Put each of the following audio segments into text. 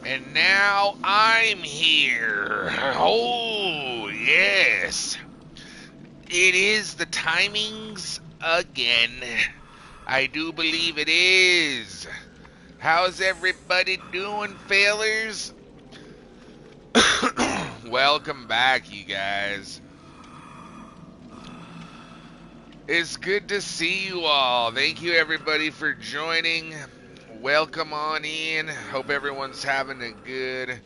And now I'm here. Oh, yes. It is the timings again. I do believe it is. How's everybody doing, fellers? Welcome back, you guys. It's good to see you all. Thank you, everybody, for joining. Welcome on in. Hope everyone's having a good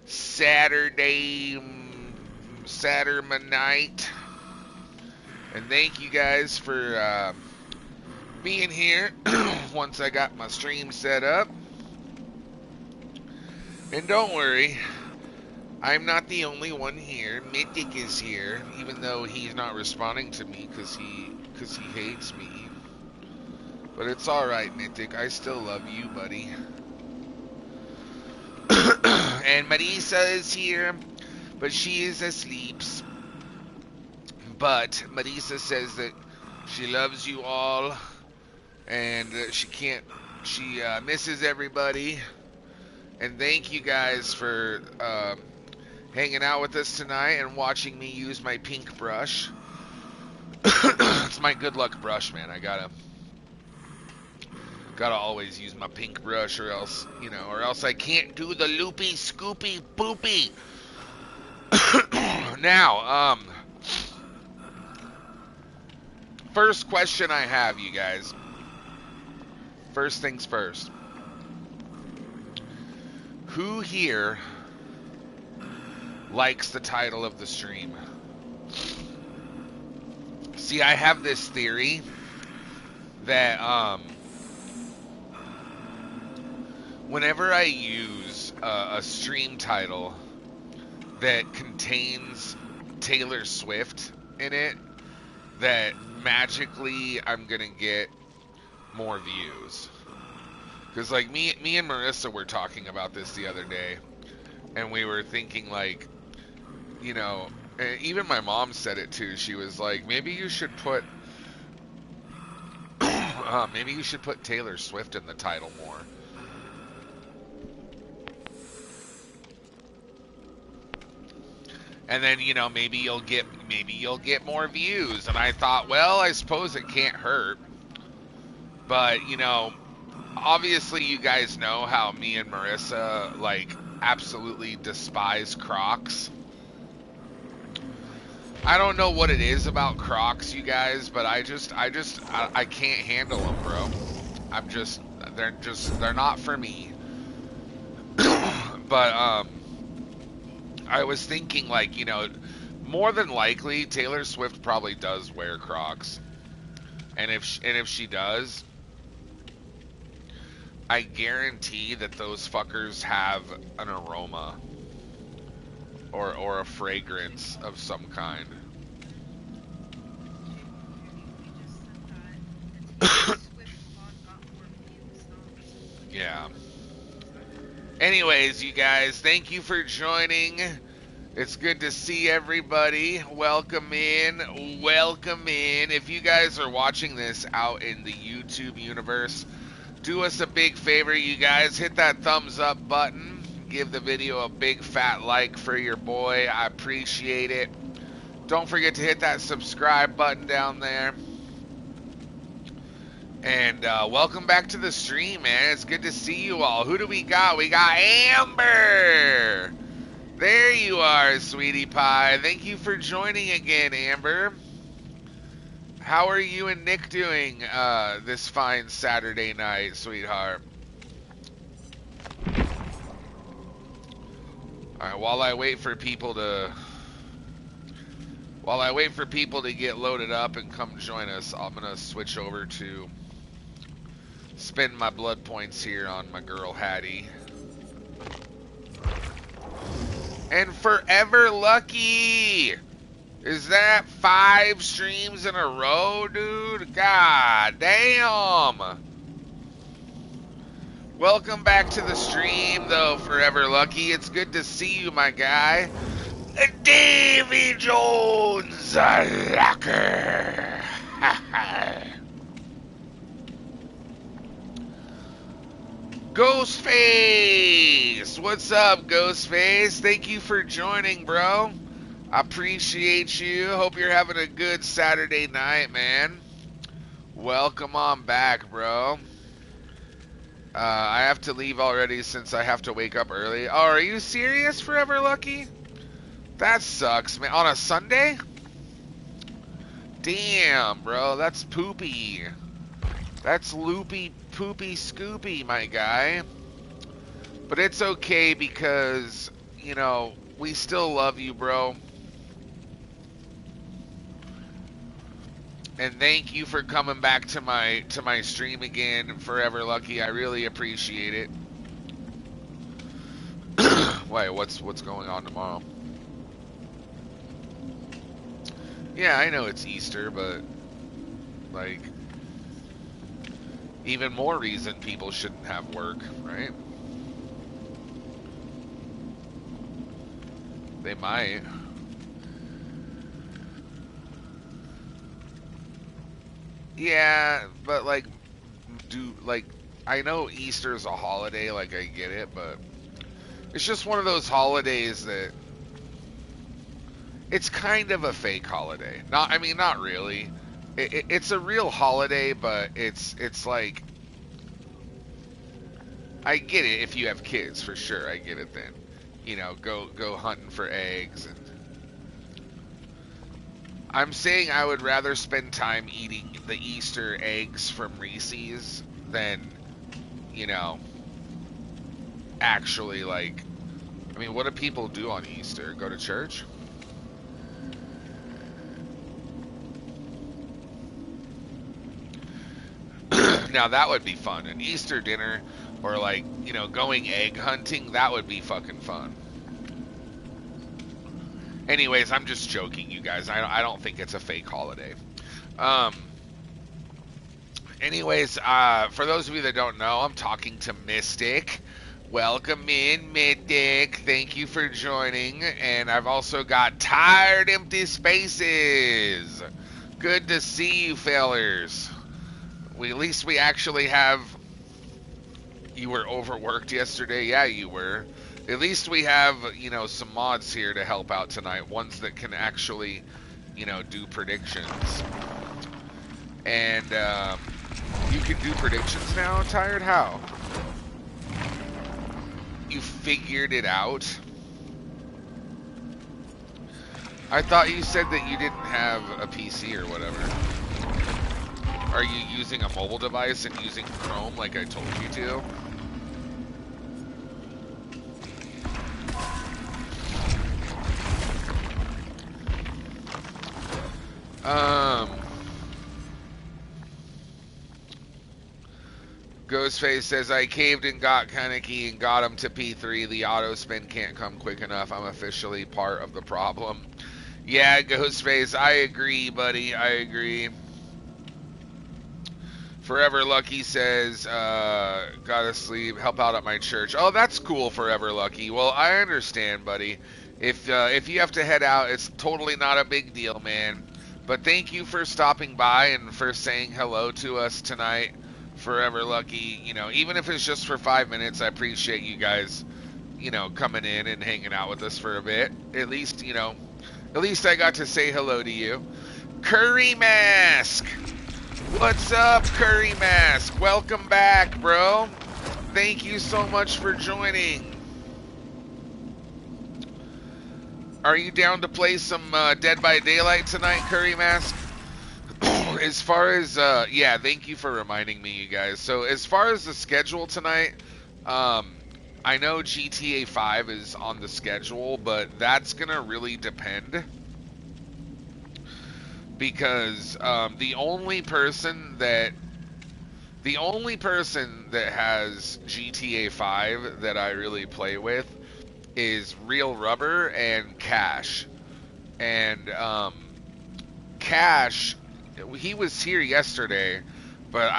Saturday night. And thank you guys for being here once I got my stream set up. And don't worry, I'm not the only one here. Mythic is here, even though he's not responding to me because he hates me. But it's alright, Mythic. I still love you, buddy. And Marisa is here, but she is asleep. But Marisa says that she loves you all, and she misses everybody. And thank you guys for hanging out with us tonight and watching me use my pink brush. It's my good luck brush, man. I gotta always use my pink brush, or else I can't do the loopy scoopy poopy. Now, first question I have, you guys. First things first. Who here likes the title of the stream? See, I have this theory that whenever I use a stream title that contains Taylor Swift in it, that magically I'm gonna get more views. Because like me and Marissa were talking about this the other day, and we were thinking like, even my mom said it too. She was like, maybe you should put Taylor Swift in the title more. And then, maybe you'll get more views. And I thought, well, I suppose it can't hurt. But, obviously you guys know how me and Marissa, like, absolutely despise Crocs. I don't know what it is about Crocs, you guys, but I can't handle them, bro. They're not for me. But, I was thinking, like, more than likely, Taylor Swift probably does wear Crocs. And if she does, I guarantee that those fuckers have an aroma or a fragrance of some kind. Yeah. Anyways, you guys, thank you for joining. It's good to see everybody. Welcome in. Welcome in. If you guys are watching this out in the YouTube universe, do us a big favor, you guys. Hit that thumbs up button. Give the video a big fat like for your boy. I appreciate it. Don't forget to hit that subscribe button down there. And welcome back to the stream, man. It's good to see you all. Who do we got? We got Amber. There you are, sweetie pie. Thank you for joining again, Amber. How are you and Nick doing this fine Saturday night, sweetheart? All right, while I wait for people to get loaded up and come join us, I'm gonna switch over to spend my blood points here on my girl Hattie. And Forever Lucky! Is that 5 streams in a row, dude? God damn! Welcome back to the stream, though, Forever Lucky. It's good to see you, my guy. Davy Jones, a locker. Ghostface! What's up, Ghostface? Thank you for joining, bro. I appreciate you. Hope you're having a good Saturday night, man. Welcome on back, bro. I have to leave already since I have to wake up early. Oh, are you serious, Forever Lucky? That sucks, man. On a Sunday? Damn, bro. That's poopy. That's loopy, poopy, scoopy, my guy. But it's okay because, you know, we still love you, bro. And thank you for coming back to my stream again, Forever Lucky. I really appreciate it. Wait, what's going on tomorrow? Yeah, I know it's Easter, but like even more reason people shouldn't have work, right? They might. Yeah, but like, I know Easter's a holiday, like I get it, but it's just one of those holidays that it's kind of a fake holiday. I mean, not really. It's a real holiday, but it's like, I get it if you have kids, for sure. I get it then. You know, go hunting for eggs and I'm saying I would rather spend time eating the Easter eggs from Reese's than, you know, actually, like, I mean, what do people do on Easter? Go to church? Now, that would be fun. An Easter dinner or, like, you know, going egg hunting, that would be fucking fun. Anyways, I'm just joking, you guys. I don't think it's a fake holiday. Anyways, for those of you that don't know, I'm talking to Mystic. Welcome in, Mystic. Thank you for joining. And I've also got Tired Empty Spaces. Good to see you, fellers. At least we actually have... You were overworked yesterday? Yeah, you were. At least we have, you know, some mods here to help out tonight. Ones that can actually, you know, do predictions. And, you can do predictions now, Tired? How? You figured it out? I thought you said that you didn't have a PC or whatever. Are you using a mobile device and using Chrome like I told you to? Ghostface says, I caved and got Kaneki and got him to P3. The auto spin can't come quick enough. I'm officially part of the problem. Yeah, Ghostface, I agree, buddy. I agree. Forever Lucky says, gotta sleep, help out at my church. Oh, that's cool, Forever Lucky. Well, I understand, buddy. If you have to head out, it's totally not a big deal, man. But thank you for stopping by and for saying hello to us tonight. Forever Lucky, you know, even if it's just for 5 minutes, I appreciate you guys, you know, coming in and hanging out with us for a bit. At least, you know, at least I got to say hello to you. Curry Mask! What's up, Curry Mask? Welcome back, bro. Thank you so much for joining. Are you down to play some Dead by Daylight tonight, Curry Mask? As far as, yeah, thank you for reminding me, you guys. So, as far as the schedule tonight, I know GTA 5 is on the schedule, but that's going to really depend. Because, the only person that has GTA 5 that I really play with is Real Rubber and Cash. And, Cash... He was here yesterday, but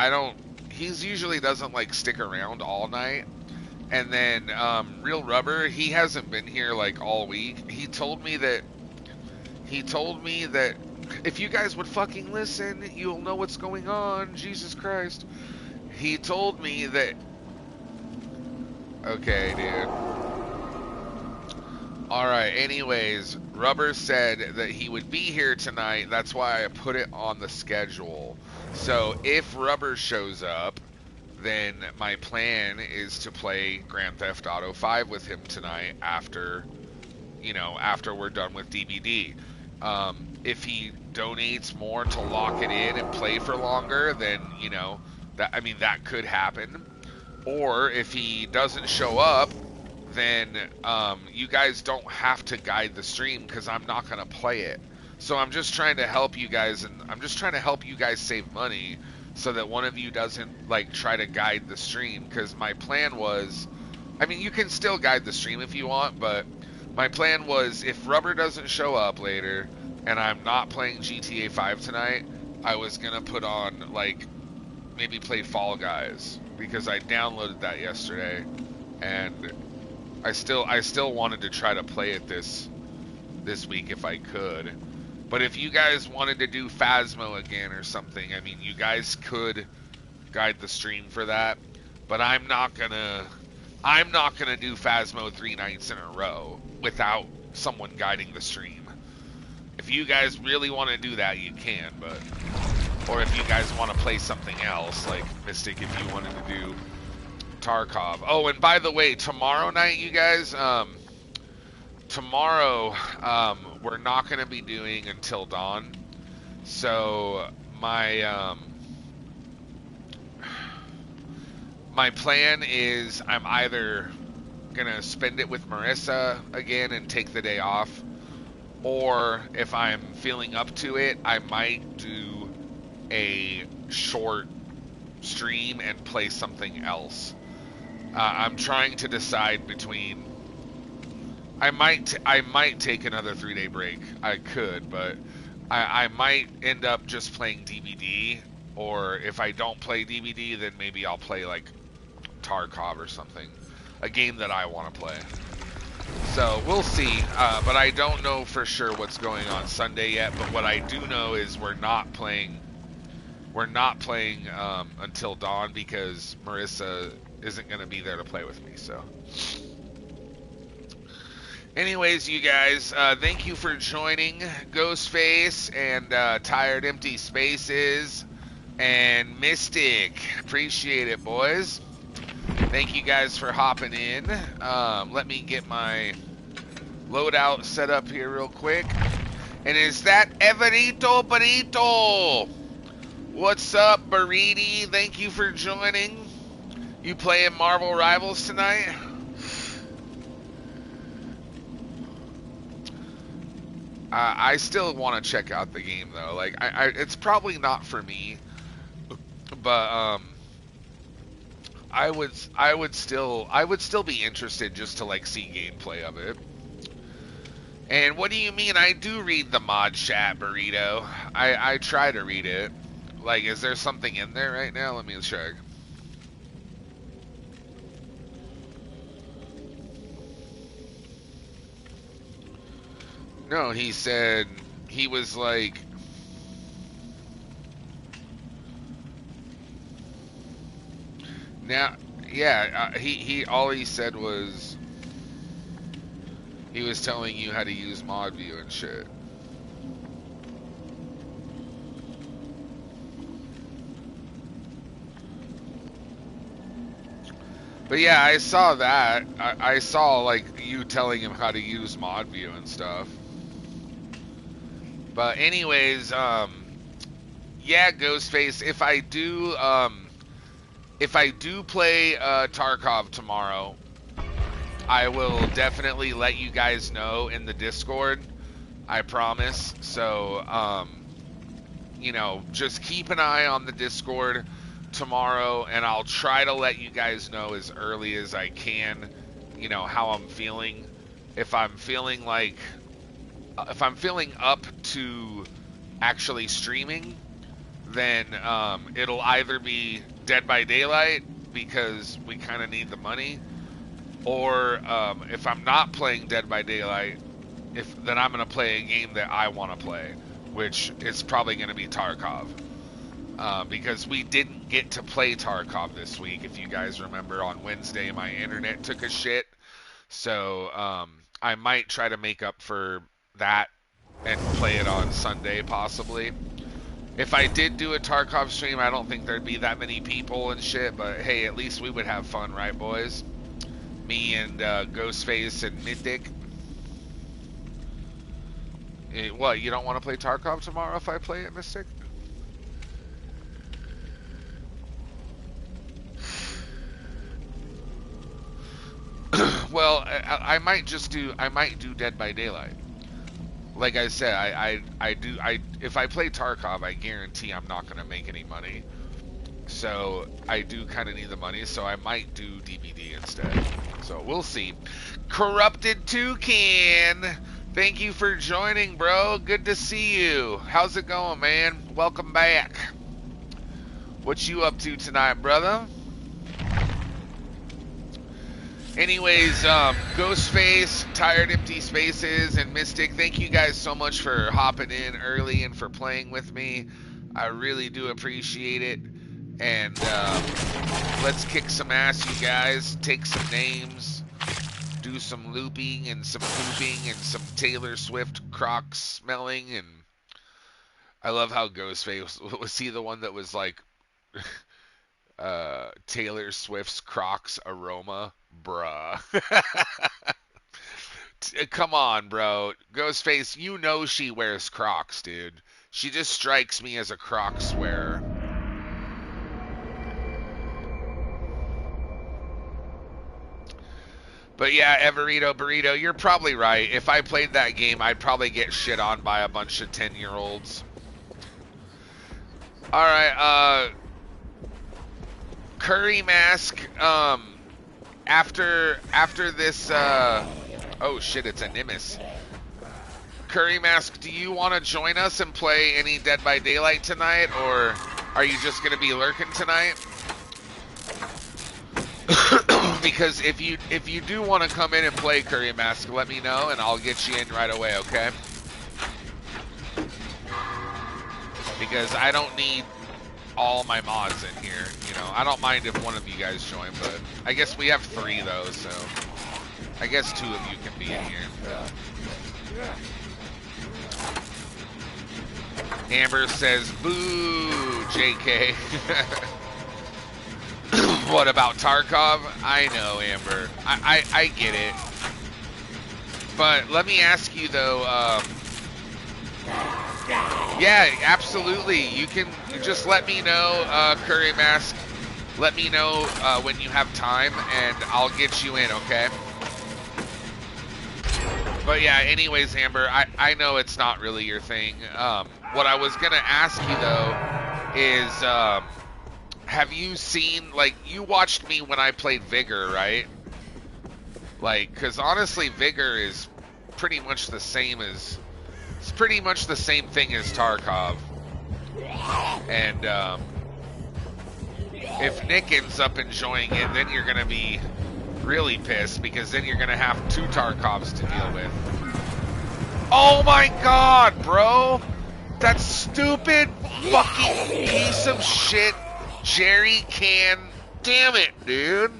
he usually doesn't like stick around all night. And then Real Rubber, he hasn't been here like all week. He told me that if you guys would fucking listen, you'll know what's going on. Jesus Christ. He told me that Okay, dude. Alright, anyways, Rubber said that he would be here tonight. That's why I put it on the schedule. So if Rubber shows up, then my plan is to play Grand Theft Auto 5 with him tonight after, after we're done with DBD. If he donates more to lock it in and play for longer, then, that could happen. Or if he doesn't show up, then you guys don't have to guide the stream because I'm not going to play it. So I'm just trying to help you guys, and I'm just trying to help you guys save money so that one of you doesn't, try to guide the stream. Because my plan was, you can still guide the stream if you want, but my plan was if Rubber doesn't show up later and I'm not playing GTA 5 tonight, I was going to put on, maybe play Fall Guys. Because I downloaded that yesterday, and I still wanted to try to play it this week if I could. But if you guys wanted to do Phasmo again or something, you guys could guide the stream for that. But I'm not gonna do Phasmo 3 nights in a row without someone guiding the stream. If you guys really want to do that, you can, but... Or if you guys want to play something else, like Mystic, if you wanted to do Tarkov. Oh, and by the way, tomorrow night, you guys, we're not going to be doing Until Dawn. So, my plan is I'm either going to spend it with Marissa again and take the day off, or if I'm feeling up to it, I might do a short stream and play something else. I'm trying to decide between. I might take another 3-day break. I could, but I might end up just playing DBD. Or if I don't play DBD, then maybe I'll play Tarkov or something, a game that I want to play. So we'll see. But I don't know for sure what's going on Sunday yet. But what I do know is we're not playing Until Dawn because Marissa isn't going to be there to play with me. So, anyways, you guys, thank you for joining Ghostface and Tired Empty Spaces and Mystic. Appreciate it, boys. Thank you guys for hopping in. Let me get my loadout set up here real quick. And is that Everito Burrito? What's up, Burriti? Thank you for joining. You playing Marvel Rivals tonight? I still want to check out the game though. It's probably not for me, but I would still be interested just to see gameplay of it. And what do you mean? I do read the mod chat, Burrito. I try to read it. Is there something in there right now? Let me check. No, he said he was now, yeah, he all he said was he was telling you how to use mod view and shit. But yeah, I saw that. I saw you telling him how to use mod view and stuff. But anyways, yeah, Ghostface, if I do play Tarkov tomorrow, I will definitely let you guys know in the Discord. I promise. So, just keep an eye on the Discord tomorrow, and I'll try to let you guys know as early as I can, how I'm feeling. If I'm feeling up to actually streaming, then it'll either be Dead by Daylight because we kind of need the money, or if I'm not playing Dead by Daylight, then I'm going to play a game that I want to play, which is probably going to be Tarkov. because we didn't get to play Tarkov this week. If you guys remember, on Wednesday my internet took a shit, so I might try to make up for that and play it on Sunday possibly. If I did do a Tarkov stream, I don't think there'd be that many people and shit, but hey, at least we would have fun, right, boys? Me and Ghostface and Mythic. What, you don't want to play Tarkov tomorrow if I play it, Mystic? Well, I might do Dead by Daylight. Like I said, if I play Tarkov, I guarantee I'm not going to make any money. So I do kind of need the money, so I might do DVD instead. So we'll see. Corrupted Toucan, thank you for joining, bro. Good to see you. How's it going, man? Welcome back. What you up to tonight, brother? Anyways, Ghostface, Tired Empty Spaces, and Mystic, thank you guys so much for hopping in early and for playing with me. I really do appreciate it. And let's kick some ass, you guys. Take some names, do some looping and some pooping and some Taylor Swift Croc smelling. And I love how Ghostface, was he the one that was like Taylor Swift's Crocs Aroma? Bruh. Come on, bro. Ghostface, you know she wears Crocs, dude. She just strikes me as a Crocs wearer. But yeah, Everito Burrito, you're probably right. If I played that game, I'd probably get shit on by a bunch of 10-year-olds. Alright, Curry Mask, after this, oh shit, it's a Nimbus. Curry Mask, do you want to join us and play any Dead by Daylight tonight, or are you just going to be lurking tonight? Because if you do want to come in and play Curry Mask, let me know and I'll get you in right away, okay? Because I don't need all my mods in here, you know. I don't mind if one of you guys join, but I guess we have 3 though, so I guess 2 of you can be in here. Amber says, boo, JK. What about Tarkov? I know, Amber. I get it. But let me ask you though, yeah, absolutely. You can just let me know, Curry Mask. Let me know when you have time, and I'll get you in, okay? But yeah, anyways, Amber, I know it's not really your thing. What I was going to ask you, though, is have you seen, like, you watched me when I played Vigor, right? Like, because honestly, Vigor is pretty much the same as... It's pretty much the same thing as Tarkov. And if Nick ends up enjoying it, then you're going to be really pissed, because then you're going to have 2 Tarkovs to deal with. Oh my god, bro! That stupid fucking piece of shit jerry can. Damn it, dude.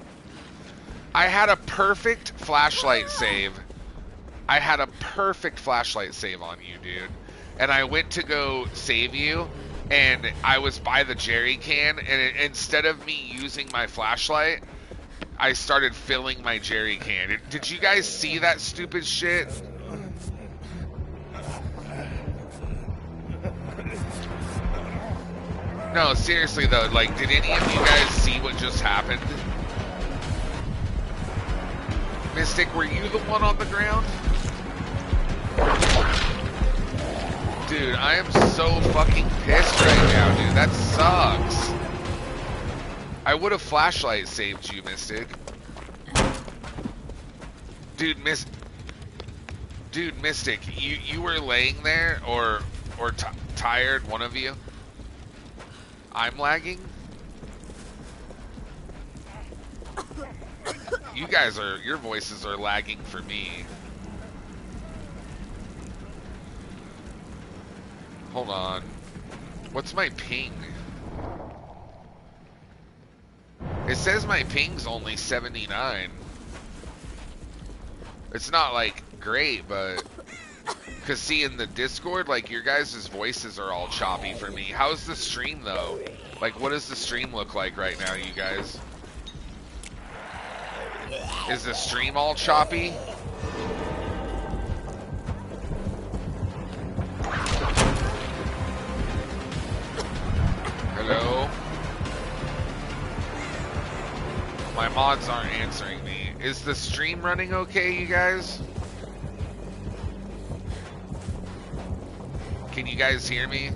I had a perfect flashlight save. I had a perfect flashlight save on you, dude. And I went to go save you, and I was by the jerry can, and instead of me using my flashlight, I started filling my jerry can. Did you guys see that stupid shit? No, seriously though, like, did any of you guys see what just happened? Mystic, were you the one on the ground? Dude, I am so fucking pissed right now, dude. That sucks. I would have flashlight saved you, Mystic. Dude, Mystic, you were laying there, or tired, one of you? I'm lagging? You guys are, your voices are lagging for me. Hold on. What's my ping? It says my ping's only 79. It's not, like, great, but... Because, see, in the Discord, like, your guys' voices are all choppy for me. How's the stream, though? Like, what does the stream look like right now, you guys? Is the stream all choppy? Hello? My mods aren't answering me. Is the stream running okay, you guys? Can you guys hear me?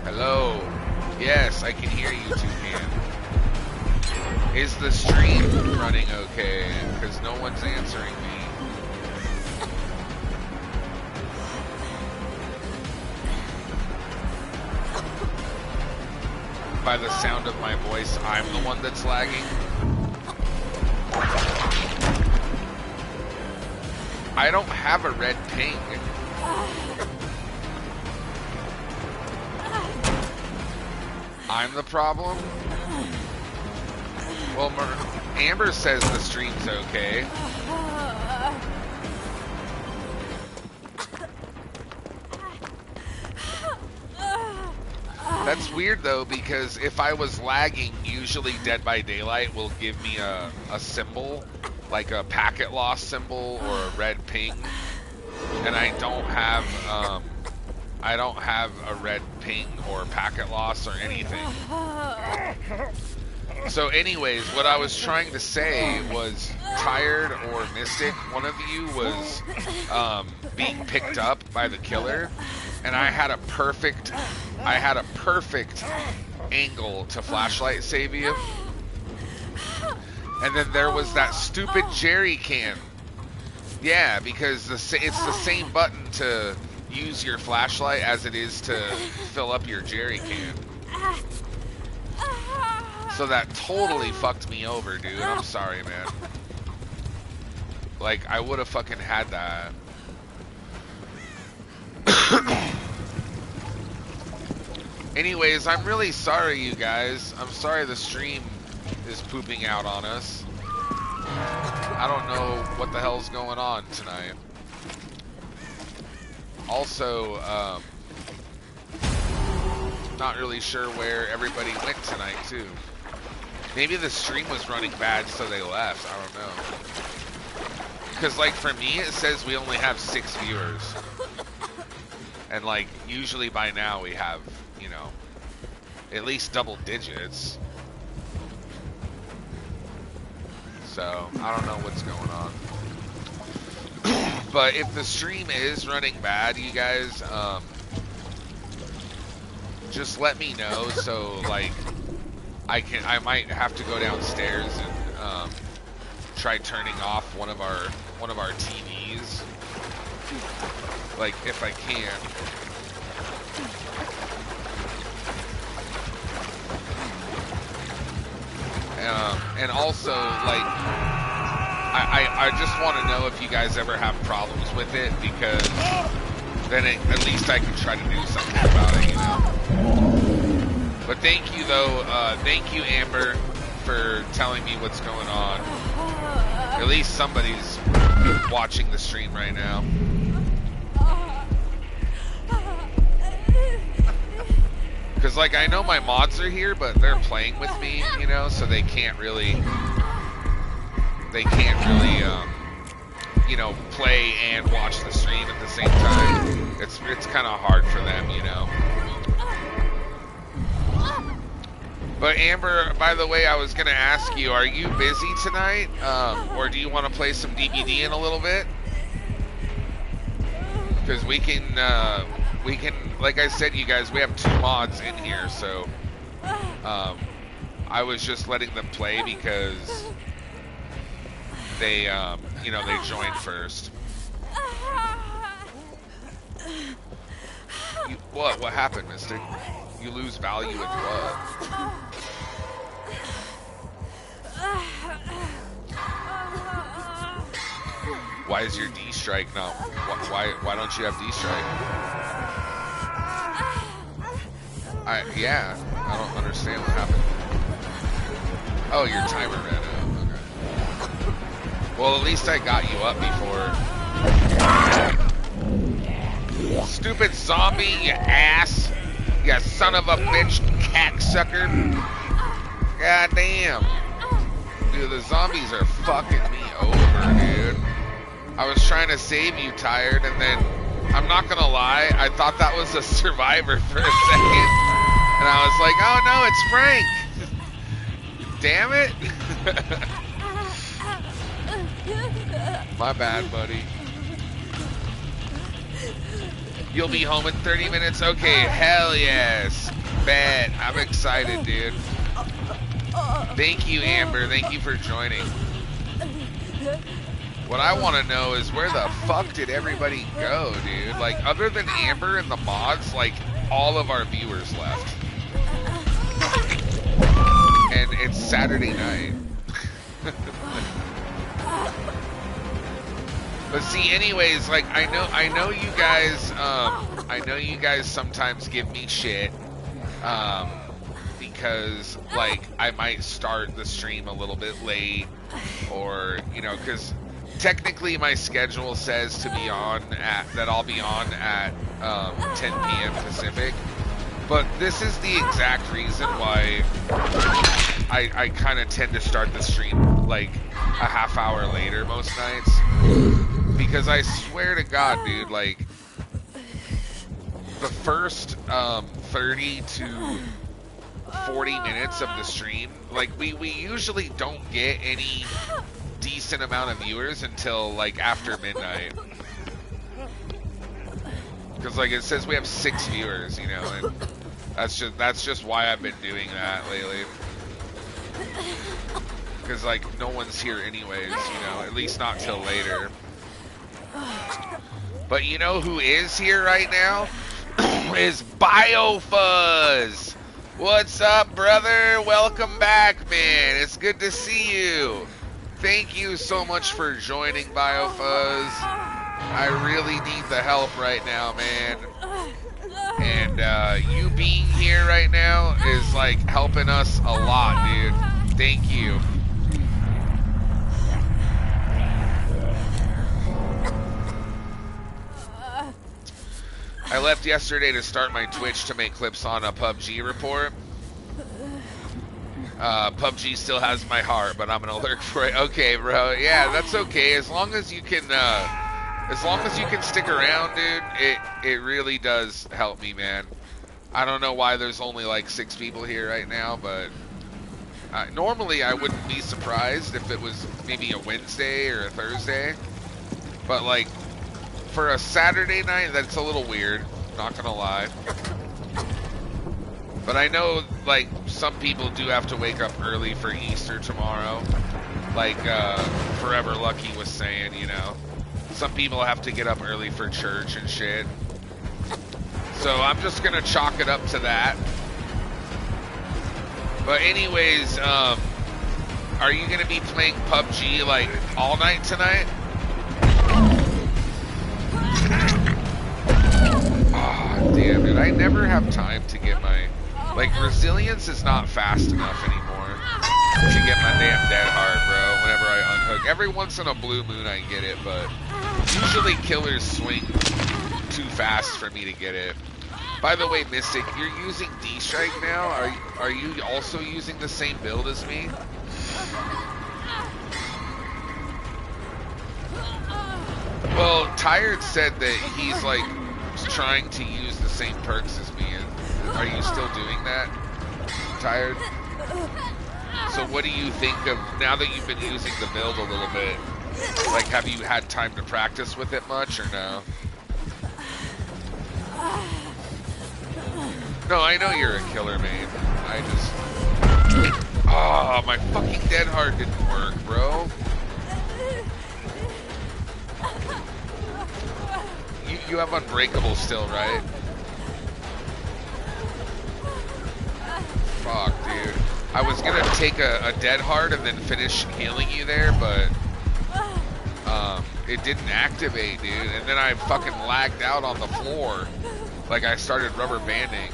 Hello? Yes, I can hear you two, man. Is the stream running okay? Because no one's answering me. By the sound of my voice, I'm the one that's lagging. I don't have a red ping. I'm the problem? Well, Amber says the stream's okay. That's weird, though, because if I was lagging, usually Dead by Daylight will give me a symbol, like a packet loss symbol or a red ping, and I don't have a red ping or packet loss or anything. So anyways, what I was trying to say was Tired or Mystic, one of you was being picked up by the killer, and I had a perfect angle to flashlight save you. And then there was that stupid jerry can. Yeah, because it's the same button to use your flashlight as it is to fill up your jerry can. So that totally fucked me over, dude. I'm sorry, man. Like, I would have fucking had that. Anyways, I'm really sorry, you guys. I'm sorry the stream is pooping out on us. I don't know what the hell's going on tonight. Also, not really sure where everybody went tonight, too. Maybe the stream was running bad, so they left. I don't know. Because, like, for me, it says we only have 6 viewers. And, like, usually by now we have, you know, at least double digits. So, I don't know what's going on. But if the stream is running bad, you guys, just let me know, so, like, I might have to go downstairs and try turning off one of our TVs, like, if I can. And also, like, I just want to know if you guys ever have problems with it, because then at least I can try to do something about it, you know. But thank you, though. Thank you, Amber, for telling me what's going on. At least somebody's watching the stream right now. Because, like, I know my mods are here, but they're playing with me, you know, so they can't really, you know, play and watch the stream at the same time. It's kind of hard for them, you know. But Amber, by the way, I was going to ask you, are you busy tonight? Or do you want to play some DBD in a little bit? Because we can, like I said, you guys, we have 2 mods in here, so I was just letting them play because they, you know, they joined first. What happened, Mystic? You lose value in what? Why is your D strike not? Why don't you have D strike? Yeah, I don't understand what happened. Oh, your timer ran out. Okay. Well, at least I got you up before. Stupid zombie, you ass. You son of a bitch, cacksucker. God damn. Dude, the zombies are fucking me over, dude. I was trying to save you, Tired, and then, I'm not gonna lie, I thought that was a survivor for a second. And I was like, oh no, it's Frank. Damn it. My bad, buddy. You'll be home in 30 minutes? Okay, hell yes. Bet. I'm excited, dude. Thank you, Amber. Thank you for joining. What I want to know is where the fuck did everybody go, dude? Like, other than Amber and the mods, like, all of our viewers left. And it's Saturday night. But see, anyways, like, I know you guys sometimes give me shit, because, like, I might start the stream a little bit late, or, you know, because technically my schedule says to be on that I'll be on at 10 p.m. Pacific, but this is the exact reason why I kind of tend to start the stream like a half hour later most nights, because I swear to God, dude, like the first 30 to 40 minutes of the stream, like we usually don't get any decent amount of viewers until like after midnight, because like it says we have 6 viewers, you know, and that's just why I've been doing that lately, because like no one's here anyways, you know, at least not till later. But you know who is here right now? Is BioFuzz. What's up, brother? Welcome back, man. It's good to see you. Thank you so much for joining, BioFuzz. I really need the help right now, man. And you being here right now is like helping us a lot, dude. Thank you. I left yesterday to start my Twitch to make clips on a PUBG report. PUBG still has my heart, but I'm gonna lurk for it. Okay, bro. Yeah, that's okay. As long as you can stick around, dude, it really does help me, man. I don't know why there's only like 6 people here right now, but normally I wouldn't be surprised if it was maybe a Wednesday or a Thursday. But like, for a Saturday night, that's a little weird, not gonna lie. But I know, like, some people do have to wake up early for Easter tomorrow. Like, Forever Lucky was saying, you know. Some people have to get up early for church and shit. So I'm just gonna chalk it up to that. But anyways, are you gonna be playing PUBG, like, all night tonight? Oh, damn it. I never have time to get my... Like, resilience is not fast enough anymore to get my damn dead heart, bro, whenever I unhook. Every once in a blue moon I get it, but usually killers swing too fast for me to get it. By the way, Mystic, you're using D-Strike now? Are you also using the same build as me? Well, Tired said that he's, like, trying to use the same perks as me. Are you still doing that, Tired? So what do you think of, now that you've been using the build a little bit, like, have you had time to practice with it much, or no? No, I know you're a killer, main. I just... Oh, my fucking dead heart didn't work, bro. You have Unbreakable still, right? Fuck, dude. I was gonna take a dead heart and then finish healing you there, but it didn't activate, dude. And then I fucking lagged out on the floor. Like I started rubber banding.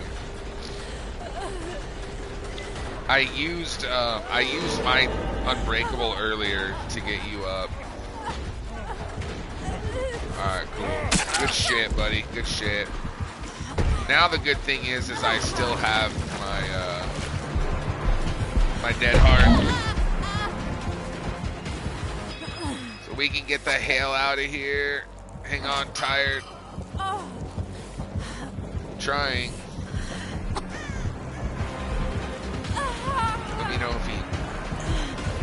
I used my unbreakable earlier to get you up. Alright, cool. Good shit, buddy. Good shit. Now the good thing is I still have my dead heart. So we can get the hell out of here. Hang on, tired. Trying. Let me know if he...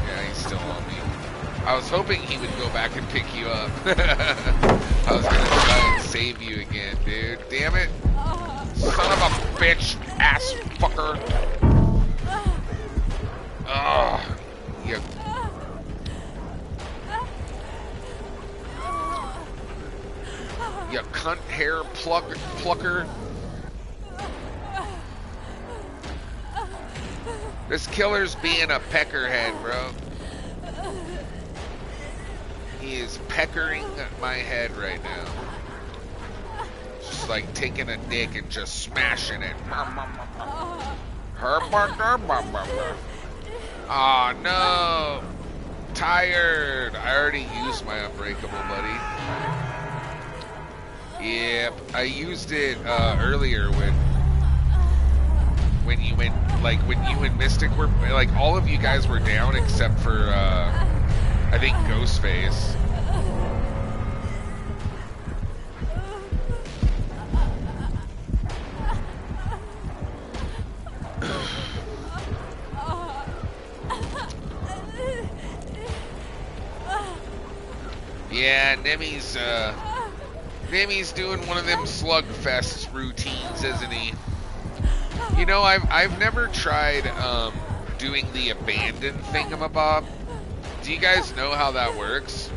Yeah, he's still on me. I was hoping he would go back and pick you up. I was gonna try and save you again, dude. Damn it. Son of a bitch, ass fucker. Oh, you... You cunt hair plucker. This killer's being a peckerhead, bro. He is peckering my head right now. Just like taking a dick and just smashing it. Oh no. Tired. I already used my unbreakable, buddy. Yep. I used it earlier when you went, like when you and Mystic were, like all of you guys were down except for I think Ghostface. Yeah, Nemi's doing one of them slugfest routines, isn't he? You know, I've never tried doing the abandon thingamabob. Do you guys know how that works?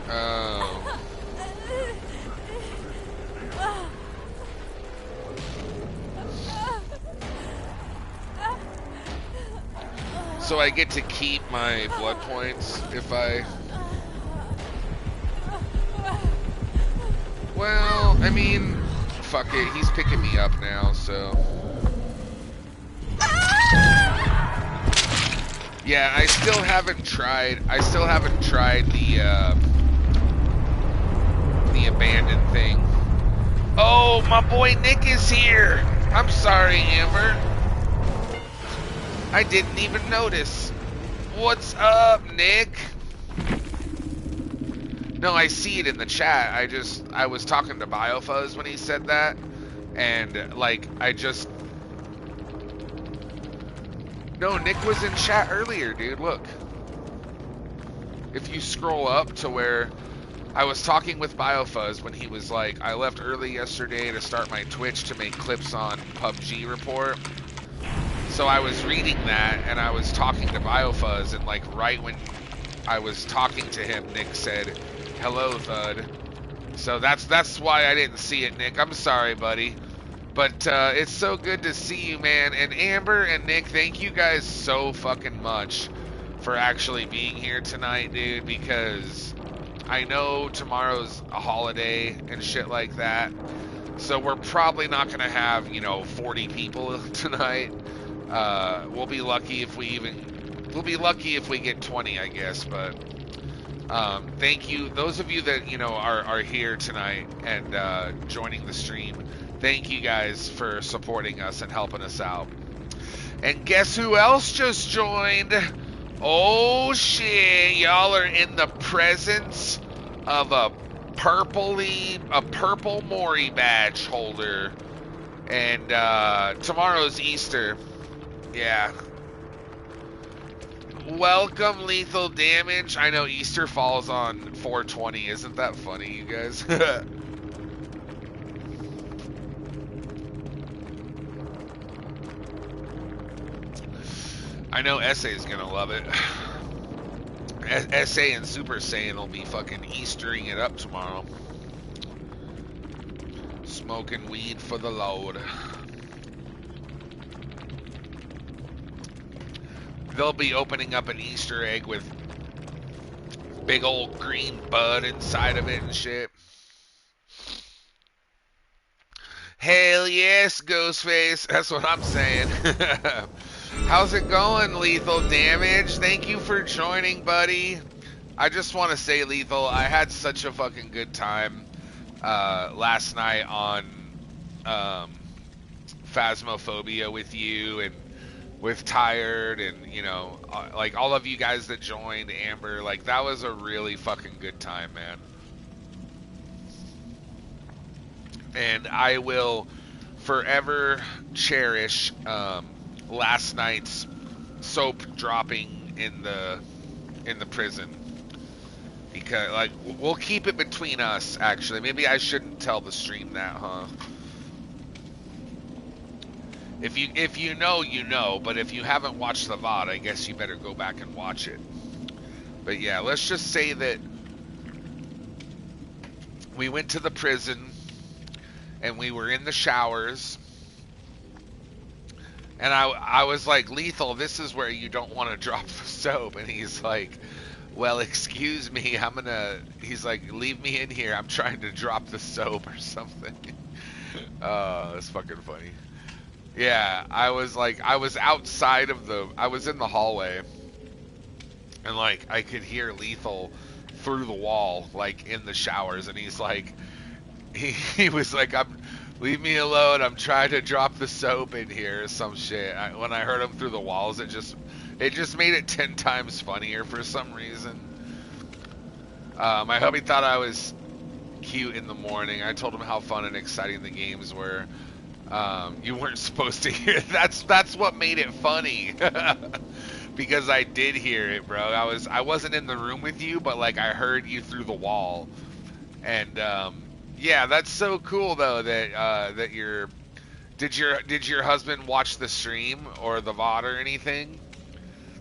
Oh. So I get to keep my blood points if I... Well, I mean, fuck it. He's picking me up now, so... Yeah, I still haven't tried the abandoned thing. Oh, my boy Nick is here. I'm sorry, Amber. I didn't even notice. What's up, Nick? No, I see it in the chat. I was talking to BioFuzz when he said that, and like No, Nick was in chat earlier, dude. Look. If you scroll up to where I was talking with BioFuzz when he was like, I left early yesterday to start my Twitch to make clips on PUBG report. So I was reading that, and I was talking to BioFuzz, and like right when I was talking to him, Nick said, "Hello, Thud." So that's why I didn't see it, Nick. I'm sorry, buddy. But it's so good to see you, man. And Amber and Nick, thank you guys so fucking much for actually being here tonight, dude, because I know tomorrow's a holiday and shit like that. So we're probably not going to have, 40 people tonight. We'll be lucky if we get 20, I guess, but thank you. Those of you that, are here tonight and joining the stream, thank you guys for supporting us and helping us out. And guess who else just joined? Oh shit, y'all are in the presence of a purple Mori badge holder. And tomorrow's Easter. Yeah. Welcome, Lethal Damage. I know Easter falls on 420. Isn't that funny, you guys? I know SA is gonna love it. SA and Super Saiyan will be fucking Eastering it up tomorrow. Smoking weed for the load. they'll be opening up an Easter egg with big old green bud inside of it and shit. Hell yes, Ghostface. That's what I'm saying. How's it going, Lethal Damage? Thank you for joining, buddy. I just want to say, Lethal, I had such a fucking good time last night on Phasmophobia with you and with Tired and, you know, like all of you guys that joined, Amber. Like, that was a really fucking good time, man. And I will forever cherish last night's soap dropping in the prison, because like we'll keep it between us. Actually, maybe I shouldn't tell the stream that, huh? If you know, you know. But if you haven't watched the VOD, I guess you better go back and watch it. But yeah, let's just say that we went to the prison. And we were in the showers, and I was like, Lethal, this is where you don't want to drop the soap. And he's like, well, excuse me, he's like, leave me in here, I'm trying to drop the soap or something. It's fucking funny. Yeah, I was outside of I was in the hallway, and like, I could hear Lethal through the wall, like, in the showers, and he's like, he was like, leave me alone, I'm trying to drop the soap in here or some shit. When I heard him through the walls, it just made it 10 times funnier for some reason. My hubby thought I was cute in the morning. I told him how fun and exciting the games were. You weren't supposed to hear it. That's what made it funny. Because I did hear it, bro. I wasn't in the room with you, but like I heard you through the wall. And yeah, that's so cool though that did your husband watch the stream or the VOD or anything?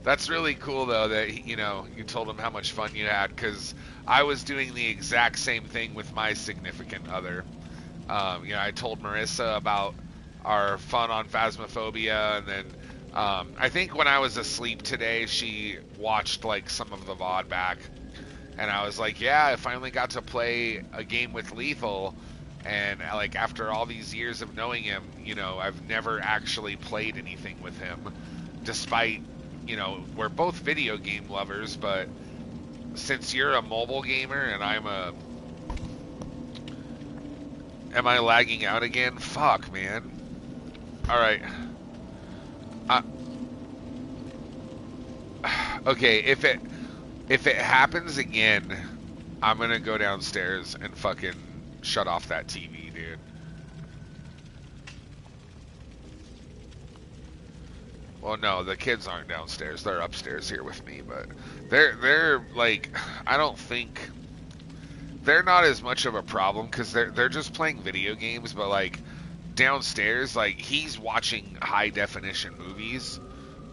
That's really cool though that you told him how much fun you had, because I was doing the exact same thing with my significant other. I told Marissa about our fun on Phasmophobia, and then I think when I was asleep today, she watched like some of the VOD back. And I was like, yeah, I finally got to play a game with Lethal, and like after all these years of knowing him, I've never actually played anything with him, despite, we're both video game lovers, but since you're a mobile gamer and am I lagging out again? Fuck, man. Alright. Okay, if it happens again, I'm gonna go downstairs and fucking shut off that TV, dude. Well, no, the kids aren't downstairs. They're upstairs here with me, but they're like, I don't think they're not as much of a problem because they're just playing video games, but like downstairs, like he's watching high definition movies,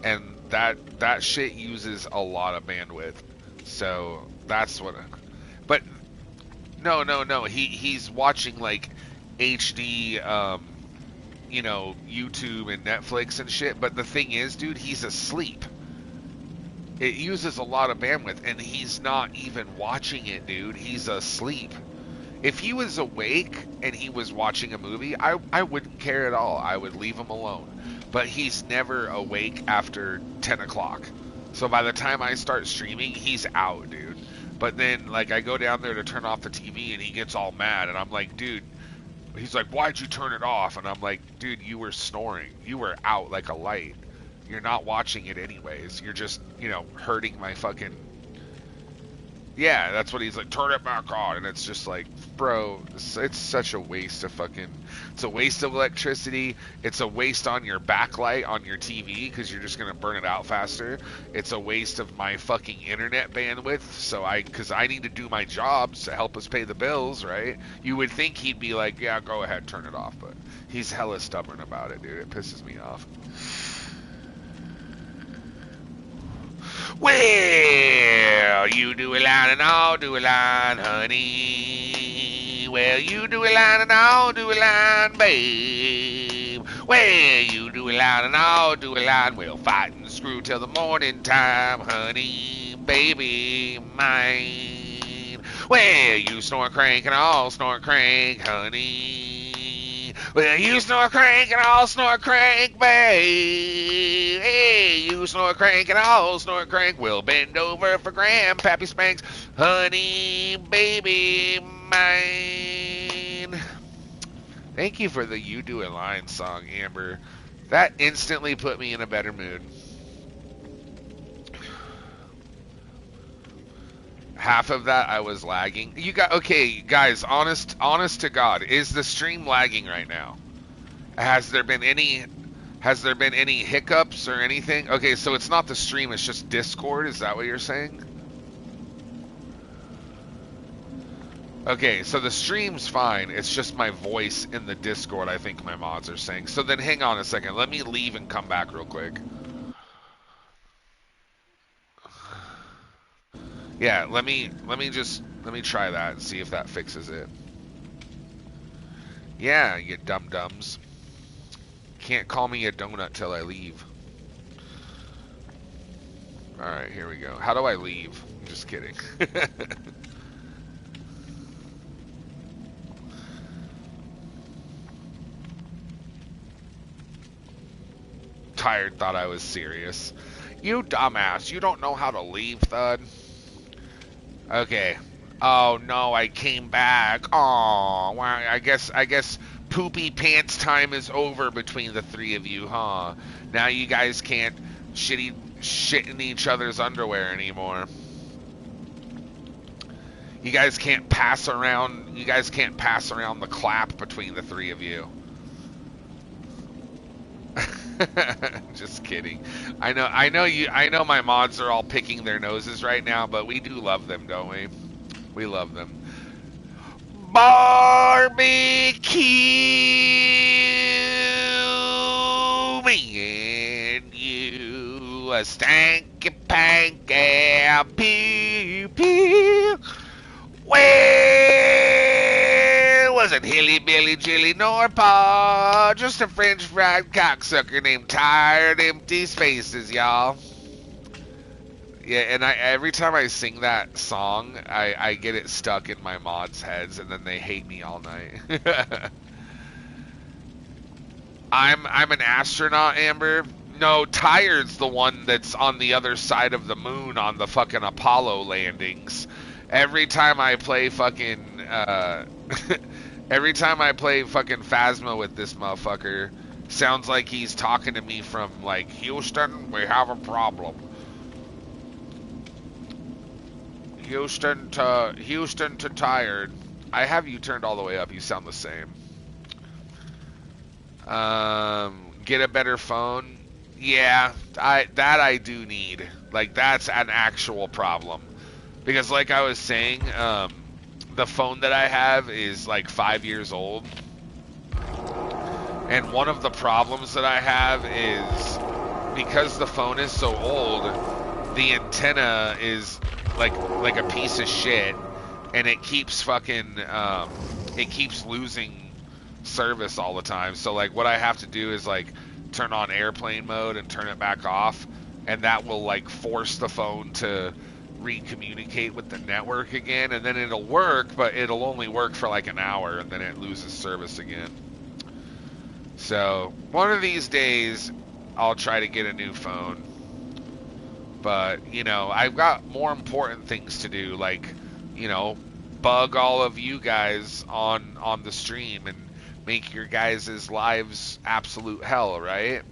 and that shit uses a lot of bandwidth. So that's what. But no. He's watching like HD, YouTube and Netflix and shit. But the thing is, dude, he's asleep. It uses a lot of bandwidth, and he's not even watching it, dude. He's asleep. If he was awake and he was watching a movie, I wouldn't care at all. I would leave him alone. But he's never awake after 10 o'clock. So by the time I start streaming, he's out, dude. But then, like, I go down there to turn off the TV, and he gets all mad. And I'm like, dude, he's like, why'd you turn it off? And I'm like, dude, you were snoring. You were out like a light. You're not watching it anyways. You're just, hurting my fucking... Yeah, that's what he's like, turn it back on. And it's just like, bro, it's such a waste of fucking... It's a waste of electricity. It's a waste on your backlight on your TV because you're just going to burn it out faster. It's a waste of my fucking internet bandwidth. Because I need to do my jobs to help us pay the bills, right? You would think he'd be like, yeah, go ahead, turn it off. But he's hella stubborn about it, dude. It pisses me off. Well, you do a line and I'll do a line, honey. Well, you do a line and I'll do a line, babe. Well, you do a line and I'll do a line. We'll fight and screw till the morning time, honey, baby mine. Well, you snort crank and I'll snort crank, honey. Well, you snort crank and I'll snort crank, babe. Hey, you snort crank and I'll snort crank. We'll bend over for Grandpappy Spanks, honey, baby mine. Thank you for the You Do It Line song, Amber. That instantly put me in a better mood. Half of that I was lagging. You got okay, guys, honest to God, is the stream lagging right now? Has there been any hiccups or anything? Okay, so it's not the stream, it's just Discord, is that what you're saying? Okay, so the stream's fine. It's just my voice in the Discord, I think my mods are saying. So then hang on a second. Let me leave and come back real quick. Yeah, let me try that and see if that fixes it. Yeah, you dum-dums. Can't call me a donut till I leave. Alright, here we go. How do I leave? I'm just kidding. Tired thought I was serious. You dumbass, you don't know how to leave, Thud. Okay. Oh no, I came back. Oh, well, I guess poopy pants time is over between the three of you, huh? Now you guys can't shit in each other's underwear anymore. You guys can't pass around the clap between the three of you. Just kidding. I know my mods are all picking their noses right now, but we do love them, don't we? We love them. Barbecue me and you, a stanky panky pew pew. Well, wasn't Hilly Billy Jilly nor Pa, just a French fried cocksucker named Tired Empty Spaces, y'all. Yeah, and every time I sing that song, I get it stuck in my mods' heads, and then they hate me all night. I'm an astronaut, Amber. No, Tired's the one that's on the other side of the moon on the fucking Apollo landings. Every time I play fucking Phasma with this motherfucker, sounds like he's talking to me from like, Houston, we have a problem. Houston to Tired. I have you turned all the way up. You sound the same. Get a better phone. Yeah, I do need. Like, that's an actual problem. Because like I was saying, the phone that I have is like 5 years old. And one of the problems that I have is because the phone is so old, the antenna is like a piece of shit, and it keeps losing service all the time. So like what I have to do is like turn on airplane mode and turn it back off, and that will like force the phone to recommunicate with the network again, and then it'll work, but it'll only work for like an hour, and then it loses service again. So one of these days I'll try to get a new phone. But, you know, I've got more important things to do, like, you know, bug all of you guys on the stream and make your guys' lives absolute hell, right?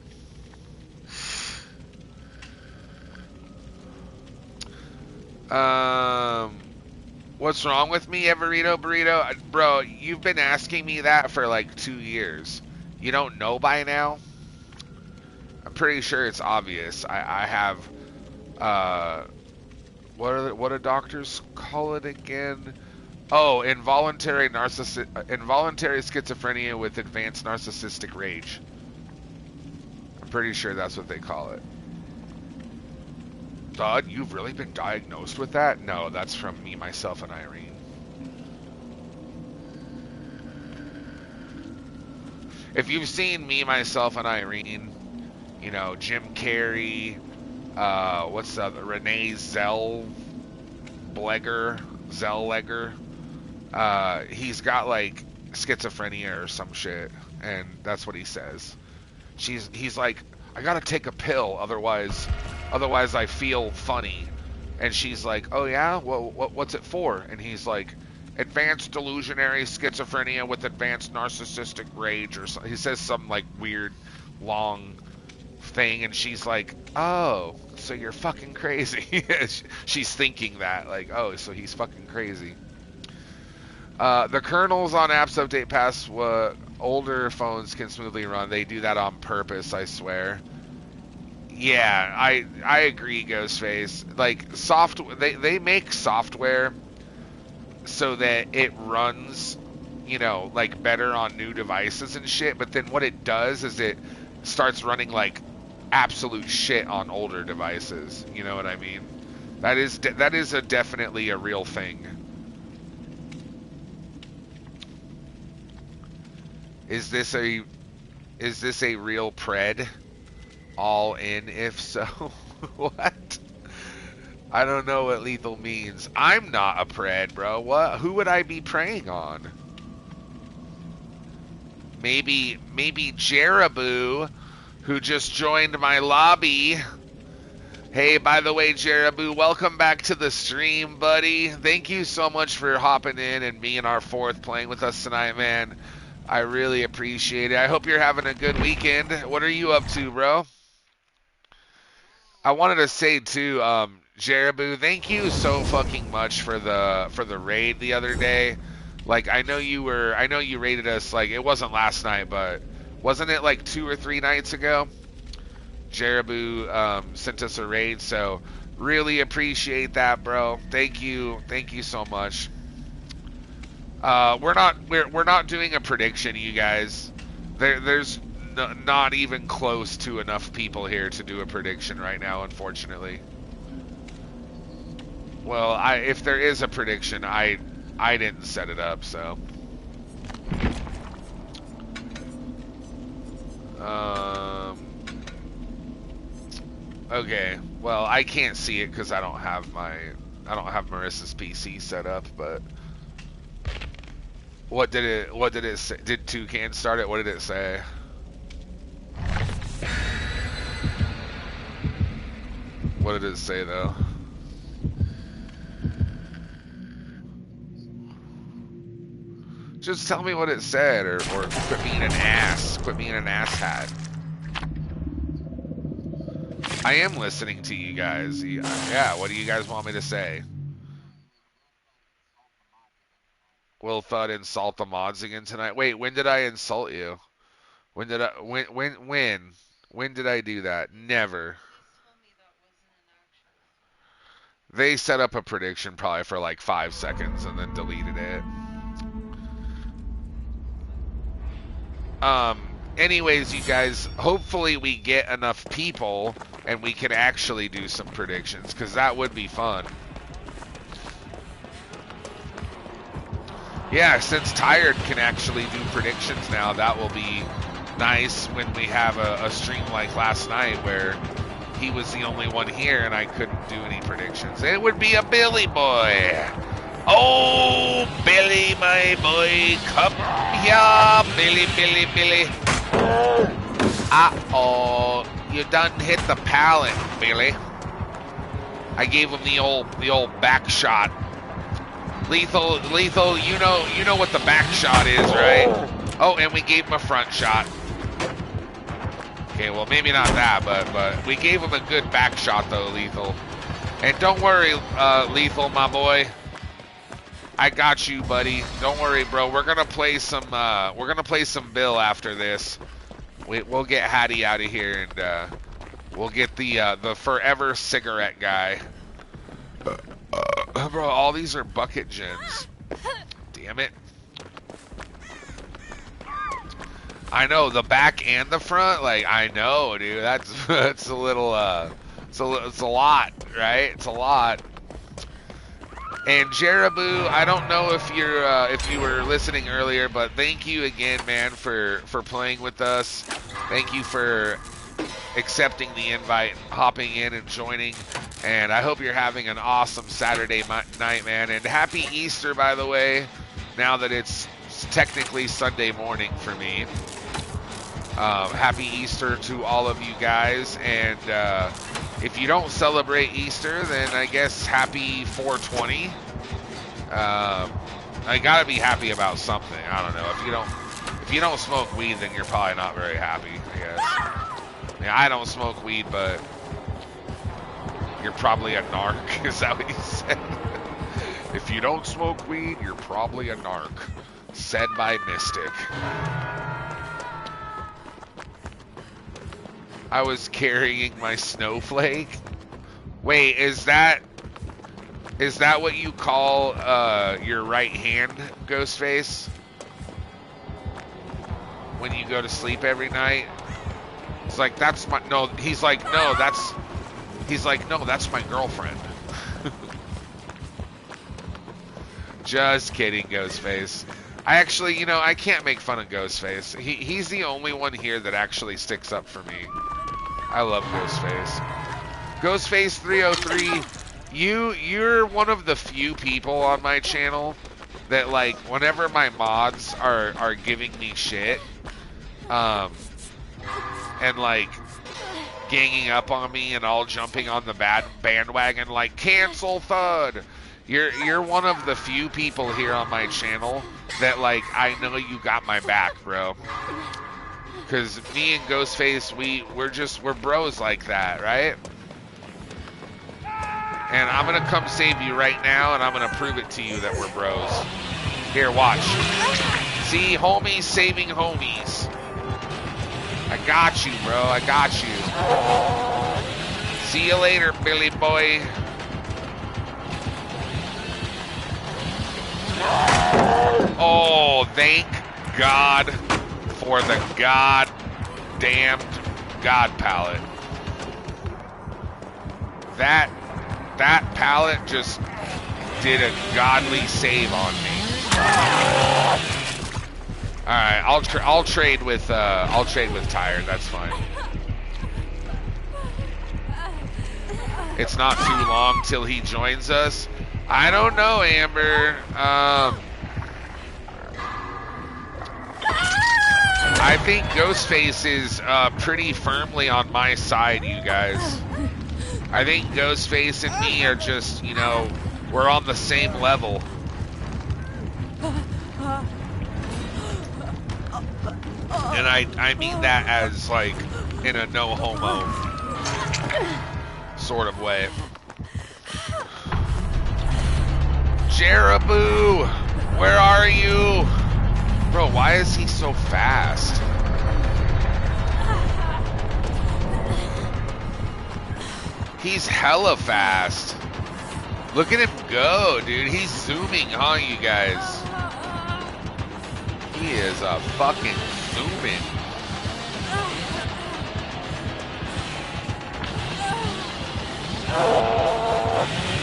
What's wrong with me, Everito Burrito? Bro, you've been asking me that for like 2 years. You don't know by now? I'm pretty sure it's obvious. I have, what do doctors call it again? Oh, involuntary schizophrenia with advanced narcissistic rage. I'm pretty sure that's what they call it. Todd, you've really been diagnosed with that? No, that's from Me, Myself, and Irene. If you've seen Me, Myself, and Irene, you know, Jim Carrey, what's the other? Renee Zellweger. He's got like schizophrenia or some shit, and that's what he says. He's like, I gotta take a pill, otherwise I feel funny. And she's like, oh yeah, well, what's it for? And he's like, advanced delusionary schizophrenia with advanced narcissistic rage, or something. He says some like weird, long thing, and she's like, oh, so you're fucking crazy. She's thinking that, like, oh, so he's fucking crazy. The kernels on apps update past what older phones can smoothly run. They do that on purpose, I swear. Yeah, I agree, Ghostface. Like, they make software so that it runs, you know, like better on new devices and shit, but then what it does is it starts running like absolute shit on older devices. You know what I mean? That is definitely a real thing. Is this a real pred? All in, if so. What? I don't know what lethal means. I'm not a pred, bro. What? Who would I be preying on? Maybe Jeraboo, who just joined my lobby. Hey, by the way, Jeraboo, welcome back to the stream, buddy. Thank you so much for hopping in and being our fourth playing with us tonight, man. I really appreciate it. I hope you're having a good weekend. What are you up to, bro? I wanted to say too, Jeraboo, thank you so fucking much for the raid the other day. Like, I know you raided us, like, it wasn't last night, but wasn't it like 2 or 3 nights ago? Jeraboo sent us a raid, so really appreciate that, bro. Thank you so much. We're not doing a prediction, you guys. There's not even close to enough people here to do a prediction right now, unfortunately. Well, if there is a prediction, I didn't set it up, so. Okay. Well, I can't see it because I don't have Marissa's PC set up, but. What did it say? Did Toucan start it? What did it say? What did it say, though? Just tell me what it said, or quit being an ass. Quit being an asshat. I am listening to you guys. Yeah, what do you guys want me to say? Will Thud insult the mods again tonight? Wait, when did I insult you? When did I do that? Never. They set up a prediction probably for like 5 seconds and then deleted it. Anyways, you guys, hopefully we get enough people and we can actually do some predictions, because that would be fun. Yeah, since Tired can actually do predictions now, that will be nice when we have a stream like last night where he was the only one here and I couldn't do any predictions. It would be a Billy boy. Oh, Billy, my boy, come here, Billy. Uh-oh, you done hit the pallet, Billy. I gave him the old back shot. Lethal, you know what the back shot is, right? Oh, and we gave him a front shot. Okay, well, maybe not that, but we gave him a good back shot, though, Lethal. And don't worry, Lethal, my boy. I got you, buddy. Don't worry, bro. We're gonna play some Bill after this. We'll get Hattie out of here, and we'll get the forever cigarette guy. Bro, all these are bucket gens. Damn it. I know, the back and the front, like, I know, dude. That's a little, it's a lot, right? It's a lot. And Jeraboo, I don't know if you were listening earlier, but thank you again, man, for playing with us. Thank you for accepting the invite, hopping in and joining. And I hope you're having an awesome Saturday night, man. And happy Easter, by the way, now that it's technically Sunday morning for me. Happy Easter to all of you guys. And if you don't celebrate Easter, then I guess happy 420. I gotta be happy about something. I don't know. If you don't smoke weed, then you're probably not very happy, I guess. Yeah, I don't smoke weed, but you're probably a narc. Is that what you said? If you don't smoke weed, you're probably a narc. Said by Mystic. I was carrying my snowflake. Wait, is that what you call your right hand, Ghostface? When you go to sleep every night? It's like, that's my, no, he's like, no, that's my girlfriend. Just kidding, Ghostface. I actually, I can't make fun of Ghostface. He's the only one here that actually sticks up for me. I love Ghostface. Ghostface 303, you're one of the few people on my channel that, like, whenever my mods are giving me shit, and like ganging up on me and all jumping on the bad bandwagon like cancel Thud. You're one of the few people here on my channel that, like, I know you got my back, bro. Cause me and Ghostface, we're bros like that, right? And I'm gonna come save you right now, and I'm gonna prove it to you that we're bros. Here, watch. See, homies saving homies. I got you, bro. I got you. See you later, Billy boy. Oh, thank God for the goddamned God pallet. That pallet just did a godly save on me. All right, I'll trade with Tired. That's fine. It's not too long till he joins us. I don't know, Amber. I think Ghostface is pretty firmly on my side, you guys. I think Ghostface and me are just, we're on the same level. And I mean that as, like, in a no homo sort of way. Jeraboo, where are you? Bro, why is he so fast? He's hella fast. Look at him go, dude. He's zooming, huh, you guys? He is a fucking zooming.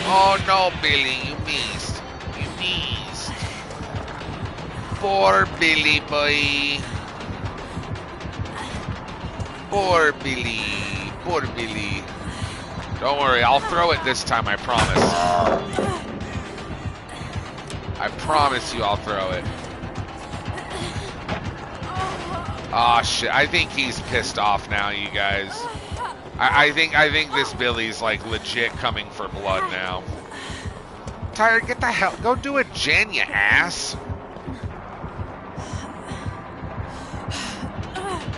Oh no, Billy, you missed. You missed. Poor Billy boy. Poor Billy. Poor Billy. Don't worry, I'll throw it this time, I promise. I promise you I'll throw it. Aw, shit. I think he's pissed off now, you guys. I think this Billy's, like, legit coming for blood now. Tired, get the hell... Go do a gen, you ass.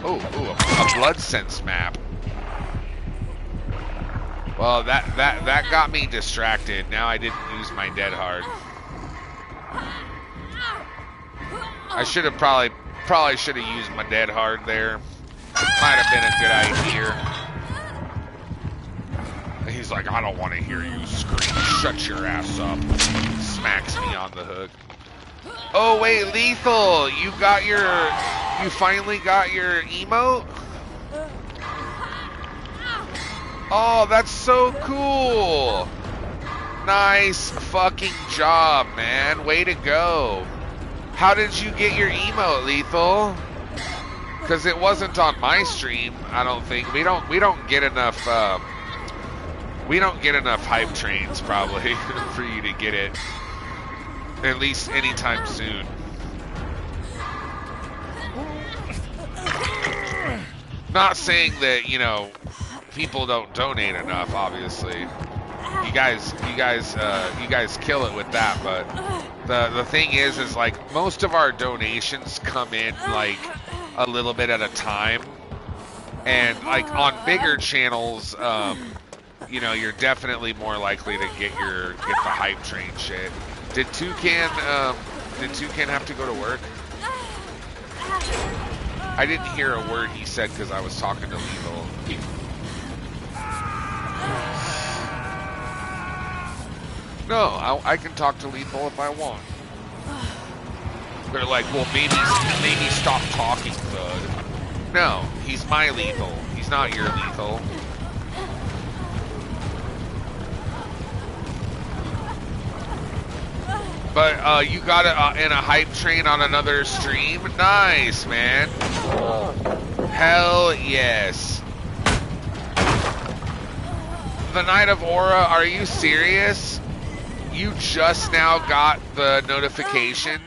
Ooh, a blood sense map. Well, that got me distracted. Now I didn't use my dead hard. I should have probably should have used my dead hard there. Might have been a good idea. He's like, I don't want to hear you scream. Shut your ass up. Smacks me on the hook. Oh wait, Lethal, you finally got your emote? Oh, that's so cool. Nice fucking job, man. Way to go. How did you get your emote, Lethal? because it wasn't on my stream. I don't think we don't get enough hype trains probably for you to get it at least anytime soon. Not saying that, you know, people don't donate enough. Obviously, you guys kill it with that. But the thing is like most of our donations come in like a little bit at a time, and like on bigger channels, you know, you're definitely more likely to get the hype train shit. Did Toucan have to go to work? I didn't hear a word he said because I was talking to Lethal. No, I can talk to Lethal if I want. They're like, well, maybe stop talking, bud. No, he's my Lethal. He's not your Lethal. But you got it in a hype train on another stream? Nice, man. Hell yes. The Night of Aura, are you serious? You just now got the notification?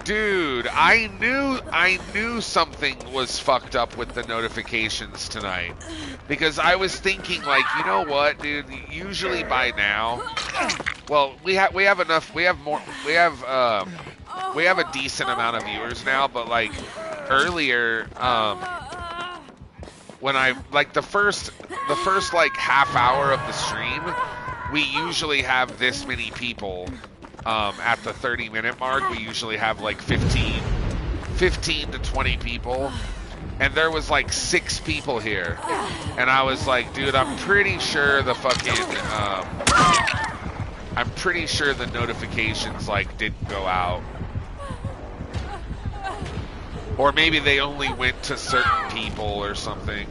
Dude, I knew something was fucked up with the notifications tonight. Because I was thinking, like, you know what, dude? Usually by now, well, we have enough. We have a decent amount of viewers now. But like earlier, when I like the first like half hour of the stream, we usually have this many people. At the 30-minute mark, we usually have like 15 to 20 people, and there was like 6 people here, and I was like, dude, I'm pretty sure the notifications like didn't go out, or maybe they only went to certain people or something.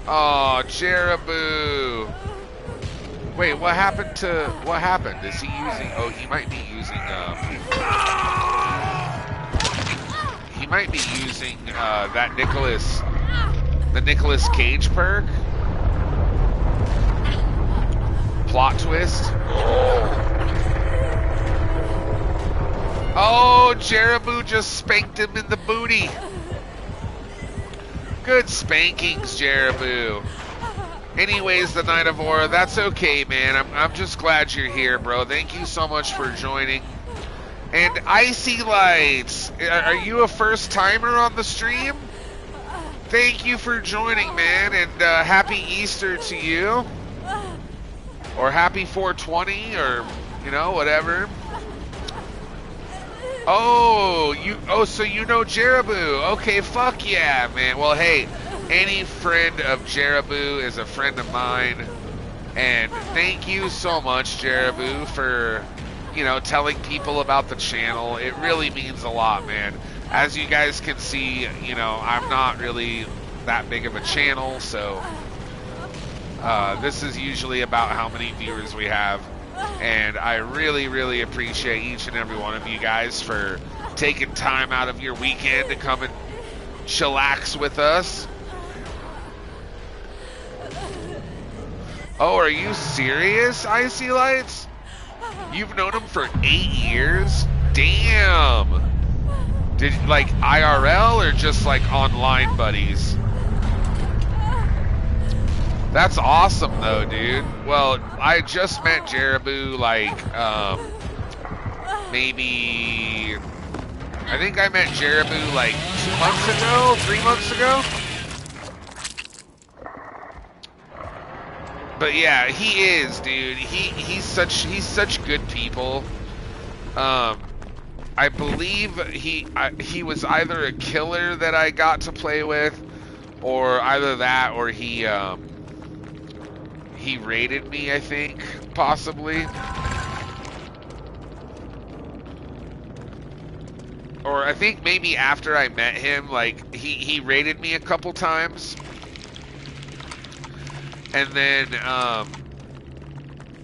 Oh, Jeraboo. Wait, what happened? Is he using, oh, he might be using, that the Nicolas Cage perk? Plot twist? Oh, Jeraboo just spanked him in the booty. Good spankings, Jeraboo. Anyways, the Night of Aura, that's okay, man. I'm just glad you're here, bro. Thank you so much for joining. And Icy Lights, are you a first timer on the stream? Thank you for joining, man, and happy Easter to you, or happy 420, or you know, whatever. Oh, so you know Jeraboo? Okay, fuck yeah, man. Well, hey. Any friend of Jeraboo is a friend of mine, and thank you so much, Jeraboo, for, you know, telling people about the channel. It really means a lot, man. As you guys can see, you know, I'm not really that big of a channel, so this is usually about how many viewers we have, and I really, really appreciate each and every one of you guys for taking time out of your weekend to come and chillax with us. Oh, are you serious, Icy Lights? You've known him for 8 years? Damn! Did, like, IRL or just, like, online buddies? That's awesome, though, dude. Well, I just met Jeraboo, like, maybe... I think I met Jeraboo, like, 2 months ago? 3 months ago? But yeah, he is, dude. He's such good people. I believe he was either a killer that I got to play with, or either that, or he raided me, I think, possibly. Or I think maybe after I met him, like he raided me a couple times. And then,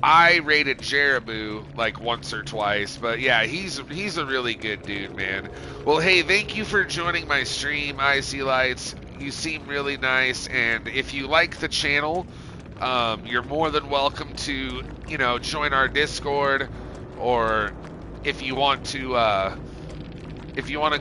I rated Jeraboo like once or twice, but yeah, he's a really good dude, man. Well, hey, thank you for joining my stream, Icy Lights. You seem really nice, and if you like the channel, you're more than welcome to, join our Discord, or if you want to,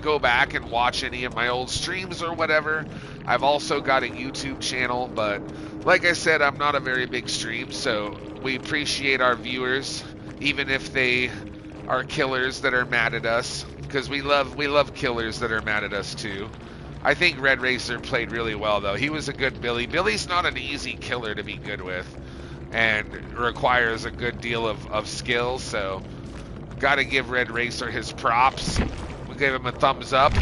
go back and watch any of my old streams or whatever. I've also got a YouTube channel, but like I said, I'm not a very big stream, so we appreciate our viewers, even if they are killers that are mad at us, because we love killers that are mad at us too. I think Red Racer played really well, though. He was a good Billy. Billy's not an easy killer to be good with, and requires a good deal of skill, so got to give Red Racer his props. We give him a thumbs up.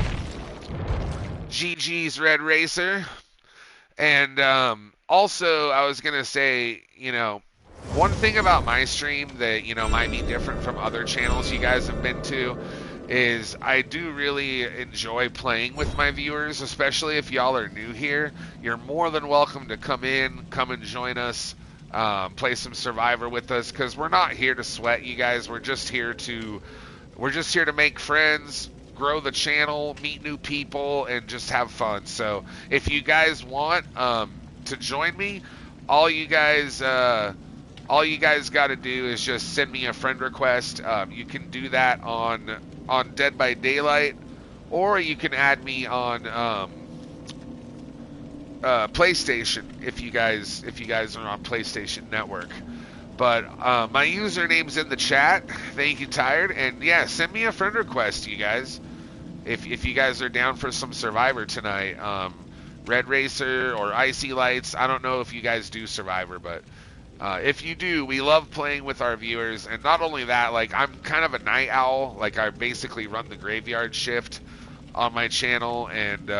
GG's Red Racer. And also, I was going to say, one thing about my stream that, might be different from other channels you guys have been to is I do really enjoy playing with my viewers, especially if y'all are new here. You're more than welcome to come and join us, play some Survivor with us, because we're not here to sweat you guys. We're just here to make friends, grow the channel, meet new people, and just have fun. So if you guys want to join me, all you guys got to do is just send me a friend request. You can do that on Dead by Daylight, or you can add me on PlayStation if you guys are on PlayStation Network. But my username's in the chat. Thank you, Tired. And yeah, send me a friend request, you guys. If you guys are down for some Survivor tonight, Red Racer or Icy Lights. I don't know if you guys do Survivor, but if you do, we love playing with our viewers. And not only that, like, I'm kind of a night owl. Like, I basically run the graveyard shift on my channel, and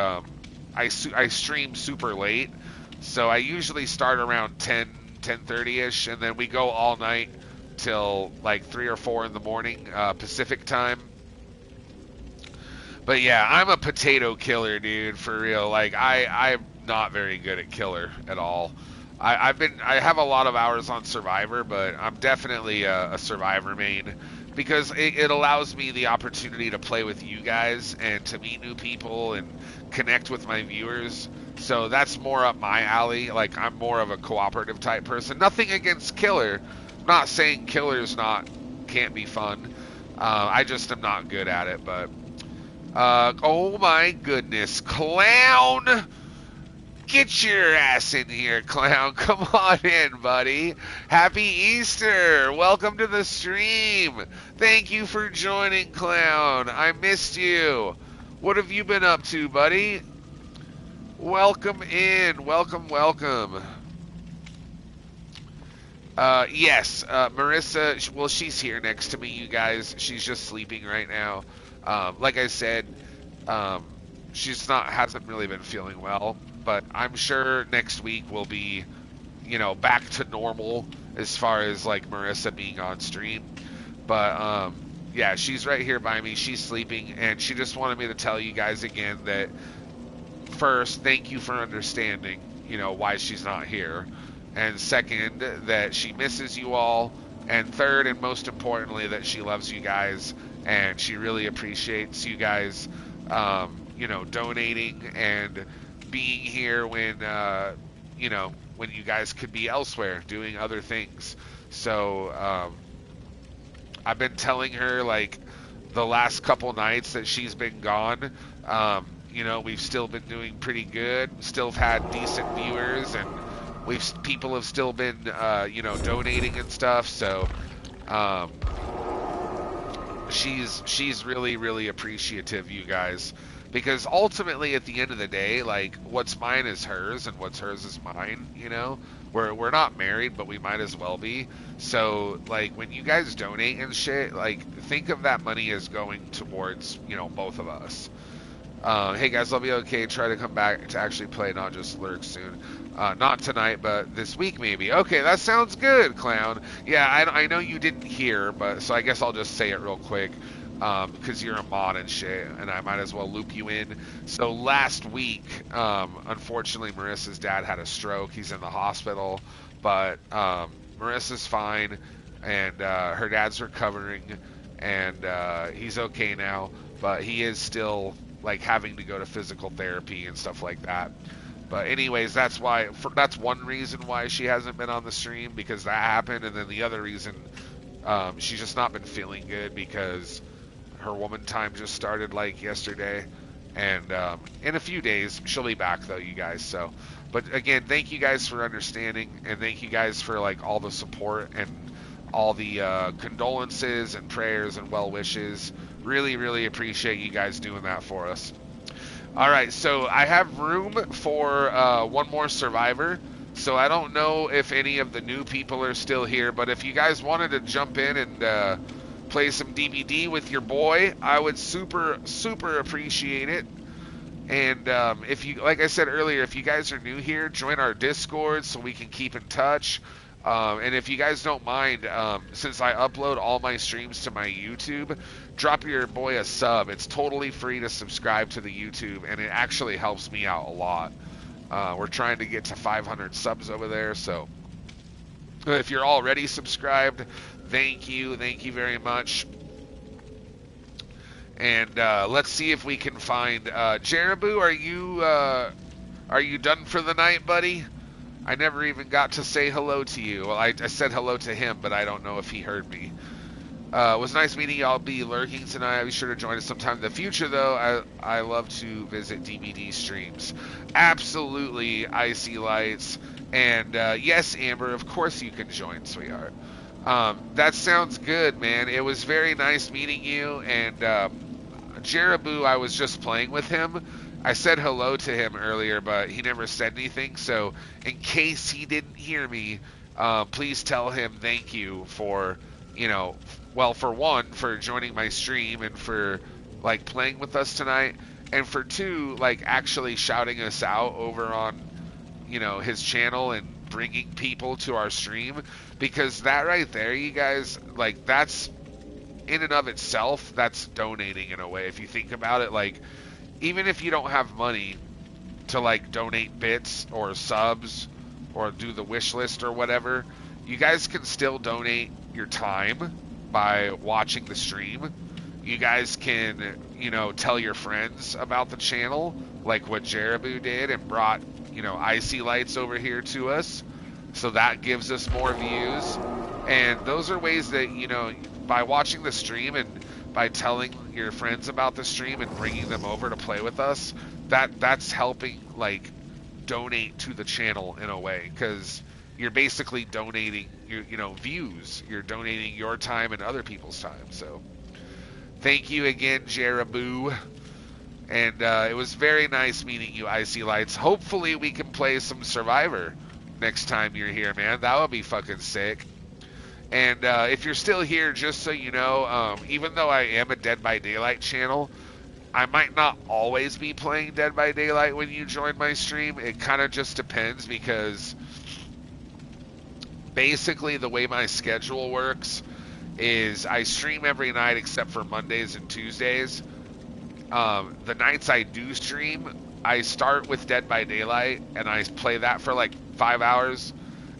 I stream super late. So I usually start around 10:30ish, and then we go all night till like 3 or 4 in the morning Pacific time. But yeah, I'm a potato killer, dude, for real. Like, I'm not very good at killer at all. I have a lot of hours on Survivor, but I'm definitely a Survivor main, because it allows me the opportunity to play with you guys and to meet new people and connect with my viewers. So that's more up my alley. Like, I'm more of a cooperative type person. Nothing against killer. I'm not saying killer's can't be fun. I just am not good at it, but oh my goodness, Clown! Get your ass in here, Clown. Come on in, buddy. Happy Easter. Welcome to the stream. Thank you for joining, Clown. I missed you. What have you been up to, buddy? Welcome in. Welcome. Yes, Marissa, well, she's here next to me, you guys. She's just sleeping right now. Like I said, hasn't really been feeling well, but I'm sure next week will be, back to normal as far as like Marissa being on stream. But yeah, she's right here by me. She's sleeping, and she just wanted me to tell you guys again that first, thank you for understanding, why she's not here, and second, that she misses you all, and third, and most importantly, that she loves you guys, and she really appreciates you guys, donating and being here when, when you guys could be elsewhere doing other things. So, I've been telling her, like, the last couple nights that she's been gone, we've still been doing pretty good, still have had decent viewers, and people have still been, donating and stuff, so, she's really, really appreciative, you guys, because ultimately at the end of the day, like, what's mine is hers and what's hers is mine. We're not married, but we might as well be. So, like, when you guys donate and shit, like, think of that money as going towards, both of us. Hey guys, I'll be okay. Try to come back to actually play, not just lurk soon. Not tonight, but this week maybe. Okay, that sounds good, Clown. Yeah, I know you didn't hear, but so I guess I'll just say it real quick, because you're a mod and shit, and I might as well loop you in. So last week, unfortunately, Marissa's dad had a stroke. He's in the hospital, but Marissa's fine, and her dad's recovering, and he's okay now, but he is still like having to go to physical therapy and stuff like that. But anyways, that's one reason why she hasn't been on the stream, because that happened, and then the other reason, she's just not been feeling good because her woman time just started like yesterday, and in a few days she'll be back though, you guys. So, but again, thank you guys for understanding, and thank you guys for like all the support and all the condolences and prayers and well wishes. Really, really appreciate you guys doing that for us. All right, so I have room for one more survivor. So I don't know if any of the new people are still here, but if you guys wanted to jump in and play some DBD with your boy, I would super, super appreciate it. And if you, like I said earlier, if you guys are new here, join our Discord so we can keep in touch. And if you guys don't mind, since I upload all my streams to my YouTube, drop your boy a sub. It's totally free to subscribe to the YouTube, and it actually helps me out a lot. We're trying to get to 500 subs over there, so if you're already subscribed, thank you very much. And let's see if we can find Jeraboo. Are you done for the night, buddy? I never even got to say hello to you. Well, I said hello to him, but I don't know if he heard me. It was nice meeting you. I'll be lurking tonight. I'll be sure to join us sometime in the future, though. I love to visit DBD streams. Absolutely, Icy Lights. And yes, Amber, of course you can join, sweetheart. That sounds good, man. It was very nice meeting you. And Jeraboo, I was just playing with him. I said hello to him earlier, but he never said anything. So in case he didn't hear me, please tell him thank you for, well, for one, for joining my stream and for, like, playing with us tonight. And for two, like, actually shouting us out over on, his channel and bringing people to our stream. Because that right there, you guys, like, that's, in and of itself, that's donating in a way. If you think about it, like, even if you don't have money to, like, donate bits or subs or do the wish list or whatever, you guys can still donate your time by watching the stream. You guys can, tell your friends about the channel, like what Jeraboo did and brought, Icy Lights over here to us. So that gives us more views. And those are ways that, by watching the stream and by telling your friends about the stream and bringing them over to play with us, that's helping, like, donate to the channel in a way, because you're basically donating your views. You're donating your time and other people's time. So thank you again, Jeraboo. And it was very nice meeting you, Icy Lights. Hopefully we can play some Survivor next time you're here, man. That would be fucking sick. And if you're still here, just so you know, even though I am a Dead by Daylight channel, I might not always be playing Dead by Daylight when you join my stream. It kind of just depends, because basically the way my schedule works is I stream every night except for Mondays and Tuesdays. The nights I do stream, I start with Dead by Daylight, and I play that for like 5 hours.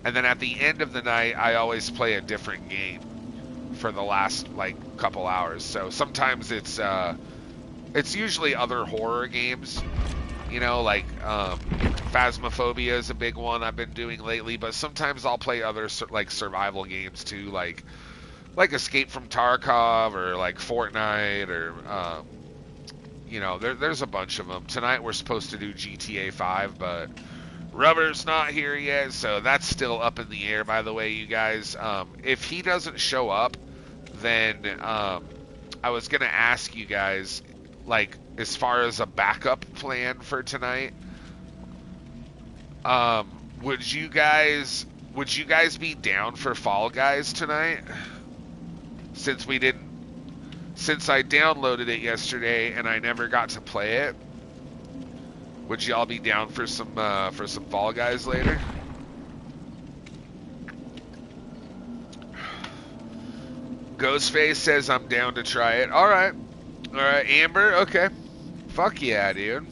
And then at the end of the night, I always play a different game for the last, like, couple hours. So sometimes it's usually other horror games, like Phasmophobia is a big one I've been doing lately. But sometimes I'll play other, like, survival games too, like Escape from Tarkov or, like, Fortnite or, there's a bunch of them. Tonight we're supposed to do GTA 5, but Rubber's not here yet, so that's still up in the air, by the way, you guys. If he doesn't show up, then I was going to ask you guys, like, as far as a backup plan for tonight, would you guys be down for Fall Guys tonight? Since I downloaded it yesterday and I never got to play it, would y'all be down for some Fall Guys later? Ghostface says I'm down to try it. All right, Amber. Okay, fuck yeah, dude.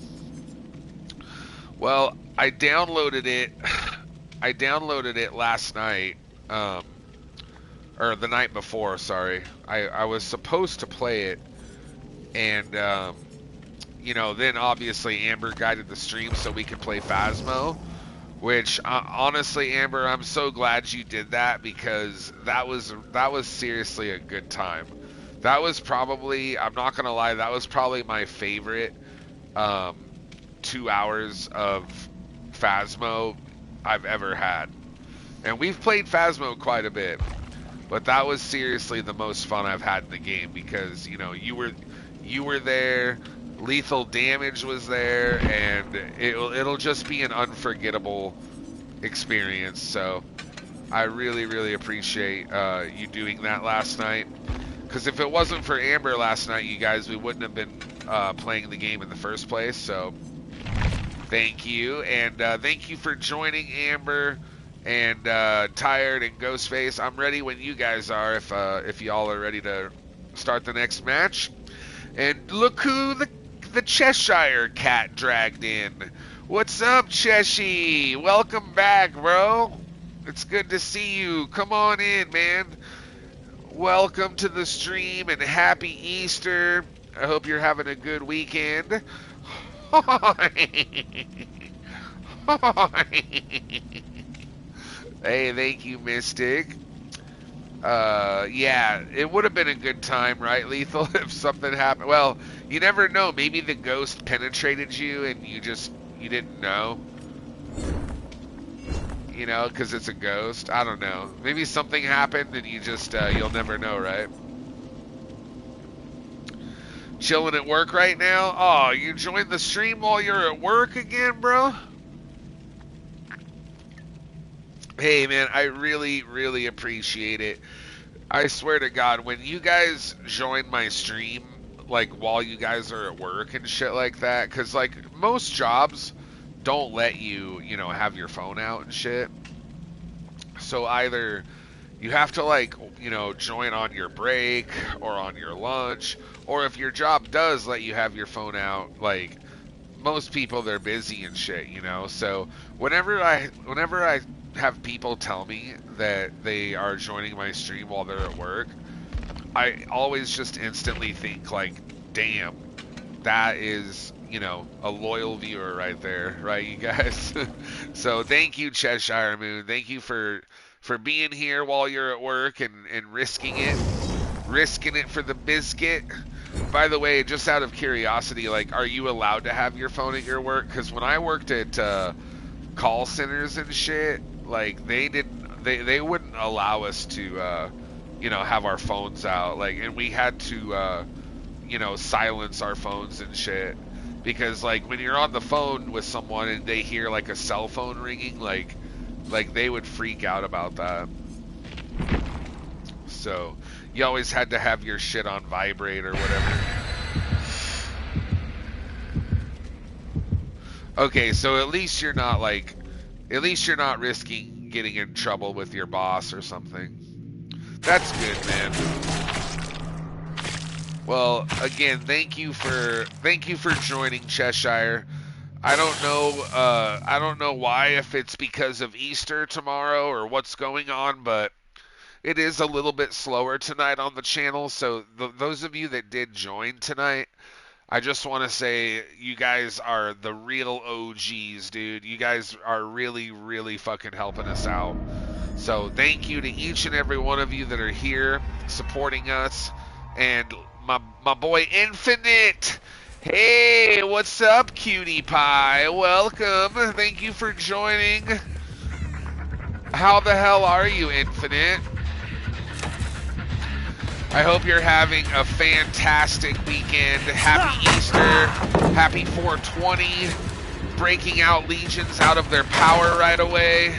Well, I downloaded it. last night, or the night before, sorry. I was supposed to play it, and you know, then obviously Amber guided the stream so we could play Phasmo, which honestly, Amber, I'm so glad you did that, because that was seriously a good time. That was probably, I'm not gonna lie, that was probably my favorite 2 hours of Phasmo I've ever had. And we've played Phasmo quite a bit, but that was seriously the most fun I've had in the game, because, you know, you were there, Lethal Damage was there, and it'll just be an unforgettable experience. So I really, really appreciate you doing that last night, because if it wasn't for Amber last night, you guys, we wouldn't have been playing the game in the first place. So thank you, and thank you for joining, Amber and Tired and Ghostface. I'm ready when you guys are, if y'all are ready to start the next match. And look who the Cheshire cat dragged in. What's up, Cheshire? Welcome back, bro. It's good to see you. Come on in, man. Welcome to the stream, and happy Easter. I hope you're having a good weekend. Hey, thank you, Mystic. Yeah, it would have been a good time, right, Lethal, if something happened. Well, you never know. Maybe the ghost penetrated you and you didn't know. You know, because it's a ghost. I don't know. Maybe something happened and you just, you'll never know, right? Chilling at work right now? Oh, you joined the stream while you're at work again, bro? Hey, man, I really, really appreciate it. I swear to God, when you guys join my stream, like, while you guys are at work and shit like that, because, like, most jobs don't let you, you know, have your phone out and shit. So either you have to, like, you know, join on your break or on your lunch, or if your job does let you have your phone out, like, most people, they're busy and shit, you know. So whenever I have people tell me that they are joining my stream while they're at work, I always just instantly think, like, damn, that is, you know, a loyal viewer right there, right, you guys? So thank you, Cheshire Moon. Thank you for being here while you're at work and risking it for the biscuit. By the way, just out of curiosity, like, are you allowed to have your phone at your work? Because when I worked at call centers and shit, like, they wouldn't allow us to you know, have our phones out, like, and we had to you know, silence our phones and shit, because, like, when you're on the phone with someone and they hear, like, a cell phone ringing, like they would freak out about that. So you always had to have your shit on vibrate or whatever. Okay, so at least you're not, like, at least you're not risking getting in trouble with your boss or something. That's good, man. Well, again, thank you for joining, Cheshire. I don't know why, if it's because of Easter tomorrow or what's going on, but it is a little bit slower tonight on the channel. So those of you that did join tonight, I just want to say you guys are the real OGs, dude. You guys are really, really fucking helping us out. So thank you to each and every one of you that are here supporting us. And my boy Infinite. Hey, what's up, cutie pie? Welcome. Thank you for joining. How the hell are you, Infinite? I hope you're having a fantastic weekend. Happy Easter. Happy 420. Breaking out legions out of their power right away.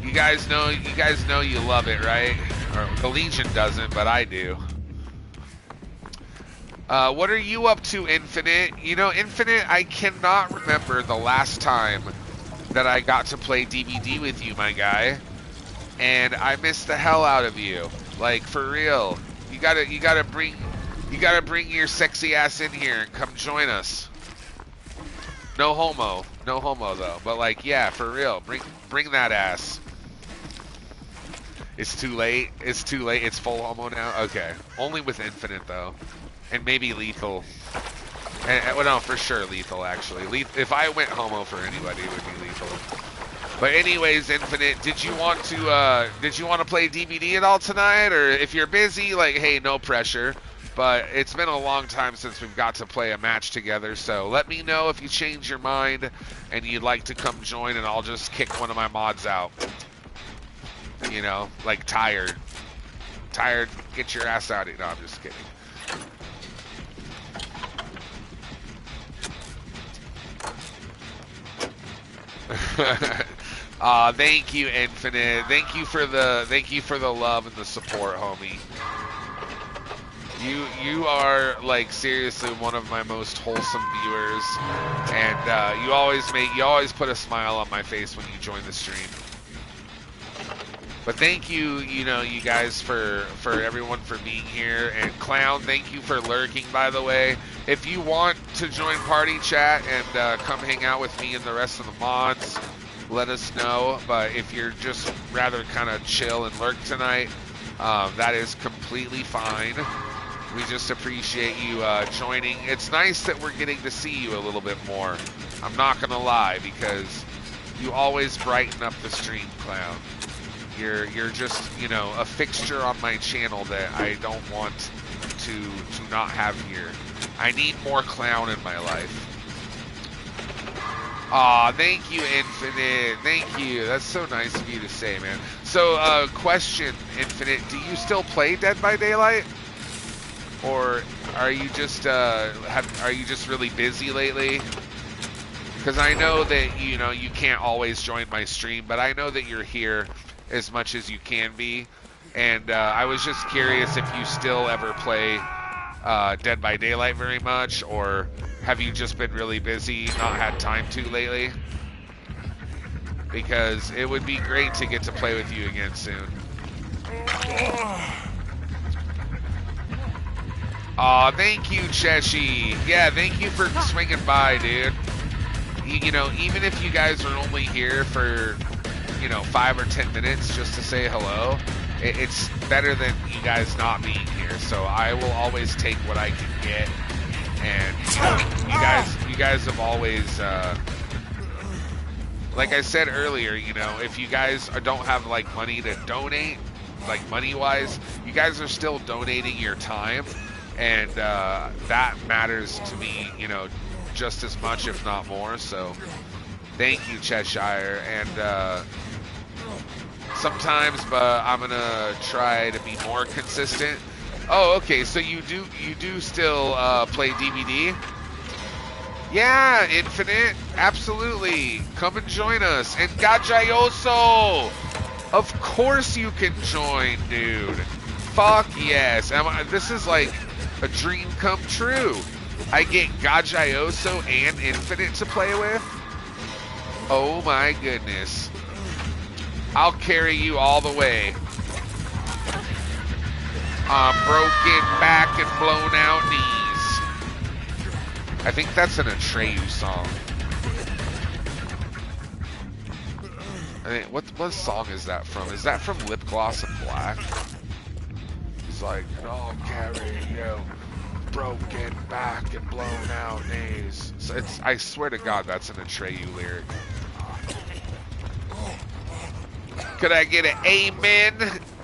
You guys know you love it, right? Or the Legion doesn't, but I do. What are you up to, Infinite? You know, Infinite, I cannot remember the last time that I got to play DVD with you, my guy. And I missed the hell out of you. Like, for real. You gotta bring your sexy ass in here and come join us. No homo though. But, like, yeah, for real. Bring that ass. It's too late. It's too late. It's full homo now. Okay. Only with infinite though, and maybe lethal. And, well, no, for sure lethal actually. If I went homo for anybody, it would be lethal. But anyways, infinite. Did you want to play DVD at all tonight, or if you're busy, like, hey, no pressure. But it's been a long time since we've got to play a match together, so let me know if you change your mind and you'd like to come join, and I'll just kick one of my mods out. You know, like tired. Tired, get your ass out of here. No, I'm just kidding. Thank you, Infinite. Thank you for the love and the support, homie. You are like seriously one of my most wholesome viewers, and you always put a smile on my face when you join the stream. But thank you, you guys for everyone for being here, and Clown, thank you for lurking, by the way. If you want to join party chat and come hang out with me and the rest of the mods, let us know. But if you're just rather kind of chill and lurk tonight, that is completely fine. We just appreciate you joining. It's nice that we're getting to see you a little bit more. I'm not gonna lie, because you always brighten up the stream, Clown. You're just, a fixture on my channel that I don't want to not have here. I need more Clown in my life. Aw, thank you, Infinite. Thank you. That's so nice of you to say, man. So, question, Infinite, do you still play Dead by Daylight? Or are you just really busy lately? Because I know that you can't always join my stream, but I know that you're here as much as you can be, and I was just curious if you still ever play Dead by Daylight very much, or have you just been really busy, not had time to lately? Because it would be great to get to play with you again soon. Aw, thank you, Cheshi. Yeah, thank you for swinging by, dude. Even if you guys are only here for, 5 or 10 minutes just to say hello, it's better than you guys not being here. So I will always take what I can get. And you guys have always, like I said earlier, if you guys don't have, like, money to donate, like, money-wise, you guys are still donating your time. And that matters to me, just as much, if not more. So thank you, Cheshire. And sometimes, but I'm gonna try to be more consistent. Oh, okay. So you do still play DVD? Yeah, Infinite. Absolutely. Come and join us. And Gajayoso, of course you can join, dude. Fuck yes. This is like a dream come true. I get Gajayoso and Infinite to play with. Oh my goodness. I'll carry you all the way. Broken back and blown out knees. I think that's an Atreyu song. What song is that from? Is that from Lip Gloss and Black? It's like, I'll carry you, broken back and blown out knees. So I swear to God, that's an Atreyu lyric. Could I get an amen?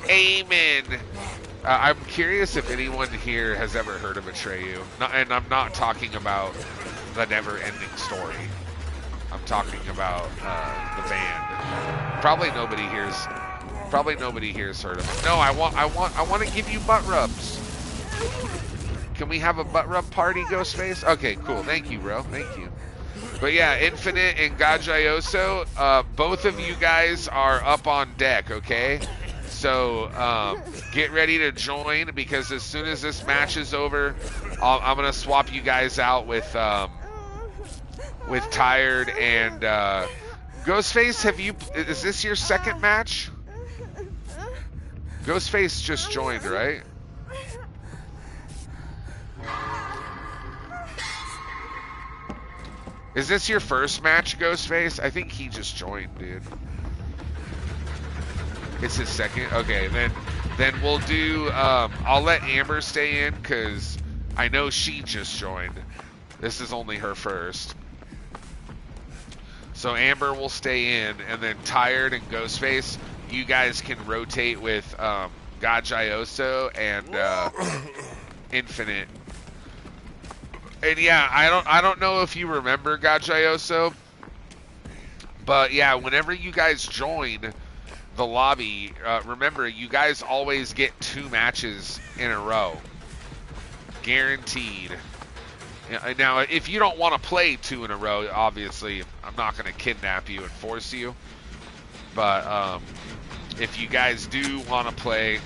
Amen. I'm curious if anyone here has ever heard of Atreyu. And I'm not talking about the never-ending story. I'm talking about the band. Probably nobody here's heard of it. No, I want to give you butt rubs. Can we have a butt rub party, Ghostface? Okay, cool. Thank you, bro. Thank you. But yeah, Infinite and Gajayoso, both of you guys are up on deck, okay? So get ready to join, because as soon as this match is over, I'm gonna swap you guys out with Tired and Ghostface. Is this your second match? Ghostface just joined, right? Is this your first match, Ghostface? I think he just joined, dude. It's his second? Okay, then we'll do, I'll let Amber stay in, because I know she just joined. This is only her first. So Amber will stay in, and then Tired and Ghostface, you guys can rotate with Gajioso and Infinite. And yeah, I don't know if you remember Gajioso, but yeah, whenever you guys join the lobby, remember, you guys always get 2 matches in a row. Guaranteed. Now, if you don't want to play 2 in a row, obviously, I'm not going to kidnap you and force you. But if you guys do want to play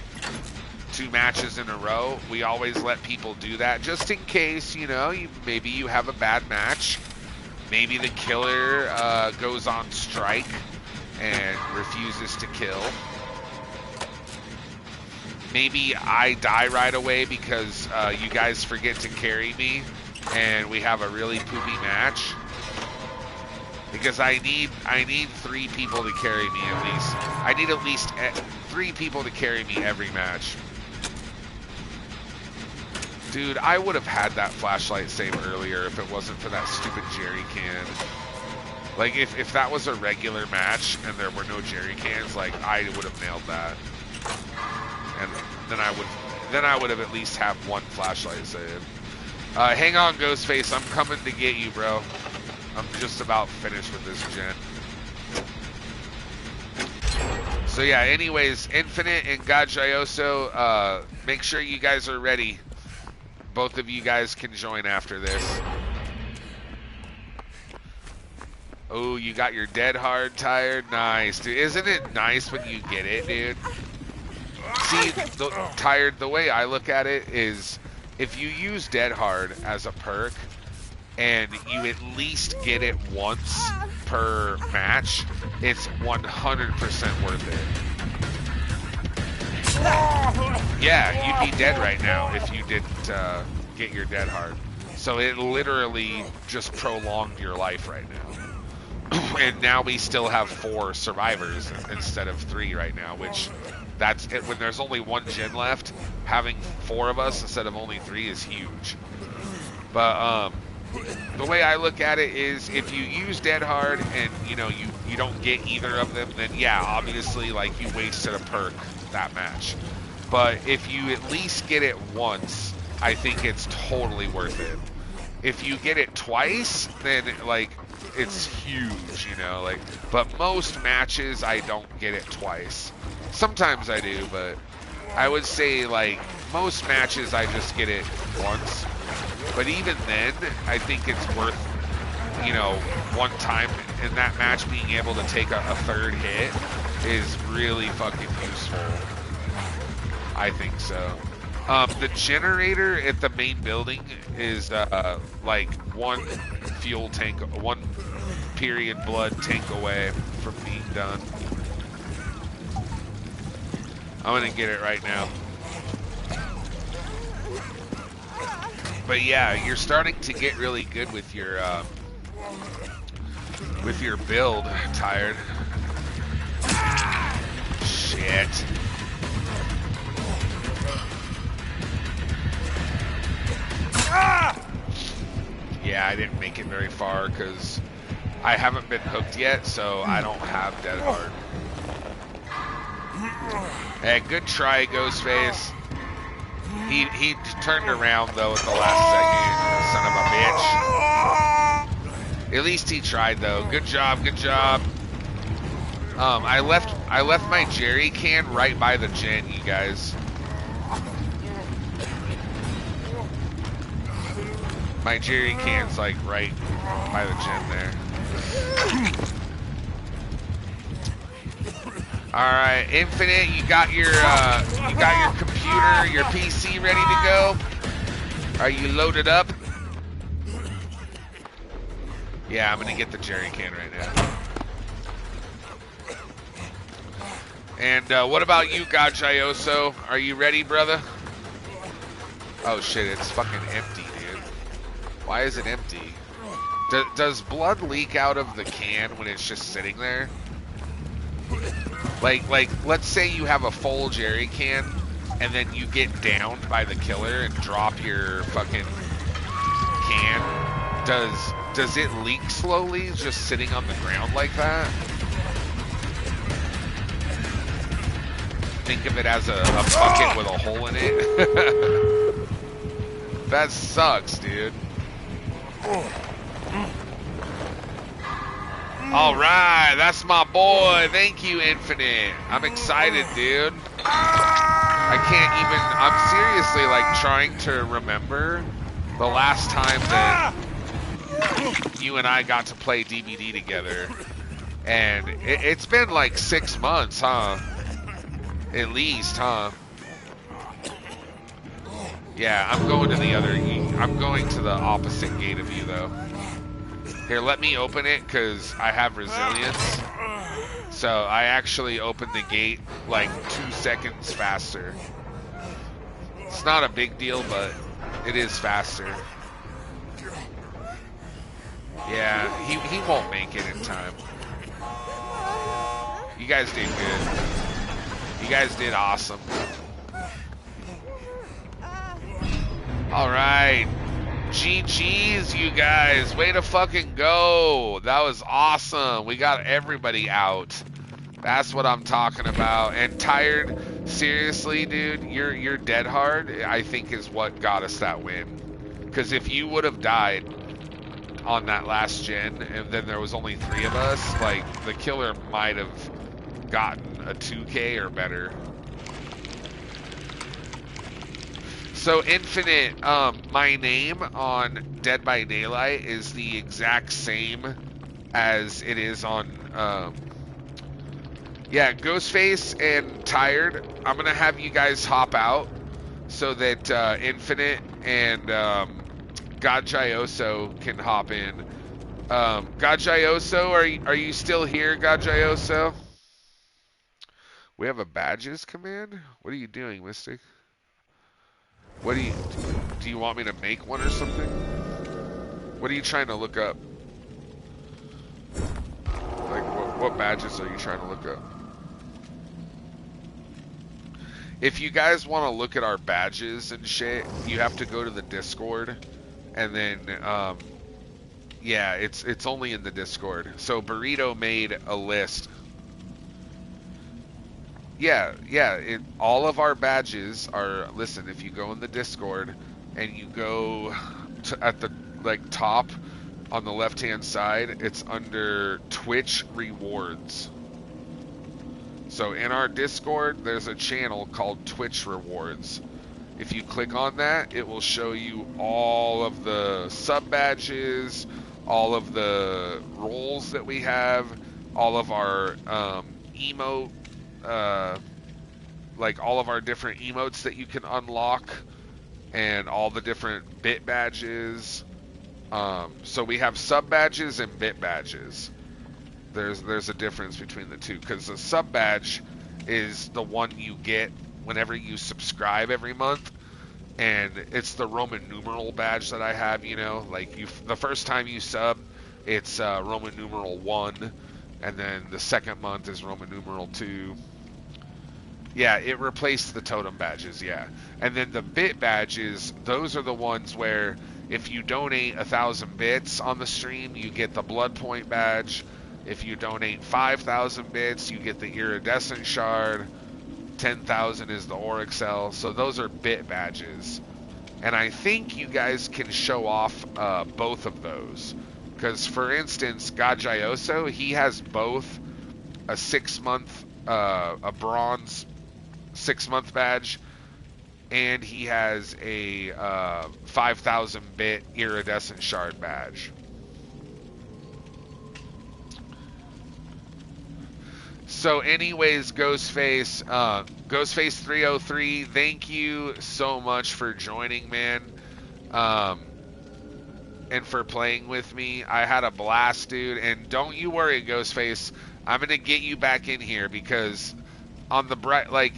2 matches in a row, we always let people do that, just in case, you know, maybe you have a bad match. Maybe the killer goes on strike and refuses to kill. Maybe I die right away because you guys forget to carry me and we have a really poopy match. Because I need 3 people to carry me at least. I need at least 3 people to carry me every match. Dude, I would have had that flashlight save earlier if it wasn't for that stupid jerry can. Like, if that was a regular match and there were no jerry cans, like, I would have nailed that. And then I would have at least have 1 flashlight save. Hang on, Ghostface. I'm coming to get you, bro. I'm just about finished with this gen. So yeah, anyways, Infinite and Gajioso, make sure you guys are ready. Both of you guys can join after this. Oh, you got your dead hard tired? Nice, dude. Isn't it nice when you get it, dude? See, tired, the way I look at it is, if you use dead hard as a perk, and you at least get it once per match, it's 100% worth it. Yeah, you'd be dead right now if you didn't get your dead hard. So it literally just prolonged your life right now. And now we still have 4 survivors instead of 3 right now, which that's it. When there's only 1 gen left, having 4 of us instead of only 3 is huge. But the way I look at it is, if you use dead hard and you know you don't get either of them, then yeah, obviously, like, you wasted a perk that match. But if you at least get it once, I think it's totally worth it. If you get it twice, then like it's huge, you know, like, but most matches I don't get it twice. Sometimes I do, but I would say like most matches I just get it once. But even then, I think it's worth, you know, 1 time in that match being able to take a 3rd hit is really fucking useful. I think so. The generator at the main building is like 1 fuel tank, 1 period blood tank away from being done. I'm gonna get it right now. But yeah, you're starting to get really good with your build, Tired. Shit. Yeah, I didn't make it very far because I haven't been hooked yet, so I don't have dead hard. Hey, good try, Ghostface. He turned around though at the last second, son of a bitch. At least he tried though. Good job, good job. I left my jerry can right by the gen, you guys. My jerry can's like right by the gen there. All right, Infinite, you got your computer, your PC ready to go? Are you loaded up? Yeah, I'm gonna get the jerry can right now. And what about you, Gajioso? Are you ready, brother? Oh shit, it's fucking empty, dude. Why is it empty? Does blood leak out of the can when it's just sitting there? Like, let's say you have a full jerry can, and then you get downed by the killer and drop your fucking can. Does it leak slowly, just sitting on the ground like that? Think of it as a bucket with a hole in it. That sucks, dude. Alright, that's my boy. Thank you, Infinite. I'm excited, dude. I can't even... I'm seriously, like, trying to remember the last time that you and I got to play DBD together. And it's been, like, 6 months, huh? At least, huh? Yeah, I'm going to the opposite gate of you, though. Here, let me open it, because I have resilience. So I actually opened the gate like 2 seconds faster. It's not a big deal, but it is faster. Yeah, he won't make it in time. You guys did good. You guys did awesome. Alright. GG's, you guys. Way to fucking go. That was awesome. We got everybody out. That's what I'm talking about. And Tired, seriously, dude, you're dead hard, I think is what got us that win. Because if you would have died on that last gen, and then there was only 3 of us, like, the killer might have gotten a 2K or better. So Infinite, my name on Dead by Daylight is the exact same as it is on, yeah, Ghostface and Tired. I'm going to have you guys hop out so that Infinite and Gajayoso can hop in. Gajayoso, are you still here, Gajayoso? We have a badges command? What are you doing, Mystic? What do you want me to make one or something? What are you trying to look up? Like, what badges are you trying to look up? If you guys want to look at our badges and shit, you have to go to the Discord, and then, yeah, it's only in the Discord. So Burrito made a list. Yeah, all of our badges are, listen, if you go in the Discord and you go at the, like, top on the left-hand side, it's under Twitch Rewards. So in our Discord, there's a channel called Twitch Rewards. If you click on that, it will show you all of the sub-badges, all of the roles that we have, all of our emote, like all of our different emotes that you can unlock, and all the different bit badges. So we have sub badges and bit badges. There's a difference between the two, because the sub badge is the one you get whenever you subscribe every month, and it's the Roman numeral badge that I have. You know, like the first time you sub, it's Roman numeral 1, and then the second month is Roman numeral 2. Yeah, it replaced the totem badges, yeah. And then the bit badges, those are the ones where if you donate 1,000 bits on the stream, you get the blood point badge. If you donate 5,000 bits, you get the iridescent shard. 10,000 is the Oryxel. So those are bit badges. And I think you guys can show off both of those. Because, for instance, Gajayoso, he has both a 6-month, a bronze 6-month badge, and he has a 5,000 bit iridescent shard badge. So anyways, Ghostface, Ghostface 303, thank you so much for joining, man, and for playing with me. I had a blast, dude, and don't you worry, Ghostface, I'm going to get you back in here, because on the bright, like,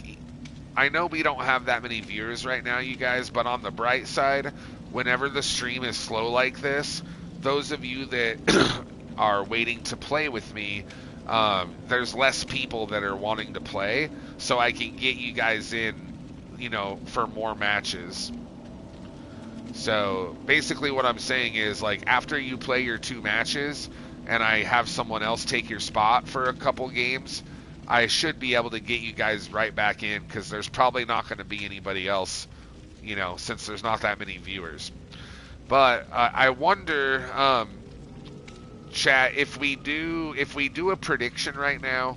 I know we don't have that many viewers right now, you guys, but on the bright side, whenever the stream is slow like this, those of you that are waiting to play with me, there's less people that are wanting to play, so I can get you guys in, you know, for more matches. So basically what I'm saying is, like, after you play your 2 matches and I have someone else take your spot for a couple games, I should be able to get you guys right back in, because there's probably not going to be anybody else, you know, since there's not that many viewers. But I wonder, chat, if we do a prediction right now,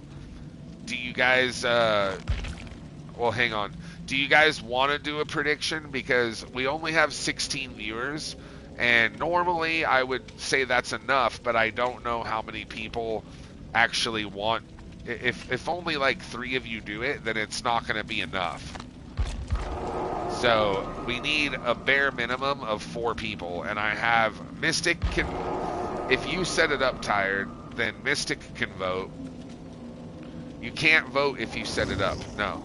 do you guys well, hang on. Do you guys want to do a prediction? Because we only have 16 viewers, and normally I would say that's enough, but I don't know how many people actually want. If only like 3 of you do it, then it's not going to be enough. So we need a bare minimum of 4 people, and I have Mystic can. If you set it up, Tired, then Mystic can vote. You can't vote if you set it up. No.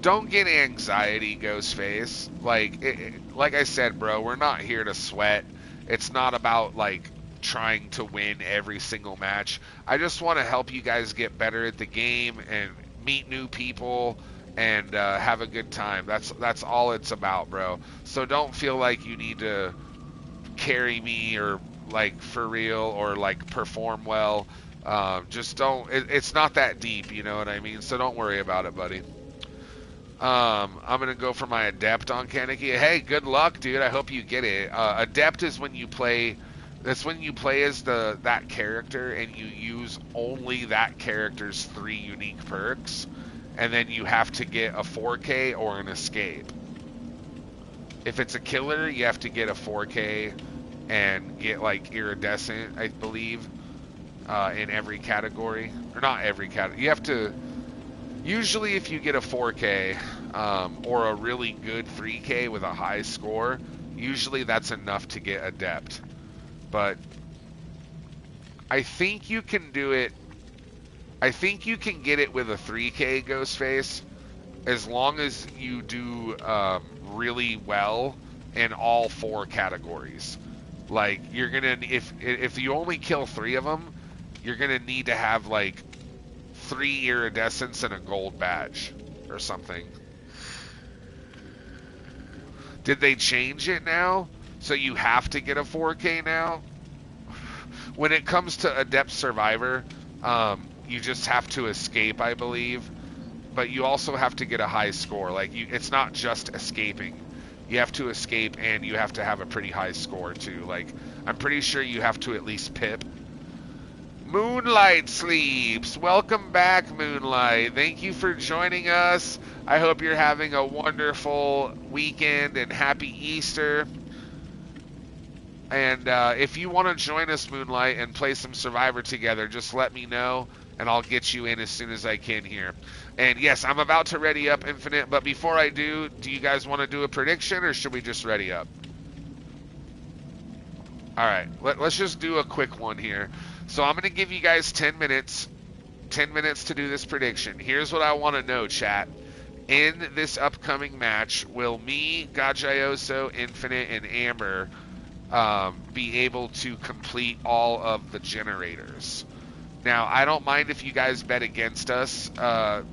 Don't get anxiety, Ghostface. Like I said, bro, we're not here to sweat. It's not about, like, trying to win every single match. I just want to help you guys get better at the game and meet new people and have a good time. That's all it's about, bro. So don't feel like you need to carry me or, like, for real, or, like, perform well. Just don't. It's not that deep, you know what I mean? So don't worry about it, buddy. I'm gonna go for my Adept on Kaneki. Hey, good luck, dude. I hope you get it. Adept is when you play. That's when you play as that character and you use only that character's 3 unique perks, and then you have to get a 4K or an escape. If it's a killer, you have to get a 4K and get, like, iridescent, I believe, in every category, or not every category. You have to. Usually if you get a 4K or a really good 3K with a high score, usually that's enough to get Adept. But I think you can do it. I think you can get it with a 3K, Ghostface, as long as you do really well in all 4 categories. Like, you're gonna, if you only kill 3 of them, you're gonna need to have, like, 3 iridescents and a gold badge or something. Did they change it now? So you have to get a 4K now? When it comes to Adept Survivor, you just have to escape, I believe. But you also have to get a high score. Like, it's not just escaping. You have to escape, and you have to have a pretty high score, too. Like, I'm pretty sure you have to at least pip. Moonlight Sleeps. Welcome back, Moonlight. Thank you for joining us. I hope you're having a wonderful weekend and happy Easter. And if you want to join us, Moonlight, and play some Survivor together, just let me know, and I'll get you in as soon as I can here. And yes, I'm about to ready up Infinite, but before I do you guys want to do a prediction, or should we just ready up? Alright, let's just do a quick one here. So I'm going to give you guys 10 minutes. 10 minutes to do this prediction. Here's what I want to know, chat. In this upcoming match, will me, Gajayoso, Infinite, and Amber be able to complete all of the generators? Now, I don't mind if you guys bet against us,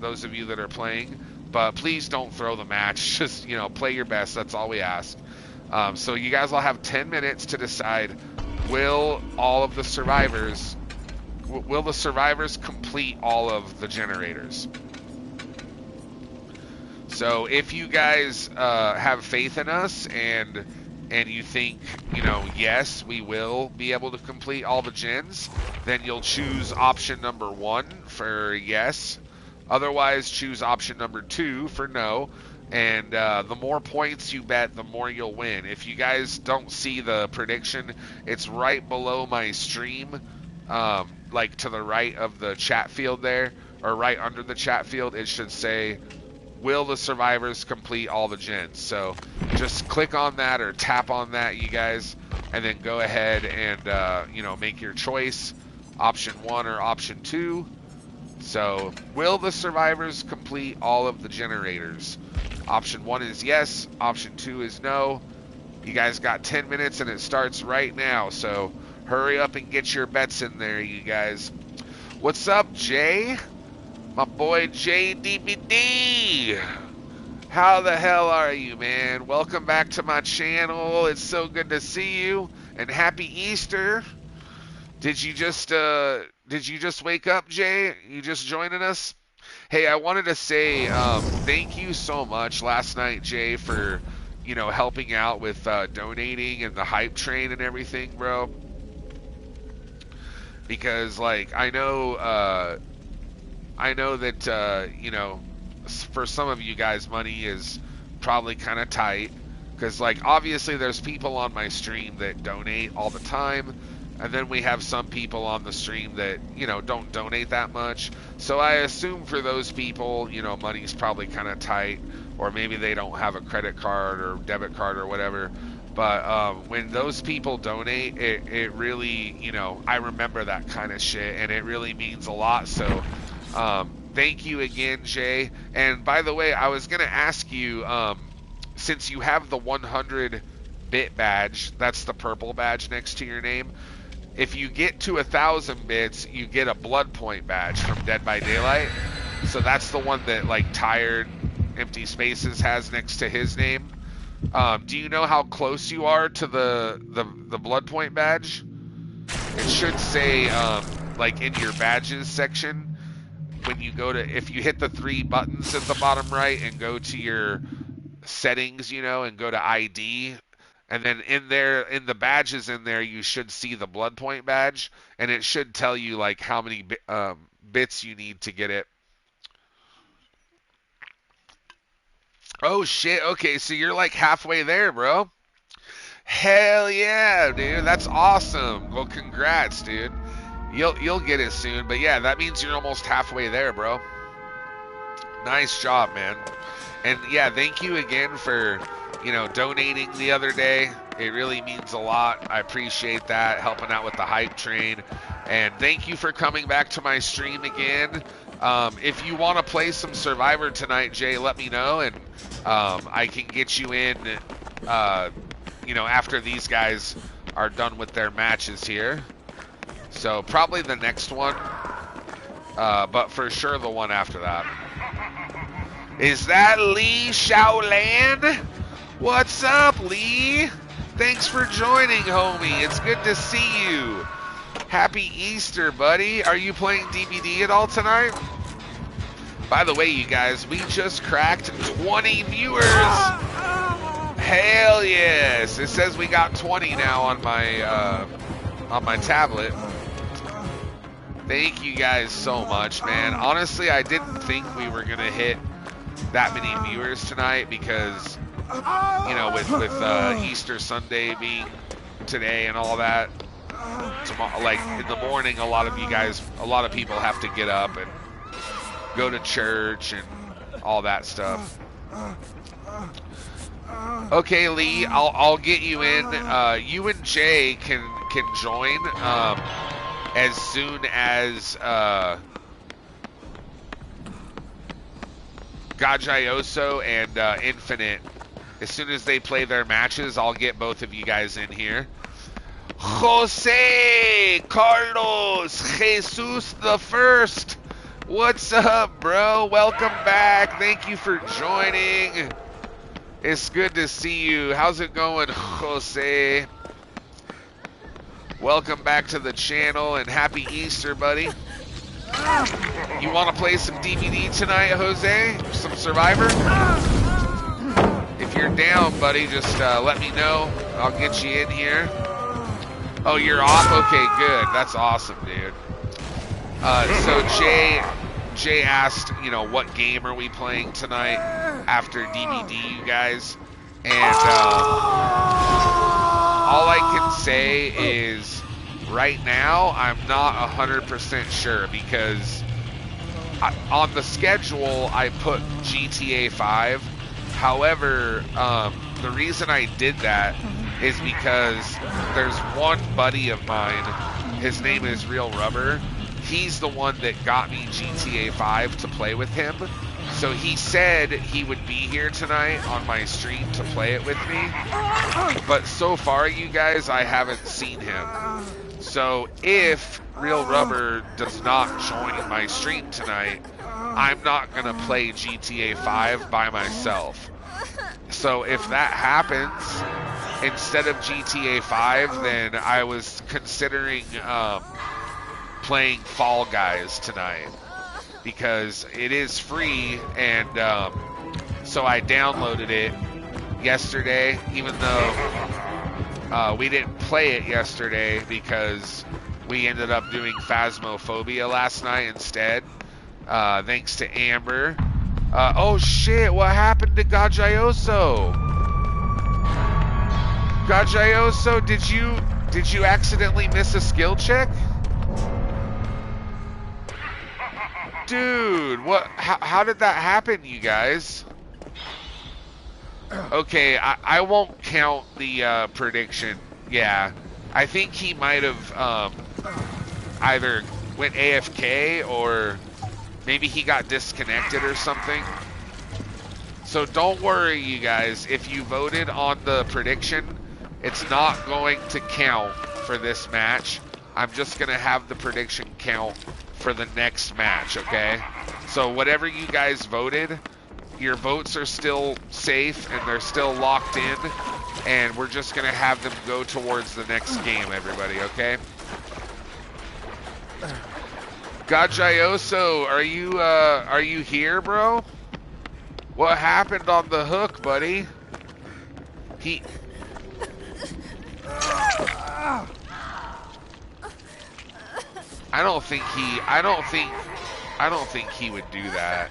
those of you that are playing, but please don't throw the match. Just, you know, play your best. That's all we ask. So you guys will have 10 minutes to decide, will the survivors complete all of the generators? So if you guys have faith in us and you think, you know, yes, we will be able to complete all the gens, then you'll choose option number 1 for yes. Otherwise, choose option number 2 for no. And the more points you bet, the more you'll win. If you guys don't see the prediction, it's right below my stream, like to the right of the chat field there, or right under the chat field. It should say, will the survivors complete all the gens? So just click on that or tap on that, you guys, and then go ahead and, you know, make your choice, option 1 or option 2. So, will the survivors complete all of the generators? Option 1 is yes, option 2 is no. You guys got 10 minutes and it starts right now, so hurry up and get your bets in there, you guys. What's up, Jay? My boy JDBD. How the hell are you, man? Welcome back to my channel. It's so good to see you, and happy Easter. Did you just wake up, Jay? You just joining us? Hey, I wanted to say thank you so much last night, Jay, for helping out with donating and the hype train and everything, bro. Because like I know that for some of you guys, money is probably kind of tight. Because like obviously there's people on my stream that donate all the time. And then we have some people on the stream that, don't donate that much. So I assume for those people, money's probably kind of tight, or maybe they don't have a credit card or debit card or whatever. But when those people donate, it really, I remember that kind of shit, and it really means a lot. So thank you again, Jay. And by the way, I was going to ask you, since you have the 100 bit badge, that's the purple badge next to your name, if you get to 1,000 bits, you get a blood point badge from Dead by Daylight. So that's the one that like Tired Empty Spaces has next to his name. Do you know how close you are to the blood point badge? It should say like in your badges section when you go to, if you hit the 3 buttons at the bottom right and go to your settings, and go to ID. And then in the badges in there, you should see the blood point badge, and it should tell you like how many bits you need to get it. Oh shit! Okay, so you're like halfway there, bro. Hell yeah, dude! That's awesome. Well, congrats, dude. You'll get it soon, but yeah, that means you're almost halfway there, bro. Nice job, man. And yeah, thank you again for donating the other day. It really means a lot. I appreciate that, helping out with the hype train. And thank you for coming back to my stream again. If you want to play some Survivor tonight, Jay, let me know, and I can get you in, after these guys are done with their matches here. So probably the next one, but for sure the one after that. Is that Lee Shaolan? What's up, Lee? Thanks for joining, homie. It's good to see you. Happy Easter, buddy. Are you playing DBD at all tonight? By the way, you guys, we just cracked 20 viewers. Hell yes. It says we got 20 now on my tablet. Thank you guys so much, man. Honestly, I didn't think we were going to hit that many viewers tonight because with Easter Sunday being today and all that, tomorrow, like in the morning, a lot of people have to get up and go to church and all that stuff. Okay, Lee, I'll get you in. You and Jay can join as soon as Gajayoso and Infinite. As soon as they play their matches, I'll get both of you guys in here. Jose Carlos Jesus the First. What's up, bro? Welcome back. Thank you for joining. It's good to see you. How's it going, Jose? Welcome back to the channel, and happy Easter, buddy. You want to play some DVD tonight, Jose? Some Survivor? If you're down, buddy, just let me know. I'll get you in here. Oh, you're off? Okay, good. That's awesome, dude. So Jay asked, what game are we playing tonight after DVD, you guys? And all I can say is right now I'm not 100% sure because on the schedule I put GTA 5. However, the reason I did that is because there's one buddy of mine, his name is Real Rubber. He's the one that got me GTA 5 to play with him. So he said he would be here tonight on my stream to play it with me. But so far, you guys, I haven't seen him. So if Real Rubber does not join my stream tonight, I'm not going to play GTA 5 by myself. So if that happens, instead of GTA 5, then I was considering playing Fall Guys tonight, because it is free, and so I downloaded it yesterday, even though we didn't play it yesterday because we ended up doing Phasmophobia last night instead, thanks to Amber. Oh shit, what happened to Gajayoso? Gajayoso, did you accidentally miss a skill check? Dude, how did that happen, you guys? Okay, I won't count the prediction. Yeah, I think he might have either went AFK or maybe he got disconnected or something. So don't worry, you guys. If you voted on the prediction, it's not going to count for this match. I'm just going to have the prediction count for the next match, okay? So whatever you guys voted, your votes are still safe and they're still locked in, and we're just gonna have them go towards the next game, everybody, okay? Gajayoso, are you here, bro? What happened on the hook, buddy? I don't think he would do that.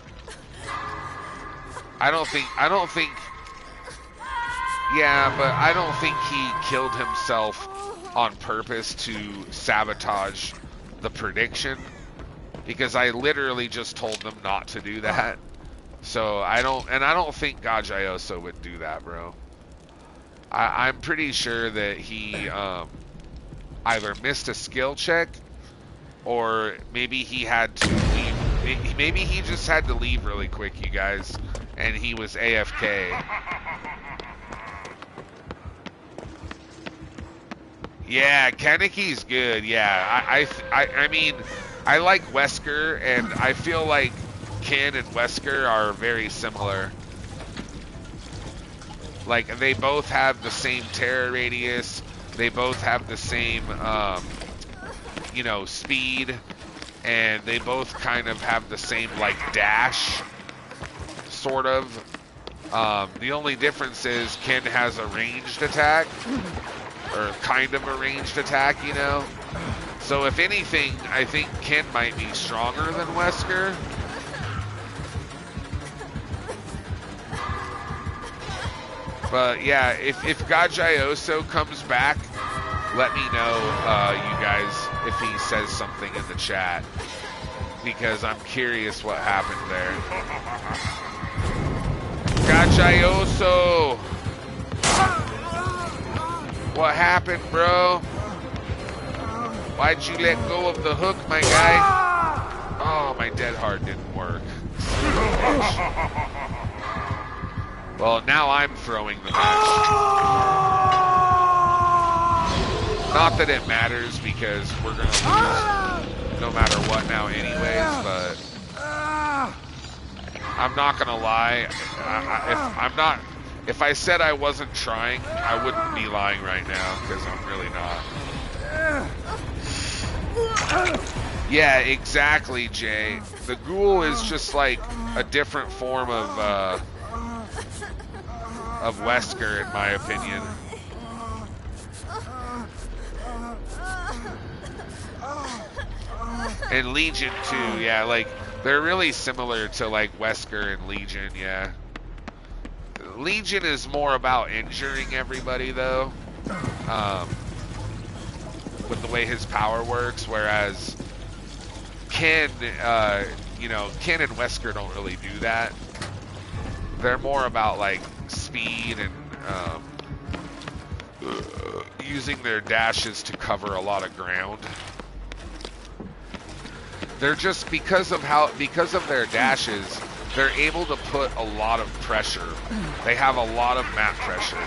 Yeah, but I don't think he killed himself on purpose to sabotage the prediction, because I literally just told them not to do that. So I don't think Gajayoso would do that, bro. I'm pretty sure that he either missed a skill check, or maybe he had to leave. Maybe he just had to leave really quick, you guys, and he was AFK. Yeah, Kaneki's good. Yeah, I mean, I like Wesker, and I feel like Ken and Wesker are very similar. Like, they both have the same terror radius. They both have the same, you know, speed. And they both kind of have the same, like, dash, sort of. The only difference is Ken has a ranged attack. Or kind of a ranged attack, you know? So if anything, I think Ken might be stronger than Wesker. But yeah, if Gajayoso comes back, let me know, you guys, if he says something in the chat, because I'm curious what happened there. Gajayoso! What happened, bro? Why'd you let go of the hook, my guy? Oh, my dead hard didn't work. Well, now I'm throwing the match. Not that it matters, because we're going to lose no matter what now anyways, but I'm not going to lie. If I said I wasn't trying, I wouldn't be lying right now, because I'm really not. Yeah, exactly, Jay. The ghoul is just like a different form of Wesker, in my opinion. And Legion too, yeah, like they're really similar to like Wesker and Legion, yeah. Legion is more about injuring everybody, though, with the way his power works, whereas Ken, you know, Ken and Wesker don't really do that. They're more about, like, speed and using their dashes to cover a lot of ground. They're just, because of their dashes, they're able to put a lot of pressure. They have a lot of map pressure.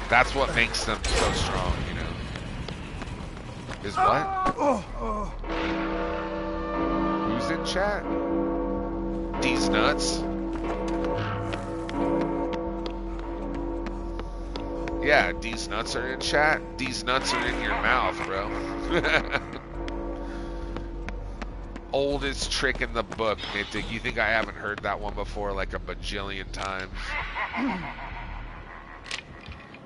That's what makes them so strong, you know. Is what? Who's in chat? These nuts? Yeah, these nuts are in chat. These nuts are in your mouth, bro. Oldest trick in the book, Mythic. You think I haven't heard that one before like a bajillion times?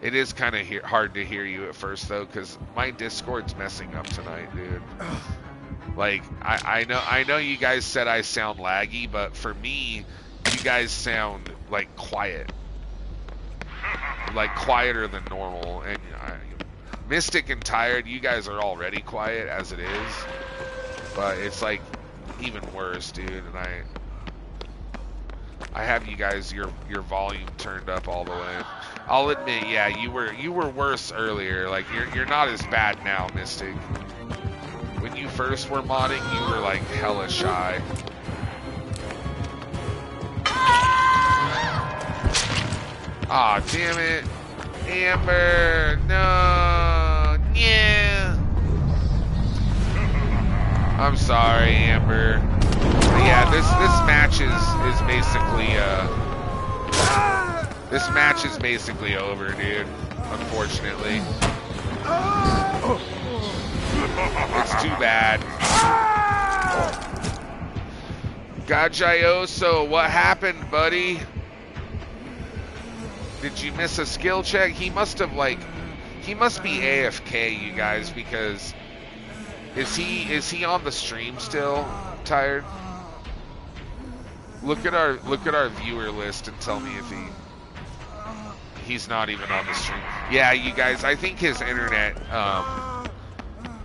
It is kind of hard to hear you at first, though, because my Discord's messing up tonight, dude. Like, I know you guys said I sound laggy, but for me, you guys sound, like, quiet. Like, quieter than normal. And Mystic and Tired, you guys are already quiet as it is. But it's, like, even worse, dude. And I have you guys, your volume turned up all the way. I'll admit, yeah, you were worse earlier. Like, you're not as bad now, Mystic. When you first were modding, you were like hella shy. Aw, damn it. Amber, no, yeah. I'm sorry, Amber. But yeah, this match is basically this match is basically over, dude. Unfortunately. It's too bad. Gajayoso, what happened, buddy? Did you miss a skill check? He must be AFK, you guys, because is he on the stream still? Tired? Look at our viewer list and tell me if he's not even on the stream. Yeah, you guys, I think his internet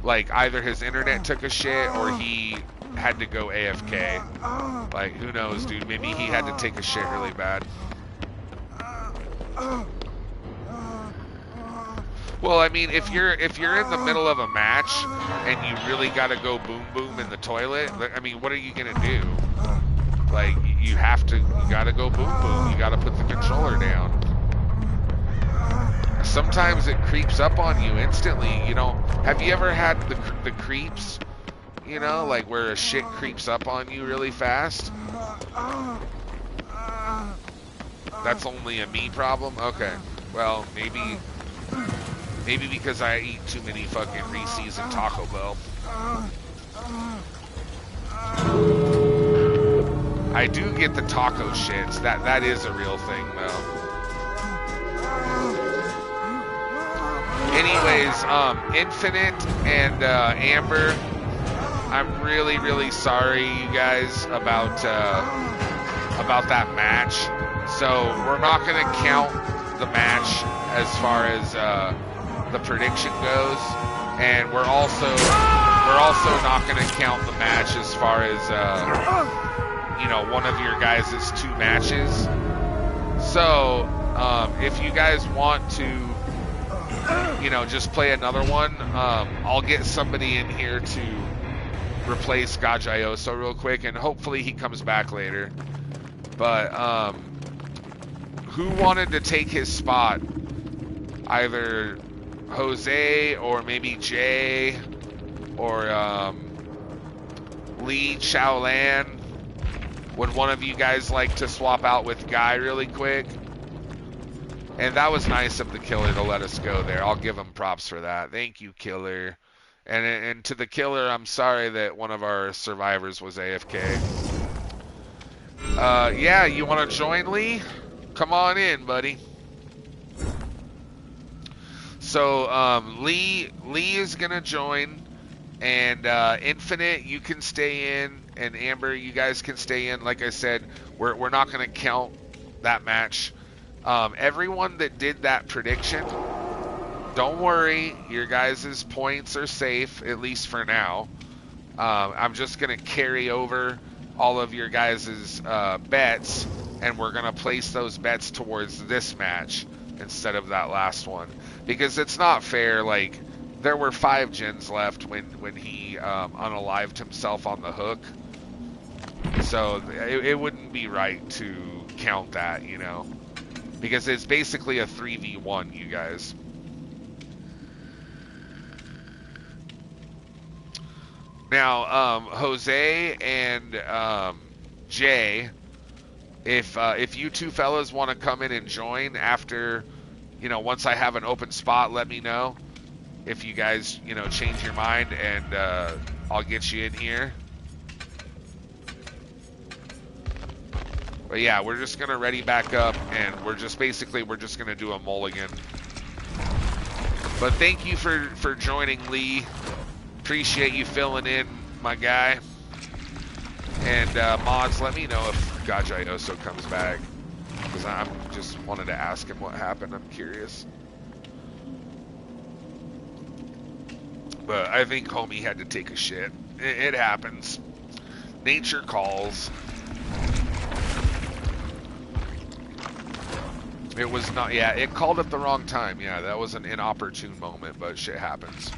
like either his internet took a shit or he had to go AFK. Like, who knows, dude? Maybe he had to take a shit really bad. Well, I mean, if you're in the middle of a match and you really gotta go boom boom in the toilet, I mean, what are you gonna do? Like, you gotta go boom boom. You gotta put the controller down. Sometimes it creeps up on you instantly. You know, have you ever had the creeps? You know, like where a shit creeps up on you really fast? That's only a me problem? Okay. Well, maybe because I eat too many fucking Reese's and Taco Bell. I do get the taco shits. That is a real thing, though. Anyways, Infinite and Amber, I'm really, really sorry, you guys, about that match. So we're not gonna count the match as far as the prediction goes, and we're also not gonna count the match as far as you know, one of your guys' 2 matches. So if you guys want to, you know, just play another one, I'll get somebody in here to replace Gajayoso real quick, and hopefully he comes back later. But who wanted to take his spot? Either Jose or maybe Jay or Lee Shaolan. Would one of you guys like to swap out with Guy really quick? And that was nice of the Killer to let us go there. I'll give him props for that. Thank you, Killer. And to the Killer, I'm sorry that one of our survivors was AFK. Yeah, you want to join, Lee? Come on in, buddy. So, Lee is going to join. And Infinite, you can stay in. And Amber, you guys can stay in. Like I said, we're not going to count that match. Everyone that did that prediction, don't worry, your guys' points are safe, at least for now. I'm just going to carry over all of your guys' bets, and we're going to place those bets towards this match instead of that last one. Because it's not fair. Like, there were 5 gens left when he unalived himself on the hook. So it wouldn't be right to count that, you know, because it's basically a 3v1, you guys. Now, Jose and Jay, if you two fellas want to come in and join after, you know, once I have an open spot, let me know. If you guys, you know, change your mind, and I'll get you in here. But yeah, we're just gonna ready back up, and we're just gonna do a mulligan. But thank you for joining, Lee. Appreciate you filling in, my guy. And mods, let me know if Gajayoso comes back, because I'm just wanted to ask him what happened. I'm curious. But I think homie had to take a shit. It happens. Nature calls. It was not, yeah, it called at the wrong time. Yeah, that was an inopportune moment, but shit happens.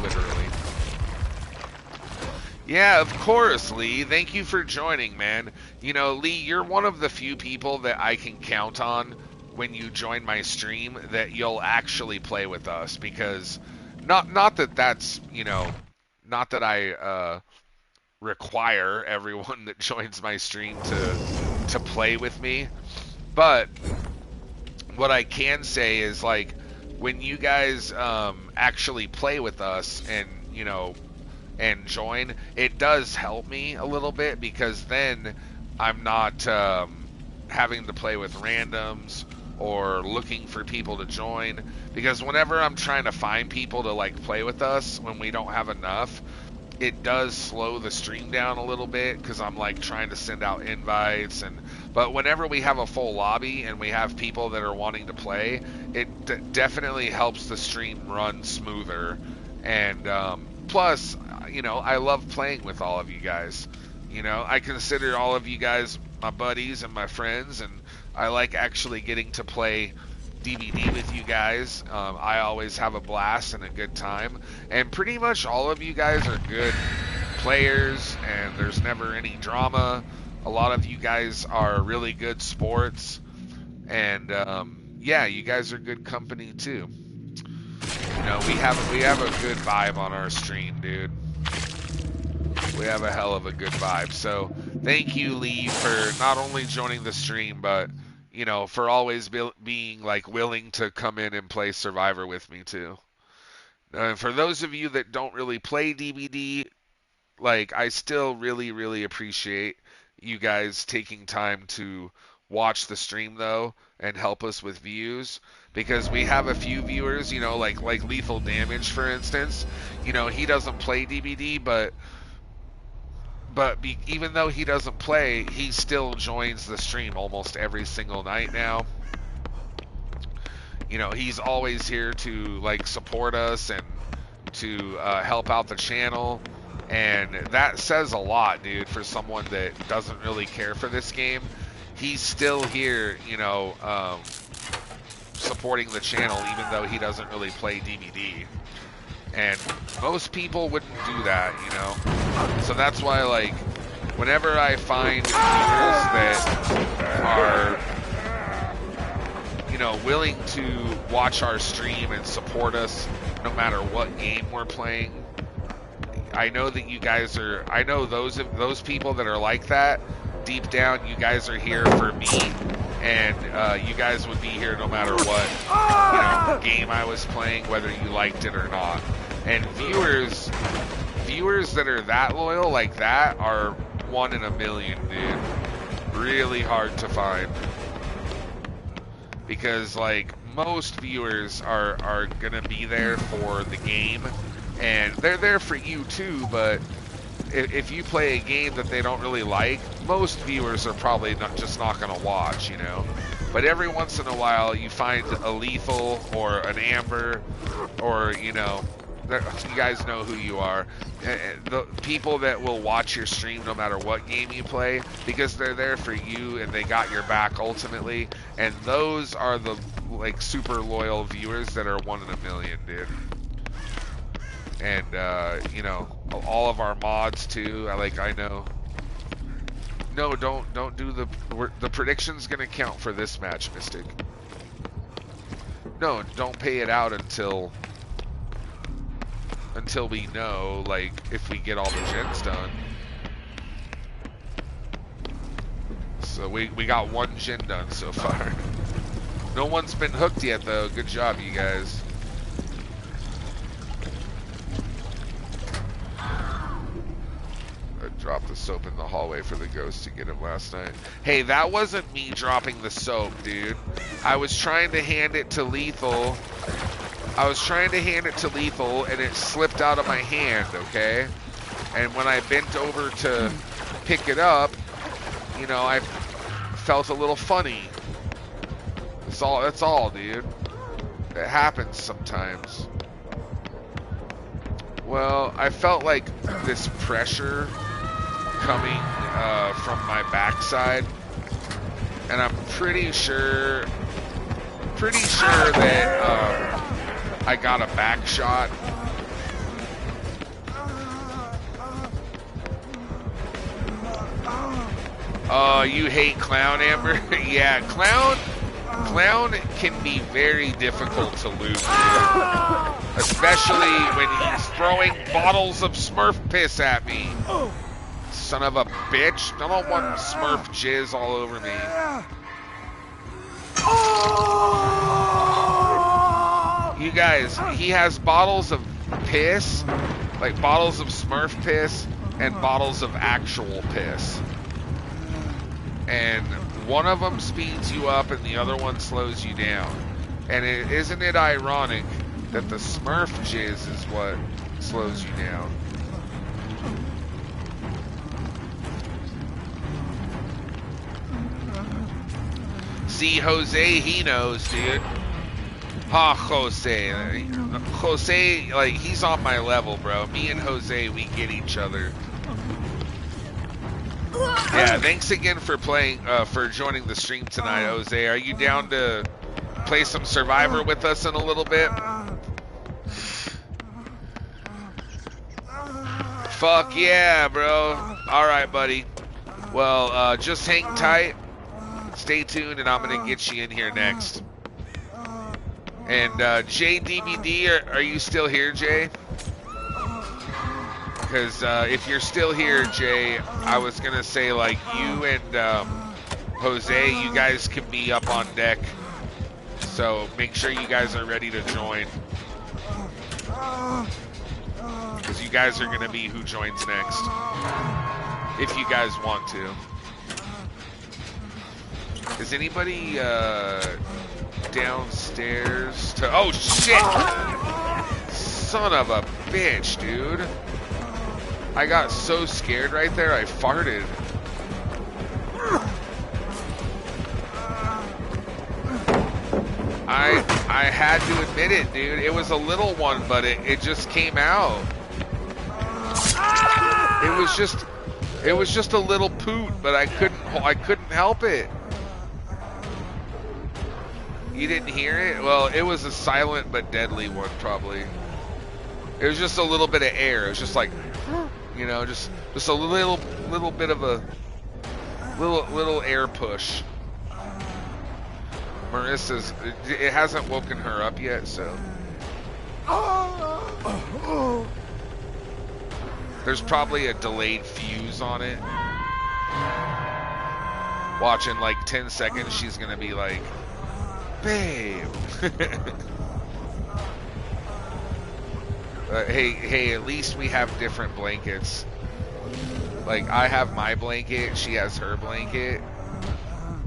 Literally. Yeah, of course, Lee. Thank you for joining, man. You know, Lee, you're one of the few people that I can count on when you join my stream that you'll actually play with us, because not that that's, you know, not that I require everyone that joins my stream to play with me, but what I can say is, like, when you guys actually play with us and, you know, and join, it does help me a little bit, because then I'm not having to play with randoms or looking for people to join, because whenever I'm trying to find people to, like, play with us when we don't have enough, it does slow the stream down a little bit, because I'm, like, trying to send out invites. But whenever we have a full lobby and we have people that are wanting to play, it definitely helps the stream run smoother. And plus, you know, I love playing with all of you guys. You know, I consider all of you guys my buddies and my friends, and I like actually getting to play DBD with you guys. I always have a blast and a good time, and pretty much all of you guys are good players, and there's never any drama. A lot of you guys are really good sports, and yeah, you guys are good company too. You know, we have a good vibe on our stream, dude. We have a hell of a good vibe. So thank you, Lee, for not only joining the stream, but, you know, for always being, like, willing to come in and play Survivor with me too. For those of you that don't really play DBD, like, I still really, really appreciate you guys taking time to watch the stream, though, and help us with views, because we have a few viewers, you know, like Lethal Damage, for instance. You know, he doesn't play DBD, but even though he doesn't play, he still joins the stream almost every single night now. You know, he's always here to, like, support us and to help out the channel, and that says a lot, dude, for someone that doesn't really care for this game. He's still here, you know, supporting the channel, even though he doesn't really play DBD. And most people wouldn't do that, you know. So that's why, like, whenever I find viewers that are, you know, willing to watch our stream and support us no matter what game we're playing, I know that you guys are, I know those people that are like that, deep down, you guys are here for me, and you guys would be here no matter what, you know, game I was playing, whether you liked it or not. And viewers that are that loyal like that are 1 in a million, dude. Really hard to find. Because, like, most viewers are gonna be there for the game, and they're there for you too, but if you play a game that they don't really like, most viewers are probably not gonna watch, you know. But every once in a while, you find a Lethal or an Amber, or, you know, you guys know who you are. The people that will watch your stream no matter what game you play, because they're there for you and they got your back ultimately. And those are the, like, super loyal viewers that are 1 in a million, dude. And you know, all of our mods too. I know No, don't do the prediction's gonna count for this match, Mystic. No, don't pay it out until we know, like, if we get all the gens done. So we got one gen done so far. No one's been hooked yet, though. Good job, you guys. I dropped the soap in the hallway for the ghost to get him last night. Hey, that wasn't me dropping the soap, dude. I was trying to hand it to Lethal. And it slipped out of my hand, okay? And when I bent over to pick it up, you know, I felt a little funny. That's all, dude. It happens sometimes. Well, I felt like this pressure coming from my backside, and I'm pretty sure that I got a back shot. Oh, you hate Clown, Amber? Yeah, Clown can be very difficult to lose, especially when he's throwing bottles of Smurf piss at me. Son of a bitch. I don't want Smurf jizz all over me. You guys, he has bottles of piss, like bottles of Smurf piss and bottles of actual piss. And one of them speeds you up and the other one slows you down. And isn't it ironic that the Smurf jizz is what slows you down? See, Jose, he knows, dude. Ha, Jose. Jose, like, he's on my level, bro. Me and Jose, we get each other. Yeah, thanks again for playing, for joining the stream tonight, Jose. Are you down to play some Survivor with us in a little bit? Fuck yeah, bro. Alright, buddy. Well, just hang tight. Stay tuned, and I'm going to get you in here next. And, JDBD, are you still here, Jay? Because if you're still here, Jay, I was going to say, like, you and Jose, you guys can be up on deck. So make sure you guys are ready to join. Because you guys are going to be who joins next. If you guys want to. Is anybody downstairs to... Oh, shit! Son of a bitch, dude. I got so scared right there, I farted. I had to admit it, dude. It was a little one, but it just came out. It was just a little poot, but I couldn't help it. You didn't hear it? Well, it was a silent but deadly one, probably. It was just a little bit of air. It was just like, you know, just a little bit of a little air push. Marissa's, it hasn't woken her up yet, so. There's probably a delayed fuse on it. Watch, in like 10 seconds, she's gonna be like, babe. Hey, at least we have different blankets. Like, I have my blanket, she has her blanket.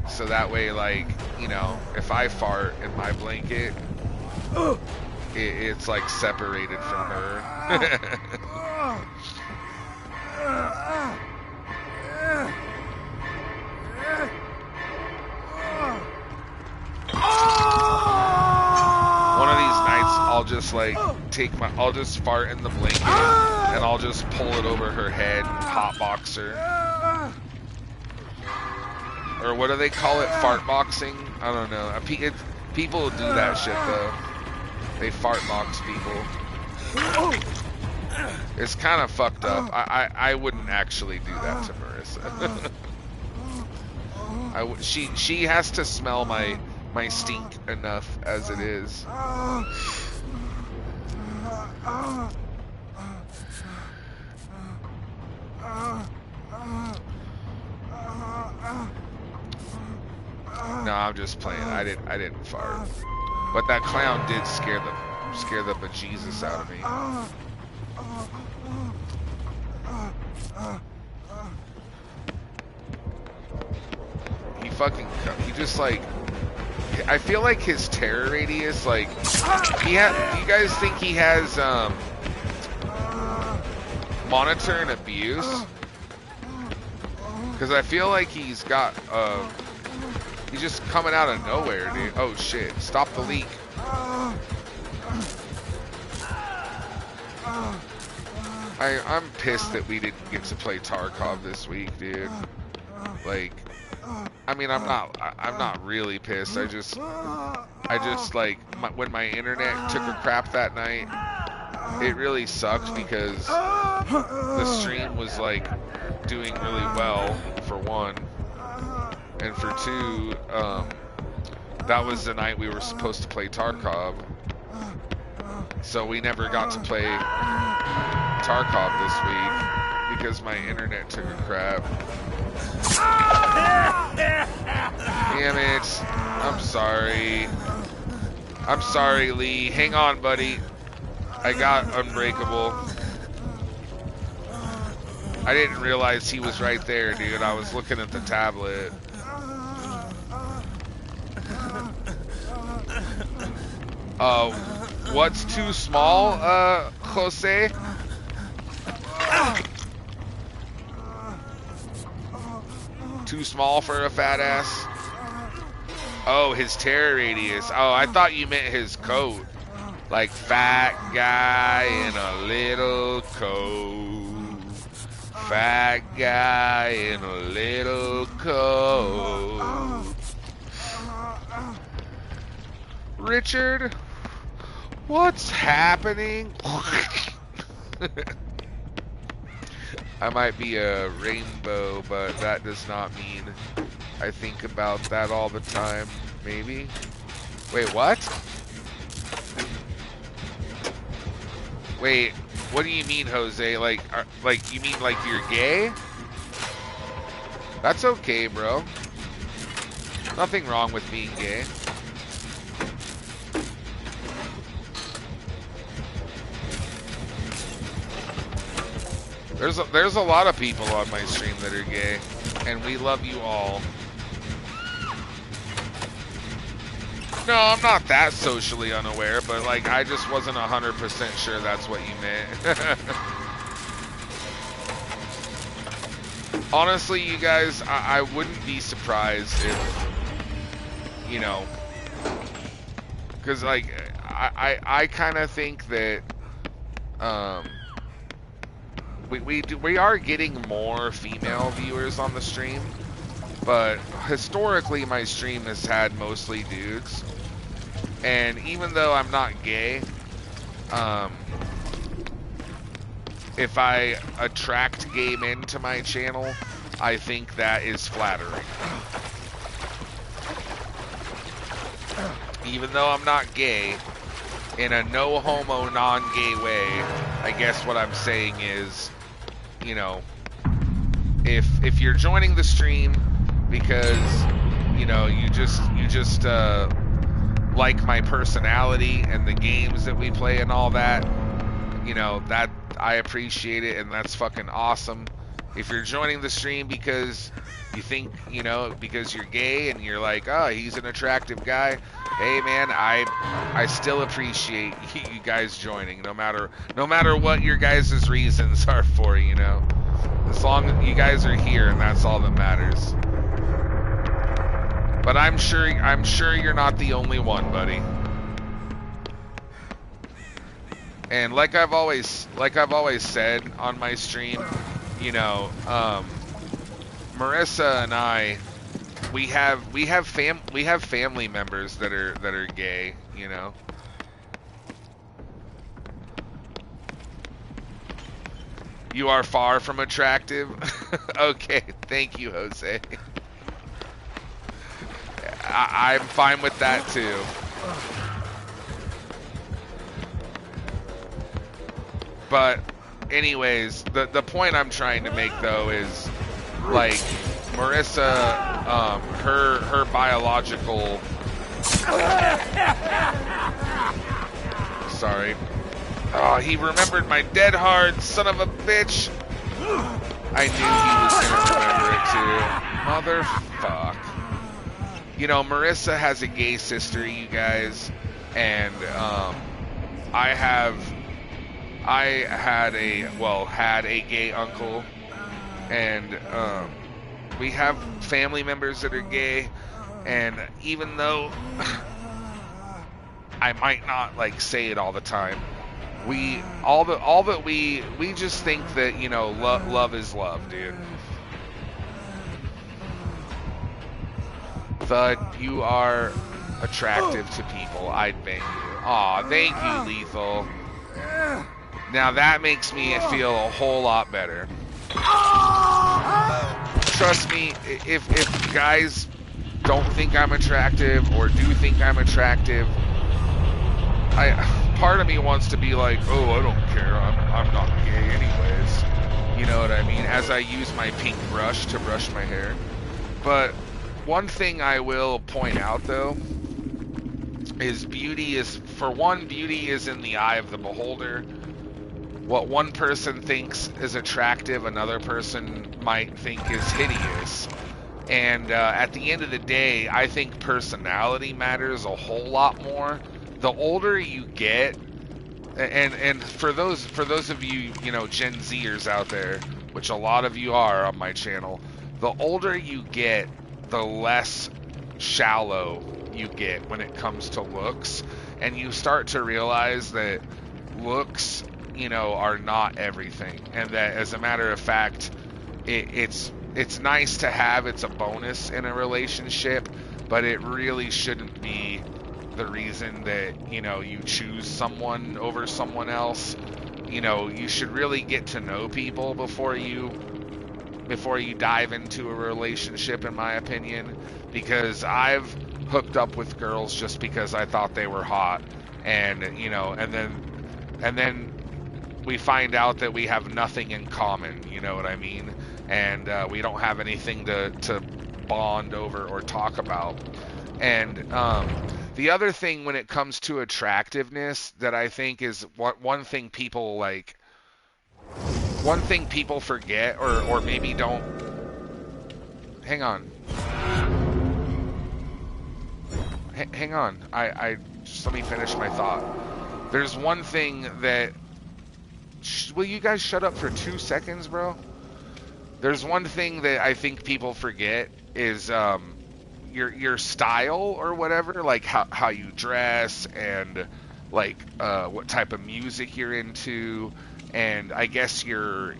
So that way, like, you know, if I fart in my blanket, it's like separated from her. One of these nights, I'll just like I'll just fart in the blanket and I'll just pull it over her head and hotbox her. Or what do they call it? Fart boxing? I don't know. People do that shit though. They fart box people. It's kind of fucked up. I wouldn't actually do that to Marissa. She has to smell my stink enough as it is. No, I'm just playing. I didn't fart. But that clown did scare the bejesus out of me. He just like, I feel like his terror radius, like, you guys think he has monitor and abuse? Because I feel like he's got he's just coming out of nowhere, dude. Oh shit, stop the leak. I'm pissed that we didn't get to play Tarkov this week, dude. Like, I mean, I'm not really pissed. I just like, when my internet took a crap that night, it really sucked because the stream was like doing really well, for one, and for two, that was the night we were supposed to play Tarkov, so we never got to play Tarkov this week because my internet took a crap. Damn it. I'm sorry. I'm sorry, Lee. Hang on, buddy. I got Unbreakable. I didn't realize he was right there, dude. I was looking at the tablet. What's too small, Jose? Too small for a fat ass? Oh, his terror radius. Oh, I thought you meant his coat. Like, fat guy in a little coat. Fat guy in a little coat. Richard, what's happening? I might be a rainbow, but that does not mean I think about that all the time. Maybe? Wait, what? Wait, what do you mean, Jose? Like you mean like you're gay? That's okay, bro. Nothing wrong with being gay. There's a lot of people on my stream that are gay, and we love you all. No, I'm not that socially unaware, but like, I just wasn't 100% sure that's what you meant. Honestly, you guys, I wouldn't be surprised if, you know, because like, I kind of think that, we are getting more female viewers on the stream, but historically my stream has had mostly dudes, and even though I'm not gay, if I attract gay men to my channel, I think that is flattering. Even though I'm not gay, in a no homo, non-gay way, I guess what I'm saying is, you know, if you're joining the stream because, you know, you just like my personality and the games that we play and all that, you know, that I appreciate it, and that's fucking awesome. If you're joining the stream because you think, you know, because you're gay and you're like, oh, he's an attractive guy, hey man, I still appreciate you guys joining, no matter what your guys' reasons are for, you know. As long as you guys are here, and that's all that matters. But I'm sure you're not the only one, buddy. And like I've always said on my stream, you know, Marissa and I, we have family members that are gay, you know. You are far from attractive. Okay, thank you, Jose. I'm fine with that too. But anyways, the point I'm trying to make though is like Marissa, her biological. Sorry. Oh, he remembered my dead hard, son of a bitch. I knew he was gonna remember it too. Motherfuck. You know, Marissa has a gay sister, you guys, and I had a gay uncle, and we have family members that are gay, and even though I might not like say it all the time, we just think that, you know, love is love, dude. Thud, you are attractive to people. I'd bang you. Aw, thank you, Lethal. Now that makes me feel a whole lot better. Trust me, if guys don't think I'm attractive or do think I'm attractive, part of me wants to be like, oh, I don't care, I'm not gay anyways. You know what I mean? As I use my pink brush to brush my hair. But one thing I will point out though is beauty is in the eye of the beholder. What one person thinks is attractive, another person might think is hideous. And at the end of the day, I think personality matters a whole lot more. The older you get, and for those of you, you know, Gen Zers out there, which a lot of you are on my channel, the older you get, the less shallow you get when it comes to looks, and you start to realize that looks, you know, are not everything, and that as a matter of fact, it's nice to have, it's a bonus in a relationship, but it really shouldn't be the reason that, you know, you choose someone over someone else. You know, you should really get to know people before you dive into a relationship, in my opinion, because I've hooked up with girls just because I thought they were hot, and, you know, and then we find out that we have nothing in common, you know what I mean? And we don't have anything to bond over or talk about. And the other thing when it comes to attractiveness that I think is one thing people forget or maybe don't. Hang on. Hang on. I just let me finish my thought. There's one thing that... Will you guys shut up for 2 seconds, bro? There's one thing that I think people forget is your style or whatever, like how you dress and like what type of music you're into, and I guess your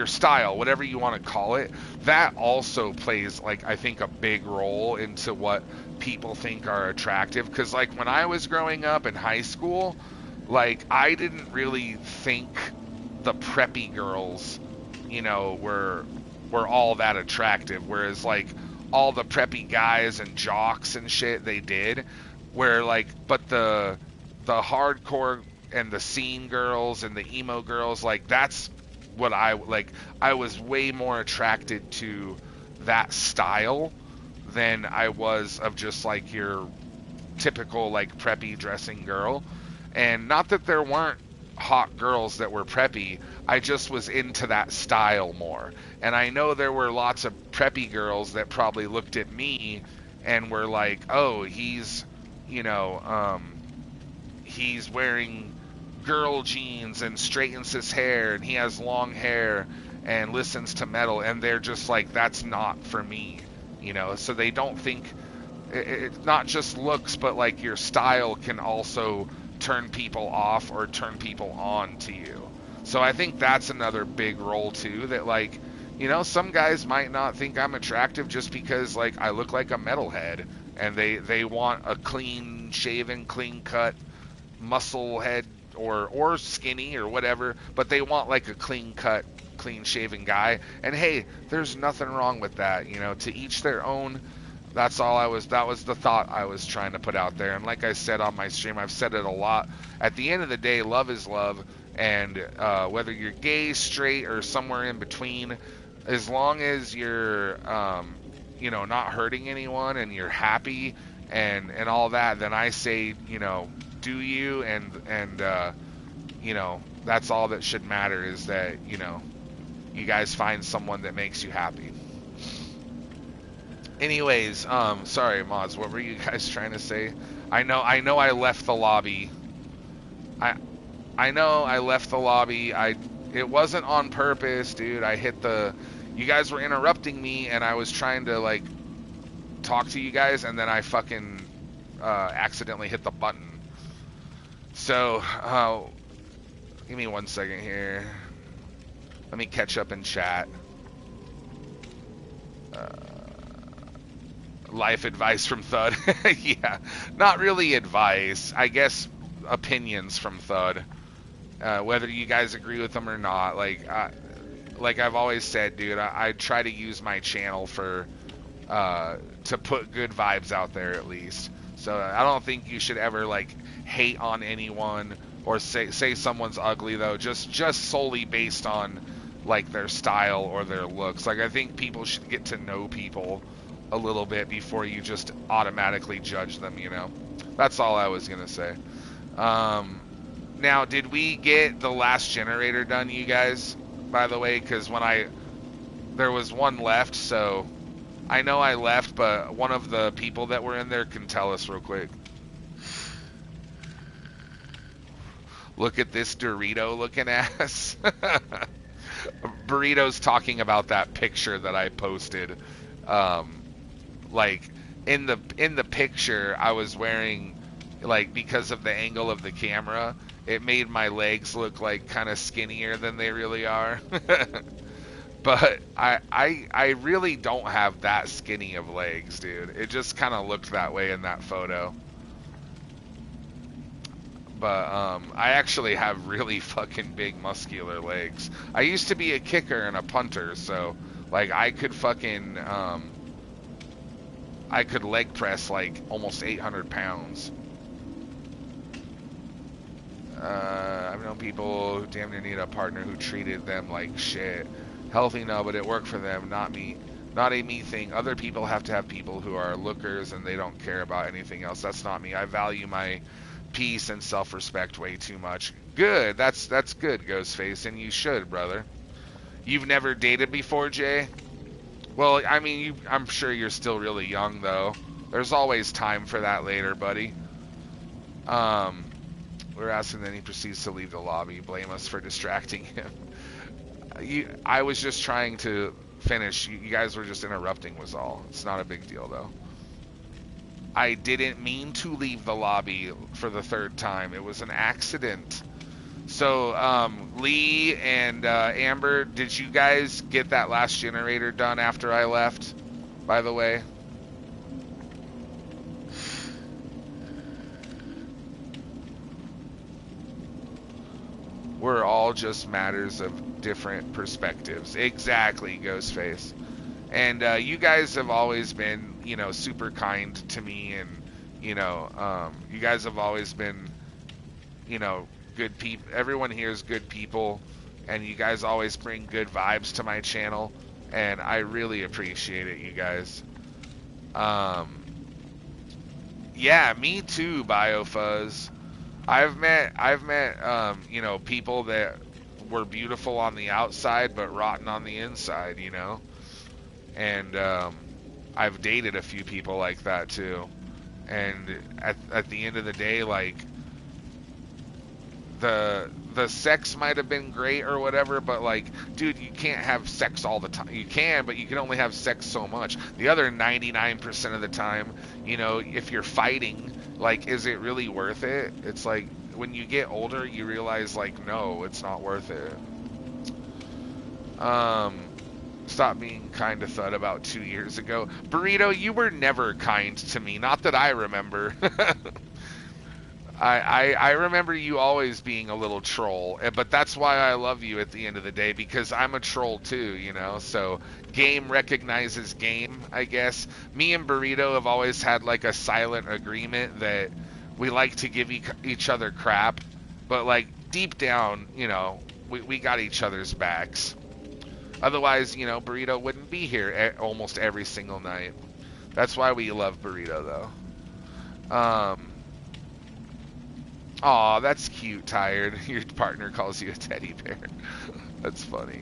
style, whatever you want to call it, that also plays, like, I think a big role into what people think are attractive. Because like when I was growing up in high school, like, I didn't really think the preppy girls, you know, were all that attractive, whereas like all the preppy guys and jocks and shit, they did, where like, but the hardcore and the scene girls and the emo girls, like, that's what I was way more attracted to that style than I was of just like your typical like preppy dressing girl. And not that there weren't hot girls that were preppy, I just was into that style more. And I know there were lots of preppy girls that probably looked at me and were like, oh, he's, you know, he's wearing girl jeans and straightens his hair and he has long hair and listens to metal, and they're just like, that's not for me, you know. So they don't think it's not just looks, but like your style can also turn people off or turn people on to you. So I think that's another big role too, that like, you know, some guys might not think I'm attractive just because like I look like a metalhead, and they want a clean shaven, clean cut muscle head, or skinny or whatever, but they want like a clean cut clean-shaven guy. And hey, there's nothing wrong with that. You know, to each their own. That was the thought I was trying to put out there. And like I said on my stream, I've said it a lot. At the end of the day, love is love. And whether you're gay, straight, or somewhere in between, as long as you're, you know, not hurting anyone and you're happy and all that, then I say, you know, do you, and you know, that's all that should matter, is that, you know, you guys find someone that makes you happy. Anyways, sorry, mods, what were you guys trying to say? I know I left the lobby. I know I left the lobby. It wasn't on purpose, dude. I hit the... You guys were interrupting me, and I was trying to, like, talk to you guys, and then I fucking accidentally hit the button. So, give me 1 second here. Let me catch up in chat. Life advice from Thud. Yeah, not really advice. I guess opinions from Thud. Whether you guys agree with them or not. Like I've always said, dude, I try to use my channel for to put good vibes out there at least. So I don't think you should ever like hate on anyone or say someone's ugly though, just solely based on like their style or their looks. Like I think people should get to know people a little bit before you just automatically judge them, you know. That's all I was gonna say. Now, did we get the last generator done, you guys? By the way, because there was one left, so I know I left, but one of the people that were in there can tell us real quick. Look at this Dorito looking ass. Burrito's talking about that picture that I posted. Like in the picture I was wearing, like, because of the angle of the camera, it made my legs look like kind of skinnier than they really are. But I really don't have that skinny of legs, dude. It just kind of looked that way in that photo. But I actually have really fucking big muscular legs. I used to be a kicker and a punter, so like I could fucking I could leg press like almost 800 pounds. I've known people who damn near need a partner who treated them like shit. Healthy, no, but it worked for them, not me. Not a me thing. Other people have to have people who are lookers and they don't care about anything else. That's not me. I value my peace and self-respect way too much. Good. That's good, Ghostface, and you should, brother. You've never dated before, Jay? Well, I mean, I'm sure you're still really young, though. There's always time for that later, buddy. We're asking, then he proceeds to leave the lobby. Blame us for distracting him. I was just trying to finish. You guys were just interrupting was all. It's not a big deal, though. I didn't mean to leave the lobby for the third time. It was an accident. So, Lee and Amber, did you guys get that last generator done after I left, by the way? We're all just matters of different perspectives. Exactly, Ghostface. And you guys have always been, you know, super kind to me, and, you know, you guys have always been, you know, good people. Everyone here is good people, and you guys always bring good vibes to my channel, and I really appreciate it, you guys. Yeah, me too, BioFuzz. I've met you know, people that were beautiful on the outside but rotten on the inside, you know. And I've dated a few people like that too. And at the end of the day, like, the sex might have been great or whatever, but like, dude, you can't have sex all the time. You can, but you can only have sex so much. The other 99% of the time, you know, if you're fighting, like, is it really worth it? It's like, when you get older, you realize, like, no, it's not worth it. Stop being kind to Thud about 2 years ago. Burrito, you were never kind to me. Not that I remember. I remember you always being a little troll, but that's why I love you at the end of the day, because I'm a troll too, you know. So game recognizes game, I guess. Me and Burrito have always had like a silent agreement that we like to give each other crap, but like deep down, you know, we got each other's backs. Otherwise, you know, Burrito wouldn't be here almost every single night. That's why we love Burrito, though. Aw, that's cute, Tired. Your partner calls you a teddy bear. That's funny.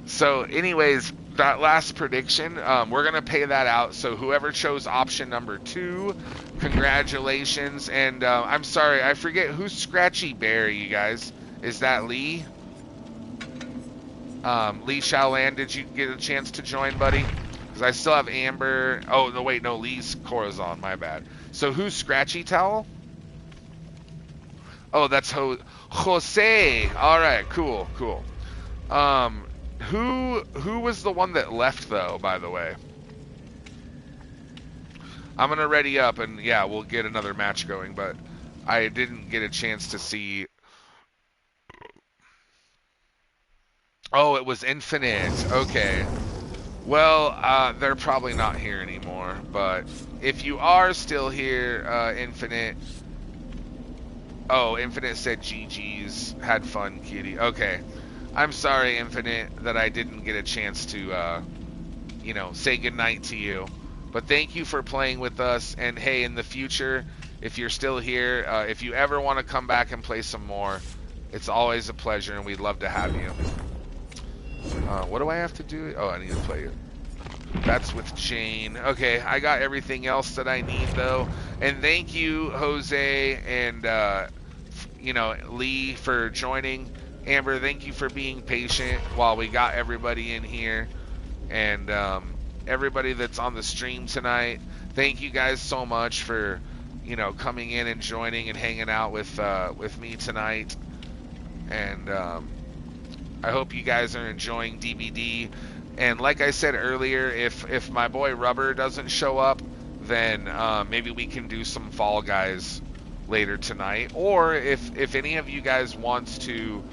So, anyways, that last prediction, we're going to pay that out. So, whoever chose option number 2, congratulations. And I'm sorry, I forget who's Scratchy Bear, you guys. Is that Lee? Lee Shaolan, did you get a chance to join, buddy? Because I still have Amber. Oh, no, wait, no, Lee's Corazon, my bad. So, who's Scratchy Towel? Oh, that's Jose. All right, cool. Who was the one that left, though, by the way? I'm going to ready up, and, yeah, we'll get another match going, but I didn't get a chance to see. Oh, it was Infinite. Okay. Well, they're probably not here anymore, but if you are still here, Infinite... Oh, Infinite said GG's. Had fun, kitty. Okay. I'm sorry, Infinite, that I didn't get a chance to, you know, say goodnight to you. But thank you for playing with us. And, hey, in the future, if you're still here, if you ever want to come back and play some more, it's always a pleasure, and we'd love to have you. What do I have to do? Oh, I need to play it. That's with Jane. Okay, I got everything else that I need, though. And thank you, Jose and, you know, Lee, for joining. Amber, thank you for being patient while we got everybody in here. And everybody that's on the stream tonight, thank you guys so much for, you know, coming in and joining and hanging out with me tonight. And I hope you guys are enjoying DBD. And like I said earlier, if my boy Rubber doesn't show up, then maybe we can do some Fall Guys later tonight. Or if any of you guys wants to,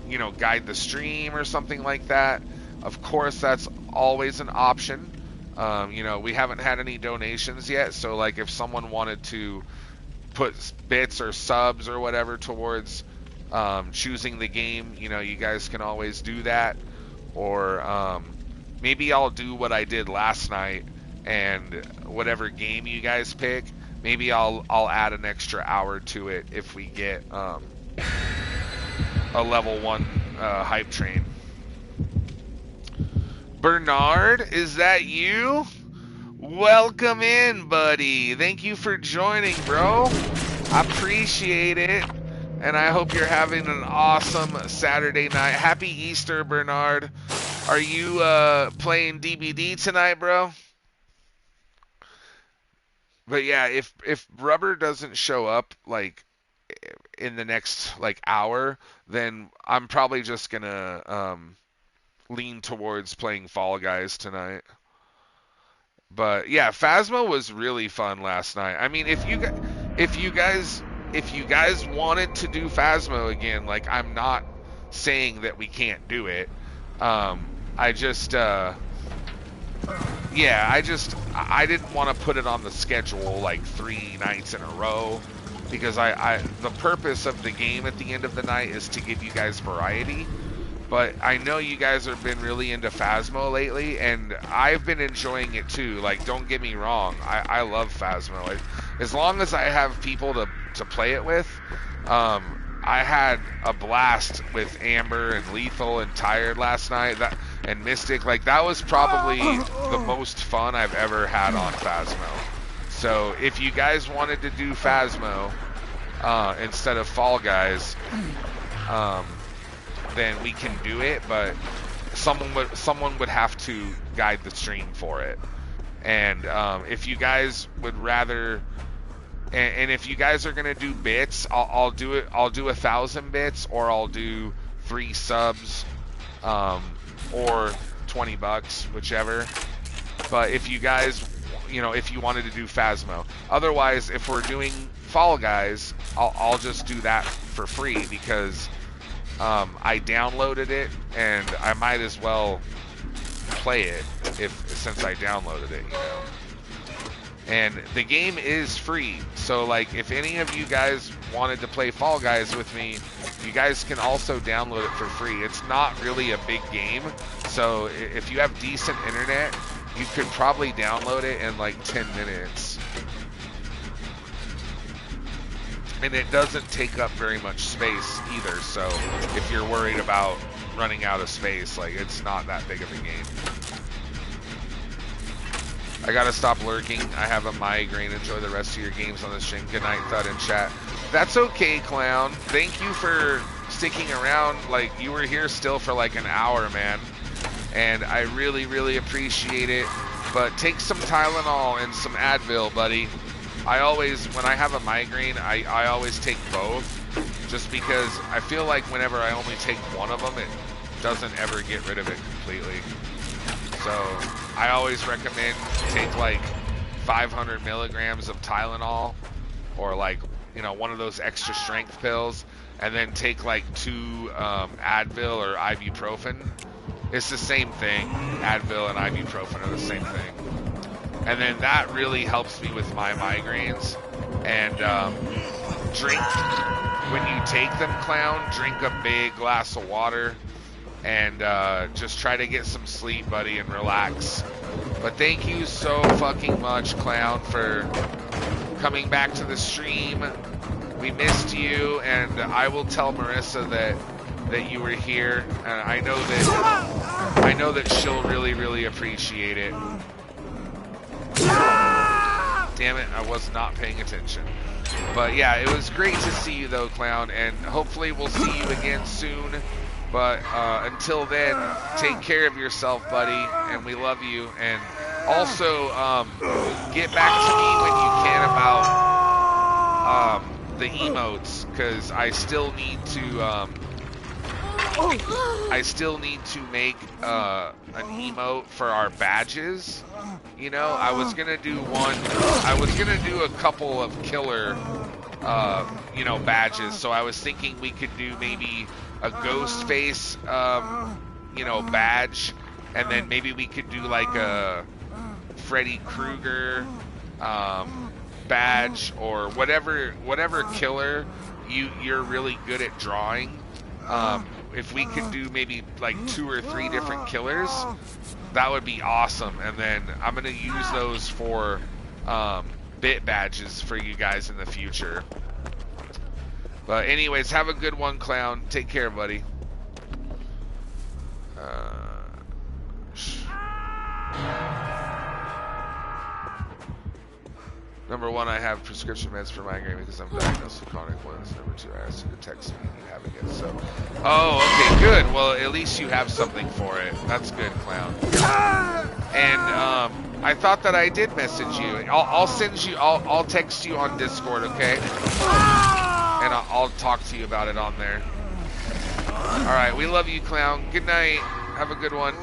you know, guide the stream or something like that, of course that's always an option. You know, we haven't had any donations yet, so like if someone wanted to put bits or subs or whatever towards choosing the game, you know, you guys can always do that. Or maybe I'll do what I did last night, and whatever game you guys pick, maybe I'll add an extra hour to it if we get a level 1 hype train. Bernard, is that you? Welcome in, buddy. Thank you for joining, bro. I appreciate it. And I hope you're having an awesome Saturday night. Happy Easter, Bernard. Are you playing DBD tonight, bro? But yeah, if Rubber doesn't show up like in the next like hour, then I'm probably just gonna lean towards playing Fall Guys tonight. But yeah, Phasma was really fun last night. I mean, if you guys wanted to do Phasmo again, like, I'm not saying that we can't do it. I didn't want to put it on the schedule like 3 nights in a row, because the purpose of the game at the end of the night is to give you guys variety. But I know you guys have been really into Phasmo lately, and I've been enjoying it too. Like, don't get me wrong, I love Phasmo. As long as I have people to play it with. I had a blast with Amber and Lethal and Tired last night, and Mystic. Like, that was probably the most fun I've ever had on Phasmo. So if you guys wanted to do Phasmo instead of Fall Guys, then we can do it, but someone would have to guide the stream for it. And if you guys would rather, and if you guys are gonna do bits, I'll do it. I'll do 1,000 bits, or I'll do 3 subs, or $20, whichever. But if you guys, you know, if you wanted to do Phasmo, otherwise, if we're doing Fall Guys, I'll just do that for free because I downloaded it and I might as well play it since I downloaded it, you know. And the game is free, so like if any of you guys wanted to play Fall Guys with me, you guys can also download it for free. It's not really a big game, so if you have decent internet, you could probably download it in like 10 minutes. And it doesn't take up very much space either, so if you're worried about running out of space, like it's not that big of a game. I gotta stop lurking. I have a migraine. Enjoy the rest of your games on the stream. Good night, Thud in chat. That's okay, Clown. Thank you for sticking around. Like, you were here still for like an hour, man. And I really, really appreciate it. But take some Tylenol and some Advil, buddy. I always, when I have a migraine, I always take both. Just because I feel like whenever I only take one of them, it doesn't ever get rid of it completely. So I always recommend take like 500 milligrams of Tylenol or like, you know, one of those extra strength pills, and then take like 2 Advil or ibuprofen. It's the same thing. Advil and ibuprofen are the same thing. And then that really helps me with my migraines. And drink, when you take them, Clown, drink a big glass of water. And just try to get some sleep, buddy, and relax. But thank you so fucking much, Clown, for coming back to the stream. We missed you, and I will tell Marissa that you were here. And I know that she'll really, really appreciate it. Damn it, I was not paying attention. But yeah, it was great to see you though, Clown, and hopefully we'll see you again soon. But until then, take care of yourself, buddy, and we love you. And also, get back to me when you can about the emotes, because I still need to make an emote for our badges. You know, I was gonna do a couple of killer, you know, badges. So I was thinking we could do maybe a ghost face, you know, badge, and then maybe we could do like a Freddy Krueger badge, or whatever killer you're really good at drawing. If we could do maybe like 2 or 3 different killers, that would be awesome. And then I'm gonna use those for bit badges for you guys in the future. But anyways, have a good one, Clown. Take care, buddy. Number 1, I have prescription meds for migraine because I'm diagnosed with chronic ones. Number 2, I asked you to text me and you haven't yet. So, oh, okay, good. Well, at least you have something for it. That's good, Clown. And I thought that I did message you. I'll send you. I'll text you on Discord, okay? And I'll talk to you about it on there. All right, we love you, Clown. Good night. Have a good one.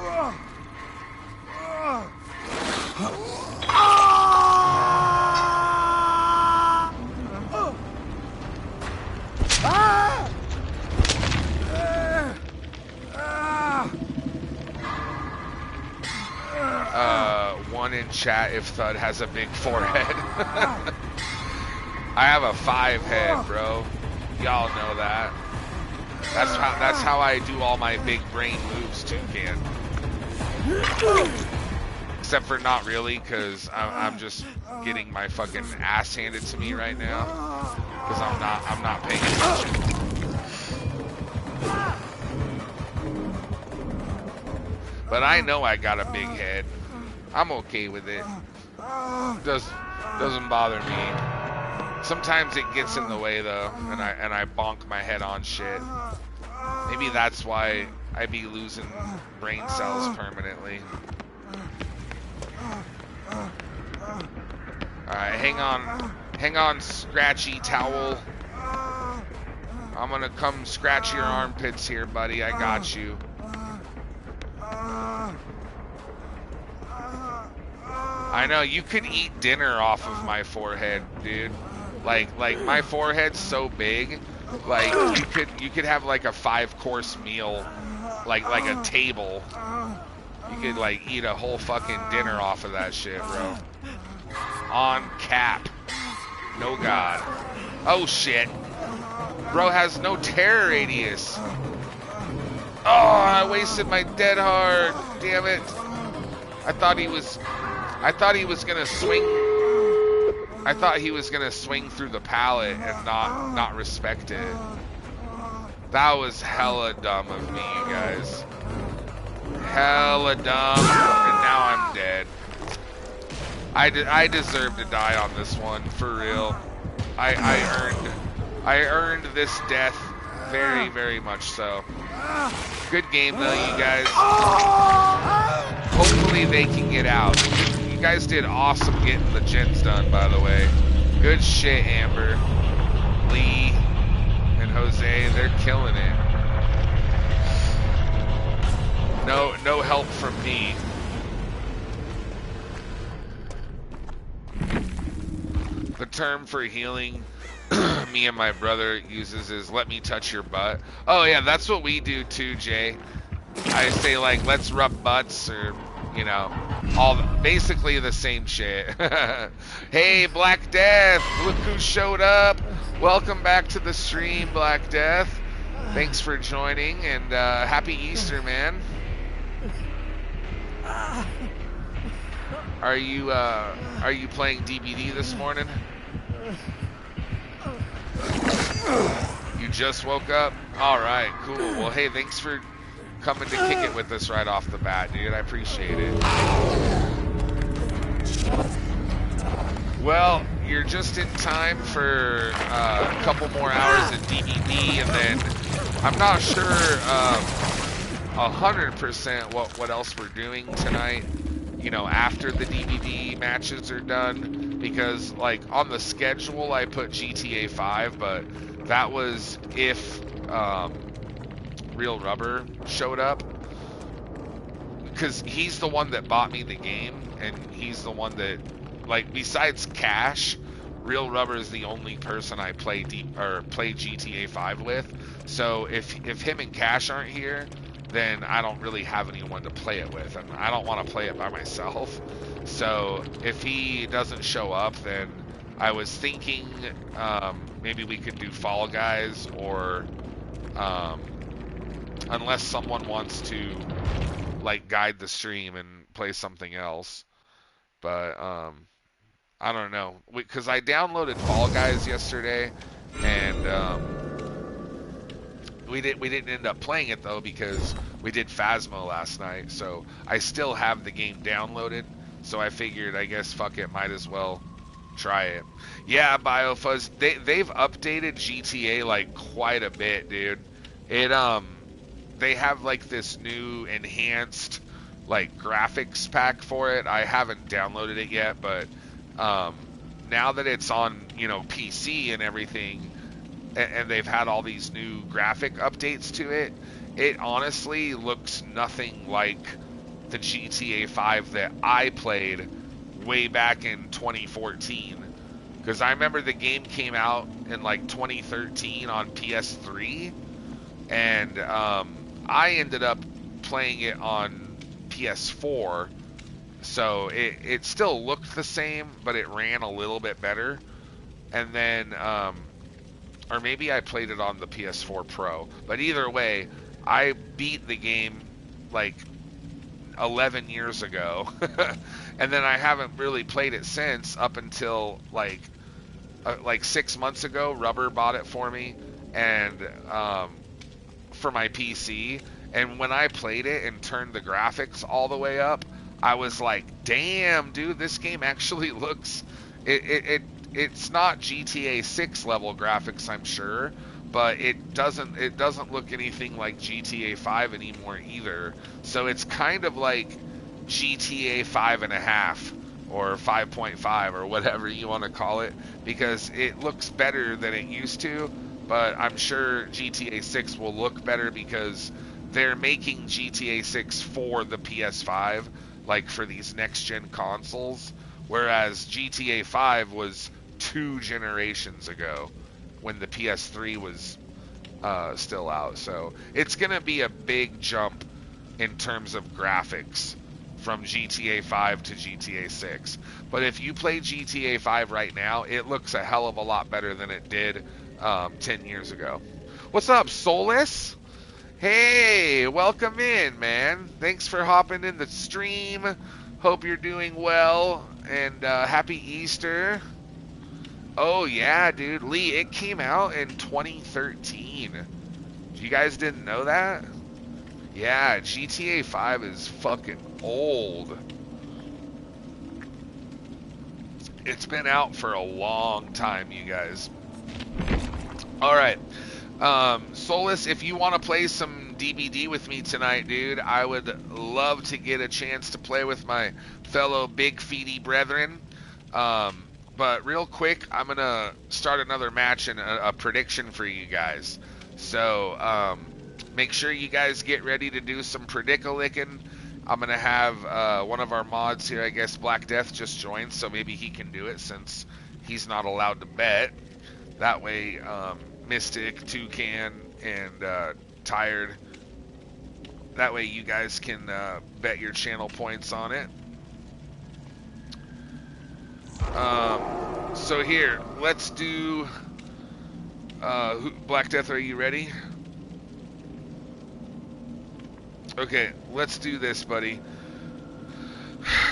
One in chat if Thud has a big forehead. I have a 5 head, bro. Y'all know that. That's how I do all my big brain moves, Toucan. Except for not really, because I'm just getting my fucking ass handed to me right now. Because I'm not paying attention. But I know I got a big head. I'm okay with it. Doesn't bother me. Sometimes it gets in the way though, and I bonk my head on shit. Maybe that's why I be losing brain cells permanently. Alright, hang on, Scratchy Towel. I'm gonna come scratch your armpits here, buddy. I got you. I know, you could eat dinner off of my forehead, dude. Like my forehead's so big, like you could have like a 5-course meal, like a table. You could like eat a whole fucking dinner off of that shit, bro. On cap. No god. Oh shit. Bro has no terror radius. Oh, I wasted my dead hard. Damn it. I thought he was gonna swing. I thought he was gonna swing through the pallet and not respect it. That was hella dumb of me, you guys. Hella dumb. And now I'm dead. I deserve to die on this one, for real. I earned this death, very, very much so. Good game though, you guys. Hopefully they can get out. You guys did awesome getting the gens done, by the way. Good shit, Amber, Lee, and Jose. They're killing it. No help from me. The term for healing me and my brother uses is "let me touch your butt." Oh yeah, that's what we do too, Jay. I say like "let's rub butts," or you know, basically the same shit. Hey, Black Death, look who showed up. Welcome back to the stream, Black Death. Thanks for joining, and happy Easter, man. Are you playing DBD this morning? You just woke up? Alright, cool. Well, hey, thanks for coming to kick it with us right off the bat, dude. I appreciate it. Well, you're just in time for a couple more hours of DBD, and then I'm not sure 100% what else we're doing tonight, you know, after the DBD matches are done, because like on the schedule I put GTA 5, but that was if Real Rubber showed up, because he's the one that bought me the game, and he's the one that, like, besides Cash, Real Rubber is the only person I play GTA 5 with. So if him and Cash aren't here, then I don't really have anyone to play it with, and I don't want to play it by myself. So if he doesn't show up, then I was thinking maybe we could do Fall Guys, or unless someone wants to like guide the stream and play something else. But I don't know, because I downloaded Fall Guys yesterday, and we didn't end up playing it though, because we did Phasmo last night. So I still have the game downloaded, so I figured, I guess, fuck it, might as well try it. Yeah, BioFuzz, they've updated GTA like quite a bit, dude. They have like this new enhanced like graphics pack for it. I haven't downloaded it yet, but now that it's on, you know, PC and everything, and they've had all these new graphic updates to it, it honestly looks nothing like the GTA 5 that I played way back in 2014. Because I remember the game came out in like 2013 on PS3, and I ended up playing it on PS4, so it still looked the same, but it ran a little bit better. And then or maybe I played it on the PS4 Pro, but either way, I beat the game like 11 years ago, and then I haven't really played it since, up until like 6 months ago. Rubber bought it for me, and for my PC, and when I played it and turned the graphics all the way up, I was like, damn, dude, this game actually looks, it's not GTA 6 level graphics, I'm sure, but it doesn't look anything like GTA 5 anymore either. So it's kind of like GTA 5.5 or 5.5 or whatever you want to call it, because it looks better than it used to. But I'm sure GTA 6 will look better because they're making GTA 6 for the PS5, like for these next gen consoles, whereas GTA 5 was 2 generations ago when the PS3 was still out. So it's going to be a big jump in terms of graphics from GTA 5 to GTA 6. But if you play GTA 5 right now, it looks a hell of a lot better than it did 10 years ago. What's up, Solus? Hey, welcome in, man. Thanks for hopping in the stream. Hope you're doing well, and happy Easter. Oh, yeah, dude. Lee, it came out in 2013. You guys didn't know that? Yeah, GTA 5 is fucking old. It's been out for a long time, you guys. All right. Solus, if you want to play some DBD with me tonight, dude, I would love to get a chance to play with my fellow big feety brethren. But real quick, I'm going to start another match and a prediction for you guys. So, make sure you guys get ready to do some predict-a-licking. I'm going to have one of our mods here, I guess Black Death just joined, so maybe he can do it since he's not allowed to bet. That way, Mystic, Toucan, and Tired, that way you guys can bet your channel points on it. So here, let's do... Black Death, are you ready? Okay, let's do this, buddy.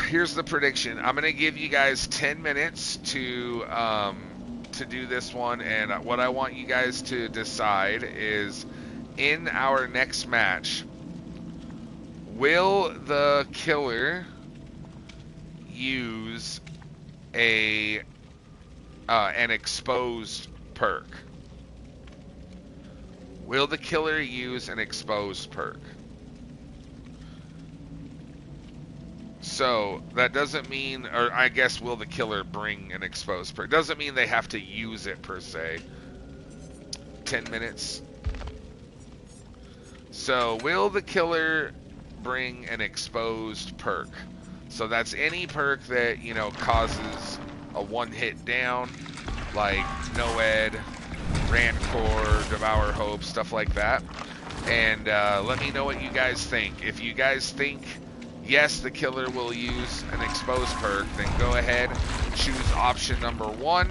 Here's the prediction. I'm going to give you guys 10 minutes to do this one, and what I want you guys to decide is, in our next match, will the killer use an exposed perk? Will the killer use an exposed perk? So, that doesn't mean, or I guess will the killer bring an exposed perk? Doesn't mean they have to use it per se. 10 minutes. So, will the killer bring an exposed perk? So that's any perk that, you know, causes a one-hit down, like Noed, Rancor, Devour Hope, stuff like that. And let me know what you guys think. If you guys think, yes, the killer will use an exposed perk, then go ahead, choose option number 1.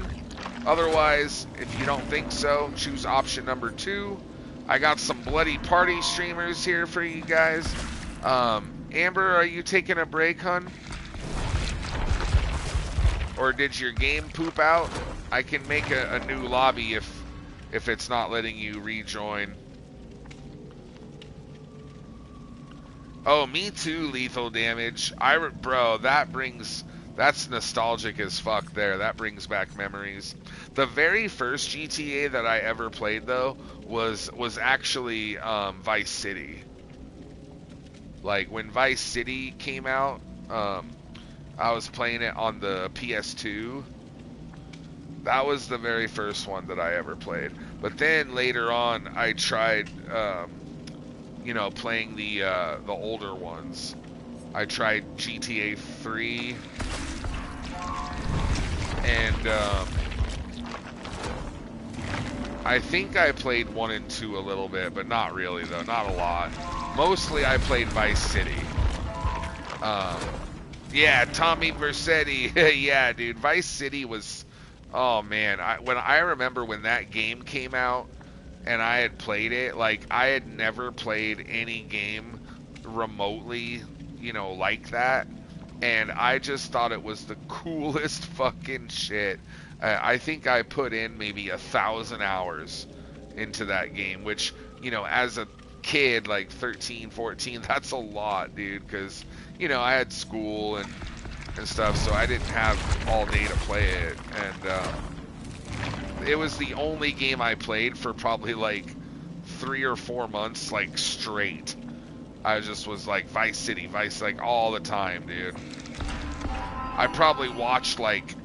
Otherwise, if you don't think so, choose option number 2. I got some bloody party streamers here for you guys. Amber, are you taking a break, hun? Or did your game poop out? I can make a new lobby if it's not letting you rejoin. Oh, me too, lethal damage. Bro, that's nostalgic as fuck there. That brings back memories. The very first GTA that I ever played, though, was actually Vice City. Like, when Vice City came out, I was playing it on the PS2. That was the very first one that I ever played. But then later on, I tried, you know, playing the older ones. I tried GTA 3, and I think I played 1 and 2 a little bit, but not really, though. Not a lot. Mostly I played Vice City. Yeah, Tommy Vercetti. Yeah, dude. Vice City was... Oh, man. I remember when that game came out and I had played it, like, I had never played any game remotely, you know, like that. And I just thought it was the coolest fucking shit. I think I put in maybe 1,000 hours into that game, which, you know, as a kid, like 13, 14, that's a lot, dude, because, you know, I had school and stuff, so I didn't have all day to play it, and it was the only game I played for probably like 3 or 4 months, like, straight. I just was like Vice City, like, all the time, dude. I probably watched like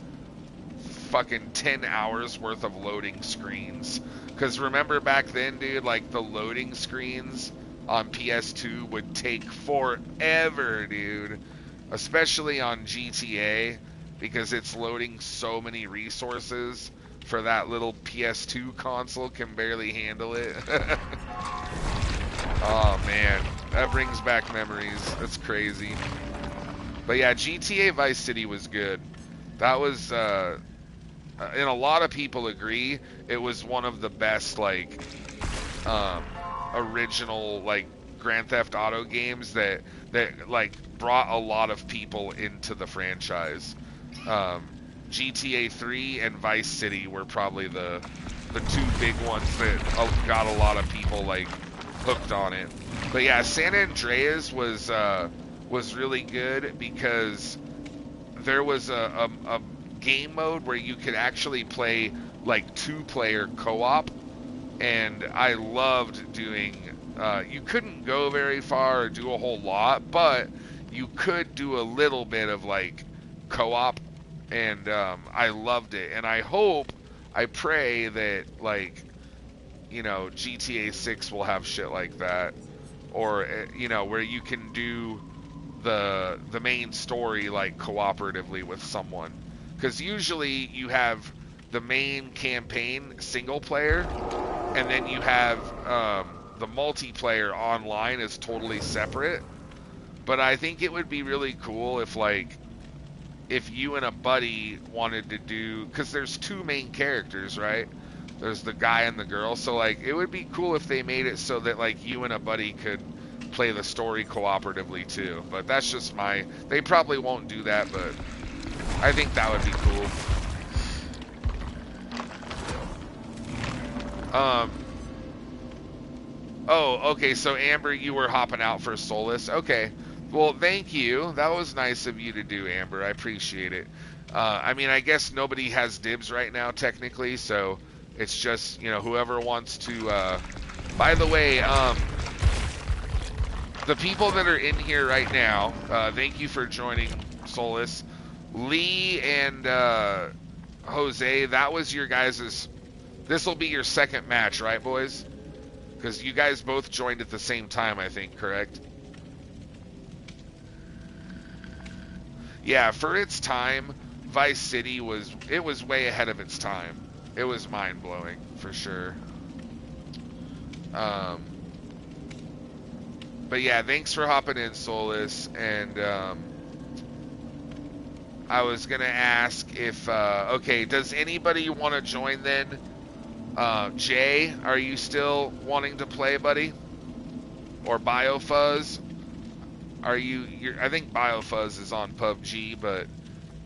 fucking 10 hours worth of loading screens. Because remember back then, dude, like, the loading screens on PS2 would take forever, dude. Especially on GTA. because it's loading so many resources for that little PS2 console, can barely handle it. Oh man, that brings back memories. That's crazy. But yeah, GTA Vice City was good. That was, and a lot of people agree, it was one of the best, like, original, like, Grand Theft Auto games that like brought a lot of people into the franchise. GTA 3 and Vice City were probably the two big ones that got a lot of people like hooked on it. But yeah, San Andreas was really good because there was a game mode where you could actually play like 2-player co-op, and I loved doing. You couldn't go very far or do a whole lot, but you could do a little bit of like co-op, and I loved it. And I pray that, like, you know, GTA 6 will have shit like that, or you know, where you can do the main story like cooperatively with someone, because usually you have the main campaign single player, and then you have the multiplayer online is totally separate. But I think it would be really cool if, like, if you and a buddy wanted to do, because there's 2 main characters, right? There's the guy and the girl. So, like, it would be cool if they made it so that, like, you and a buddy could play the story cooperatively too. But that's just they probably won't do that, but I think that would be cool. Oh, okay, so Amber, you were hopping out for Solus. Okay. Well, thank you. That was nice of you to do, Amber. I appreciate it. I mean, I guess nobody has dibs right now, technically, so it's just, you know, whoever wants to... By the way, the people that are in here right now, thank you for joining, Solus. Lee and Jose, that was your guys'... This will be your second match, right, boys? Because you guys both joined at the same time, I think, correct? Yeah, for its time, Vice City was way ahead of its time. It was mind-blowing, for sure. But yeah, thanks for hopping in, Solus. And I was going to ask if... okay, does anybody want to join then? Jay, are you still wanting to play, buddy? Or BioFuzz? I think BioFuzz is on PUBG, but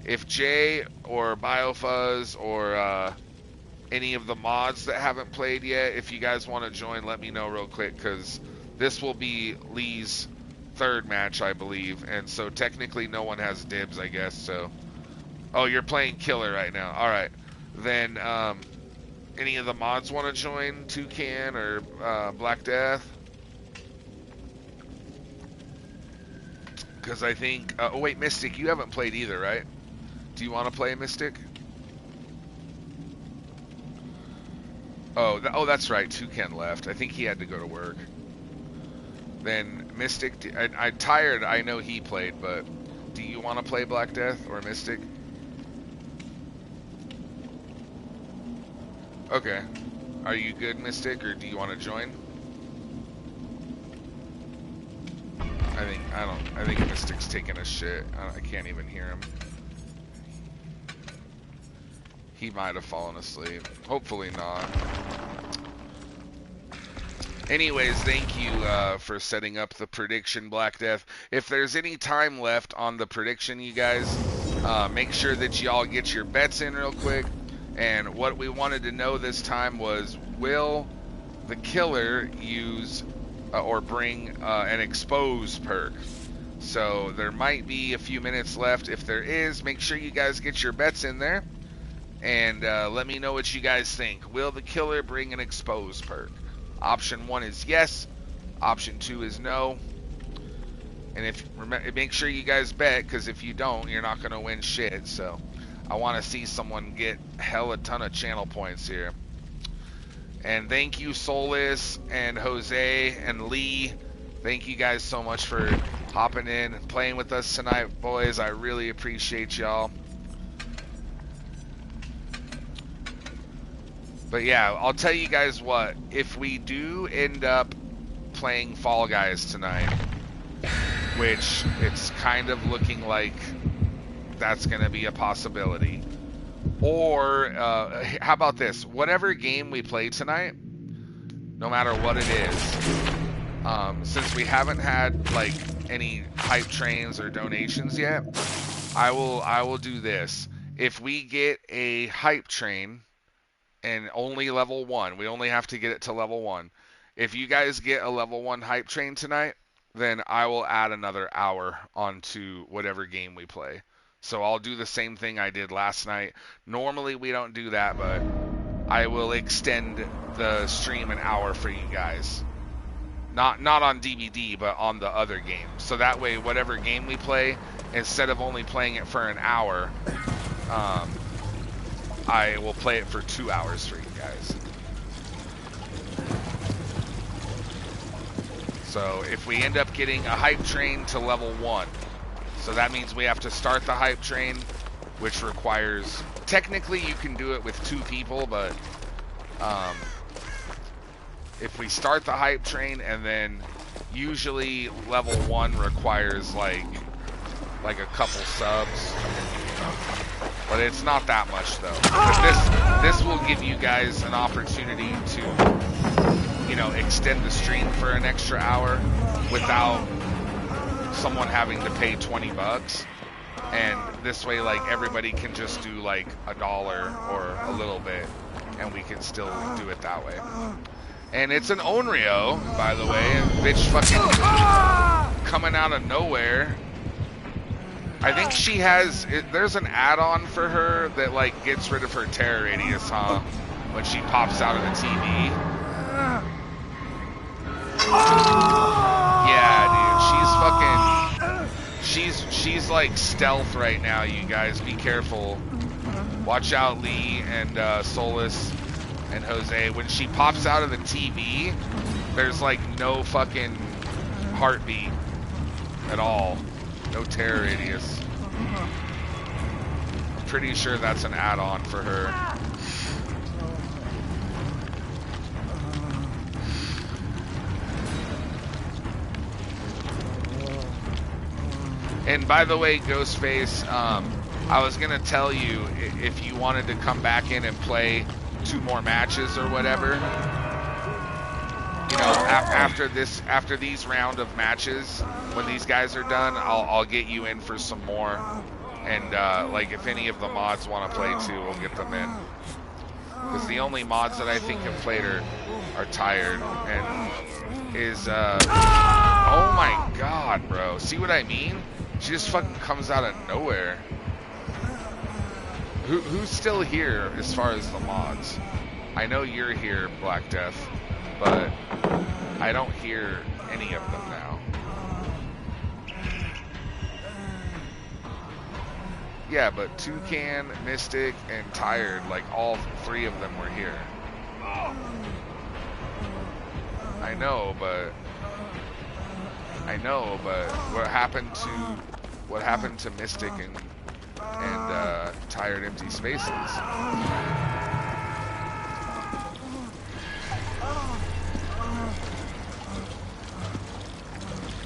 if Jay or BioFuzz or any of the mods that haven't played yet, if you guys want to join, let me know real quick, because this will be Lee's 3rd match, I believe, and so technically no one has dibs, I guess, so... Oh, you're playing Killer right now. Alright. Then, any of the mods want to join? Toucan or Black Death? Because I think... oh, wait, Mystic, you haven't played either, right? Do you want to play Mystic? Oh, that's right. Toucan left. I think he had to go to work. Then Mystic... I'm tired. I know he played, but... Do you want to play Black Death or Mystic? Okay. Are you good, Mystic, or do you want to join? I think Mystic's taking a shit. I can't even hear him. He might have fallen asleep. Hopefully not. Anyways, thank you for setting up the prediction, Black Death. If there's any time left on the prediction, you guys, make sure that y'all get your bets in real quick. And what we wanted to know this time was, will the killer use or bring an expose perk? So there might be a few minutes left. If there is, make sure you guys get your bets in there. And let me know what you guys think. Will the killer bring an expose perk? Option 1 is yes. Option 2 is no. And make sure you guys bet, because if you don't, you're not going to win shit. So I want to see someone get hella ton of channel points here. And thank you, Solus and Jose and Lee. Thank you guys so much for hopping in and playing with us tonight, boys. I really appreciate y'all. But yeah, I'll tell you guys what. If we do end up playing Fall Guys tonight, which it's kind of looking like that's going to be a possibility. Or, how about this? Whatever game we play tonight, no matter what it is, since we haven't had, like, any hype trains or donations yet, I will do this. If we get a hype train, and only level 1, we only have to get it to level 1. If you guys get a level 1 hype train tonight, then I will add another hour onto whatever game we play. So I'll do the same thing I did last night. Normally we don't do that, but I will extend the stream an hour for you guys. Not on DVD, but on the other game. So that way, whatever game we play, instead of only playing it for an hour, I will play it for 2 hours for you guys. So if we end up getting a hype train to level 1, so that means we have to start the hype train, which requires, technically you can do it with 2 people, but if we start the hype train, and then usually level 1 requires like a couple subs, but it's not that much though. But this will give you guys an opportunity to, you know, extend the stream for an extra hour without someone having to pay $20, and this way, like, everybody can just do like $1 or a little bit, and we can still do it that way. And it's an Onryo, by the way, and bitch fucking coming out of nowhere. I think she has, there's an add-on for her that, like, gets rid of her terror radius, huh? When she pops out of the TV. Yeah, dude, she's like stealth right now, you guys. Be careful. Watch out, Lee and Solus and Jose. When she pops out of the TV, there's like no fucking heartbeat at all. No terror radius. I'm pretty sure that's an add-on for her. And by the way, Ghostface, I was gonna tell you, if you wanted to come back in and play 2 more matches or whatever, you know, after these round of matches, when these guys are done, I'll get you in for some more. And like, if any of the mods want to play too, we'll get them in. Because the only mods that I think have played are tired and is oh my god, bro. See what I mean? She just fucking comes out of nowhere. Who's still here as far as the mods? I know you're here, Black Death, but I don't hear any of them now. Yeah, but Toucan, Mystic, and Tired, like all 3 of them were here. I know, but what happened to Mystic and Tired Empty Spaces?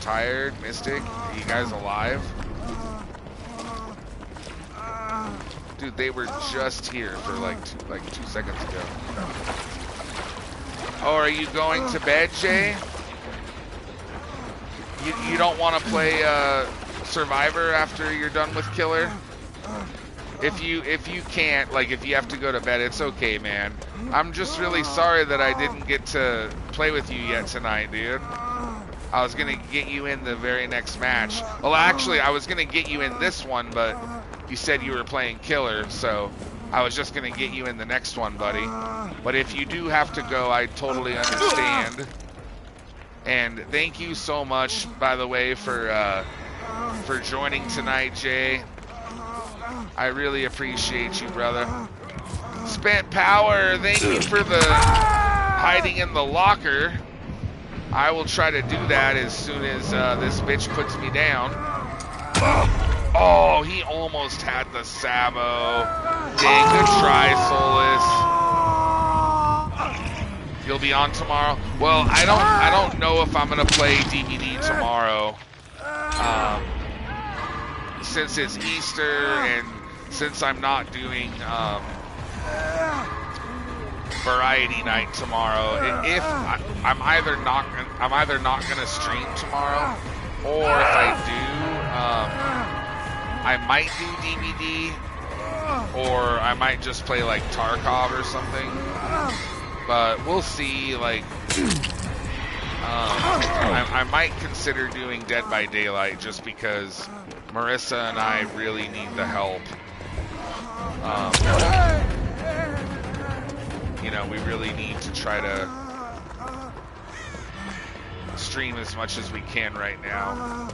Tired, Mystic, are you guys alive? Dude, they were just here for like 2 seconds ago. Oh, are you going to bed, Jay? You don't want to play Survivor after you're done with Killer? If you can't, like, if you have to go to bed, it's okay, man. I'm just really sorry that I didn't get to play with you yet tonight, dude. I was gonna get you in the very next match. Well, actually, I was gonna get you in this one, but you said you were playing Killer, so I was just gonna get you in the next one, buddy. But if you do have to go, I totally understand. And thank you so much, by the way, for joining tonight, Jay. I really appreciate you, brother. Spent Power, thank you for the hiding in the locker. I will try to do that as soon as this bitch puts me down. Oh, he almost had the Sabo. Dang, good try, Solus. You'll be on tomorrow? Well, I don't know if I'm gonna play DBD tomorrow. Since it's Easter and since I'm not doing variety night tomorrow, if I'm either not gonna stream tomorrow, or if I do, I might do DBD, or I might just play like Tarkov or something. But we'll see. Like, I might consider doing Dead by Daylight just because Marissa and I really need the help. You know, we really need to try to stream as much as we can right now.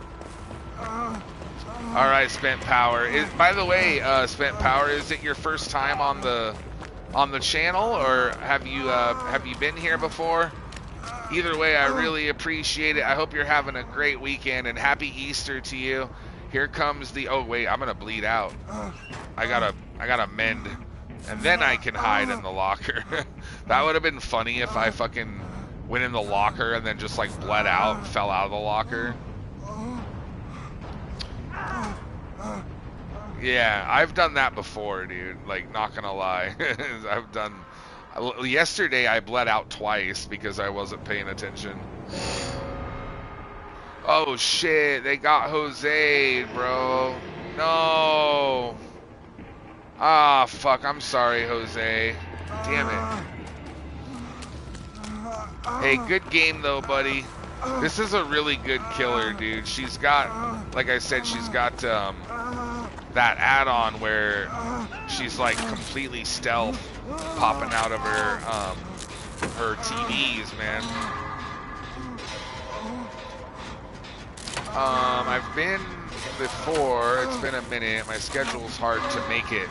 All right, Spent Power. By the way, Spent Power, is it your first time on the channel, or have you been here before? Either way, I really appreciate it. I hope you're having a great weekend, and happy Easter to you. Here comes the, oh wait, I'm gonna bleed out. I gotta mend, and then I can hide in the locker. That would have been funny if I fucking went in the locker and then just like bled out and fell out of the locker. Yeah, I've done that before, dude. Like, not gonna lie. Yesterday I bled out twice because I wasn't paying attention. Oh shit, they got Jose, bro. No. Ah, fuck, I'm sorry, Jose. Damn it. Hey, good game though, buddy. This is a really good killer, dude. She's got, like I said, she's got that add-on where she's like completely stealth, popping out of her TVs, man. I've been before. It's been a minute. My schedule's hard to make it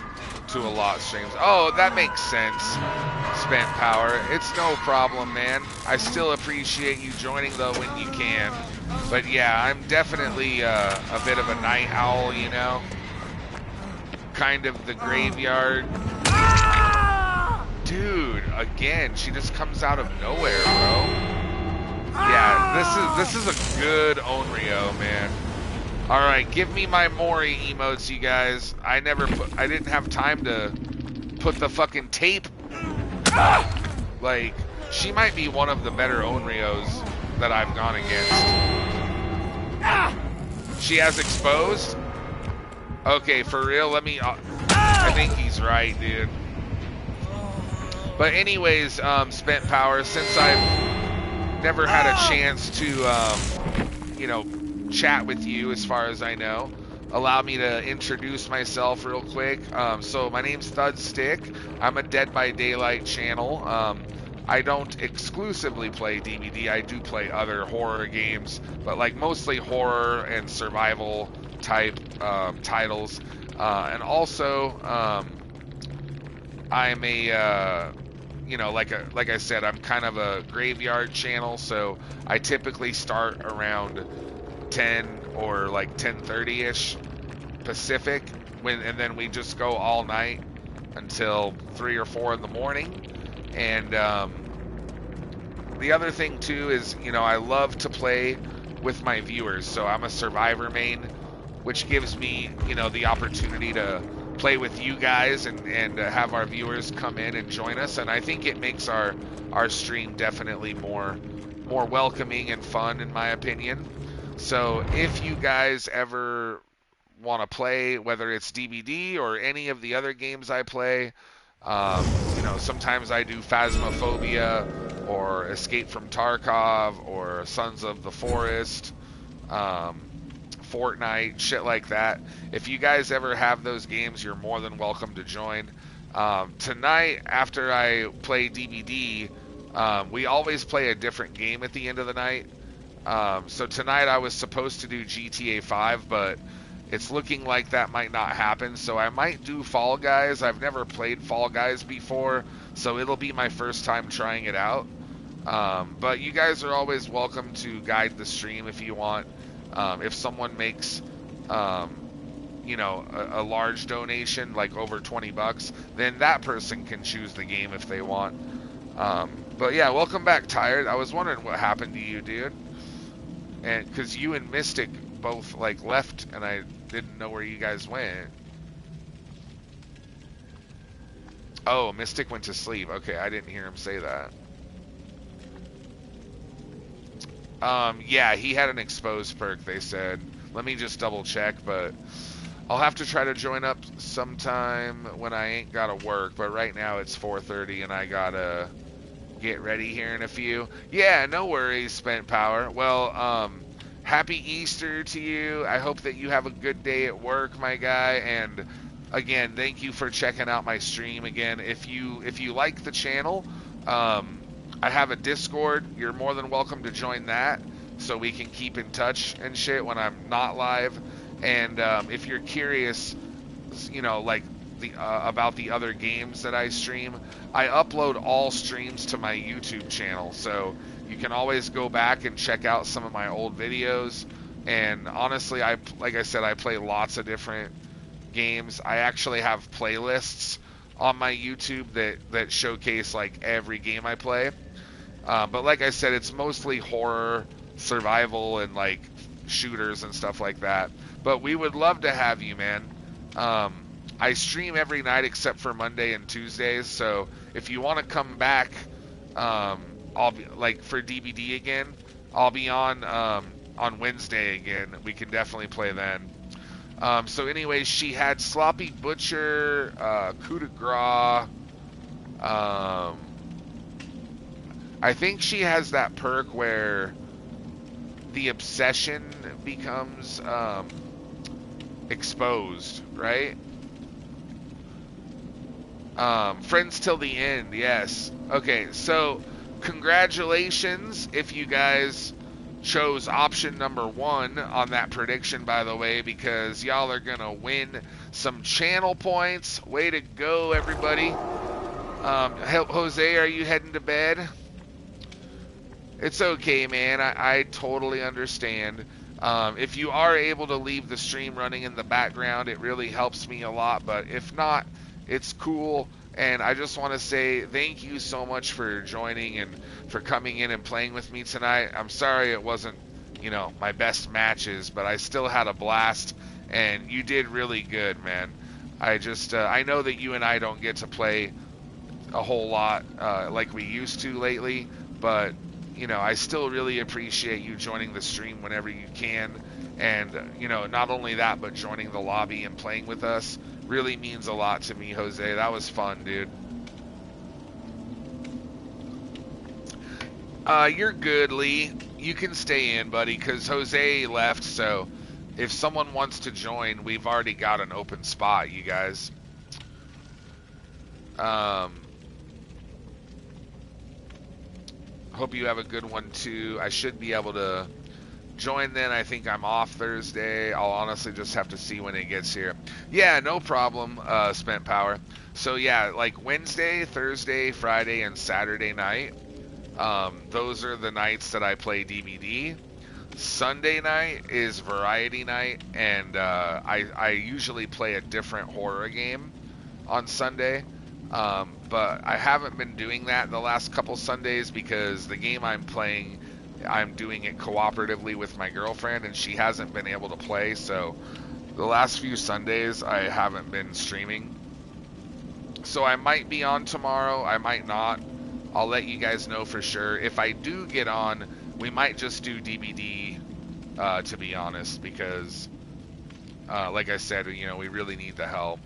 to a lot of streams. Oh, that makes sense. Spent Power. It's no problem, man. I still appreciate you joining though when you can. But yeah, I'm definitely a bit of a night owl, you know. Kind of the graveyard. Dude, again, she just comes out of nowhere, bro. Yeah, this is a good Onryo, man. All right, give me my Mori emotes, you guys. I didn't have time to put the fucking tape. Like, she might be one of the better Onryos that I've gone against. She has exposed? Okay, for real, let me... I think he's right, dude. But anyways, Spent Power, since I've never had a chance to, you know, chat with you as far as I know, allow me to introduce myself real quick. So my name's Thudstick. I'm a Dead by Daylight channel. I don't exclusively play DBD. I do play other horror games, but like mostly horror and survival type titles. And also, I'm a you know, like I said, I'm kind of a graveyard channel, so I typically start around 10 or like 10:30ish Pacific, and then we just go all night until 3 or 4 in the morning. And the other thing too is, you know, I love to play with my viewers, so I'm a Survivor main, which gives me, you know, the opportunity to play with you guys and have our viewers come in and join us, and I think it makes our stream definitely more welcoming and fun, in my opinion. So if you guys ever want to play, whether it's DBD or any of the other games I play, you know, sometimes I do Phasmophobia or Escape from Tarkov or Sons of the Forest, Fortnite, shit like that. If you guys ever have those games, you're more than welcome to join. Tonight, after I play DBD, we always play a different game at the end of the night. So tonight I was supposed to do GTA 5, but it's looking like that might not happen. So I might do Fall Guys. I've never played Fall Guys before, so it'll be my first time trying it out. But you guys are always welcome to guide the stream if you want. If someone makes, you know, a large donation, like over $20, then that person can choose the game if they want. But yeah, welcome back, Tired. I was wondering what happened to you, dude. And because you and Mystic both like left, and I didn't know where you guys went. Oh, Mystic went to sleep. Okay, I didn't hear him say that. Yeah, he had an exposed perk, they said. Let me just double check, but I'll have to try to join up sometime when I ain't gotta work, but right now it's 4:30 and I gotta get ready here in a few. Yeah, no worries, Spent Power. Well, happy Easter to you. I hope that you have a good day at work, my guy, and again, thank you for checking out my stream again. If you like the channel, I have a Discord. You're more than welcome to join that so we can keep in touch and shit when I'm not live. And if you're curious, you know, like about the other games that I stream, I upload all streams to my YouTube channel, so you can always go back and check out some of my old videos. And honestly, like I said, I play lots of different games. I actually have playlists on my YouTube that showcase like every game I play. But like I said, it's mostly horror, survival, and like shooters and stuff like that. But we would love to have you, man. I stream every night except for Monday and Tuesdays, so if you want to come back, I'll be like for DBD again. I'll be on Wednesday again. We can definitely play then. So anyways, she had Sloppy Butcher, Coup de Grace. I think she has that perk where the obsession becomes exposed, right? Friends till the end, yes. Okay, so congratulations if you guys chose option number 1 on that prediction, by the way, because y'all are gonna win some channel points. Way to go, everybody. Jose, are you heading to bed? It's okay, man. I totally understand. If you are able to leave the stream running in the background, it really helps me a lot, but if not, it's cool. And I just want to say thank you so much for joining and for coming in and playing with me tonight. I'm sorry it wasn't, you know, my best matches, but I still had a blast, and you did really good, man. I know that you and I don't get to play a whole lot like we used to lately, but you know, I still really appreciate you joining the stream whenever you can. And, you know, not only that, but joining the lobby and playing with us really means a lot to me, Jose. That was fun, dude. You're good, Lee. You can stay in, buddy, because Jose left, so if someone wants to join, we've already got an open spot, you guys. Hope you have a good one too. I should be able to join then. I think I'm off Thursday. I'll honestly just have to see when it gets here. Yeah, no problem, Spent Power. So yeah, like Wednesday, Thursday, Friday, and Saturday night. Those are the nights that I play DBD. Sunday night is variety night, and I usually play a different horror game on Sunday. But I haven't been doing that the last couple Sundays because the game I'm playing, I'm doing it cooperatively with my girlfriend, and she hasn't been able to play, so the last few Sundays I haven't been streaming. So I might be on tomorrow, I might not. I'll let you guys know for sure. If I do get on, we might just do DBD, to be honest, because, like I said, you know, we really need the help.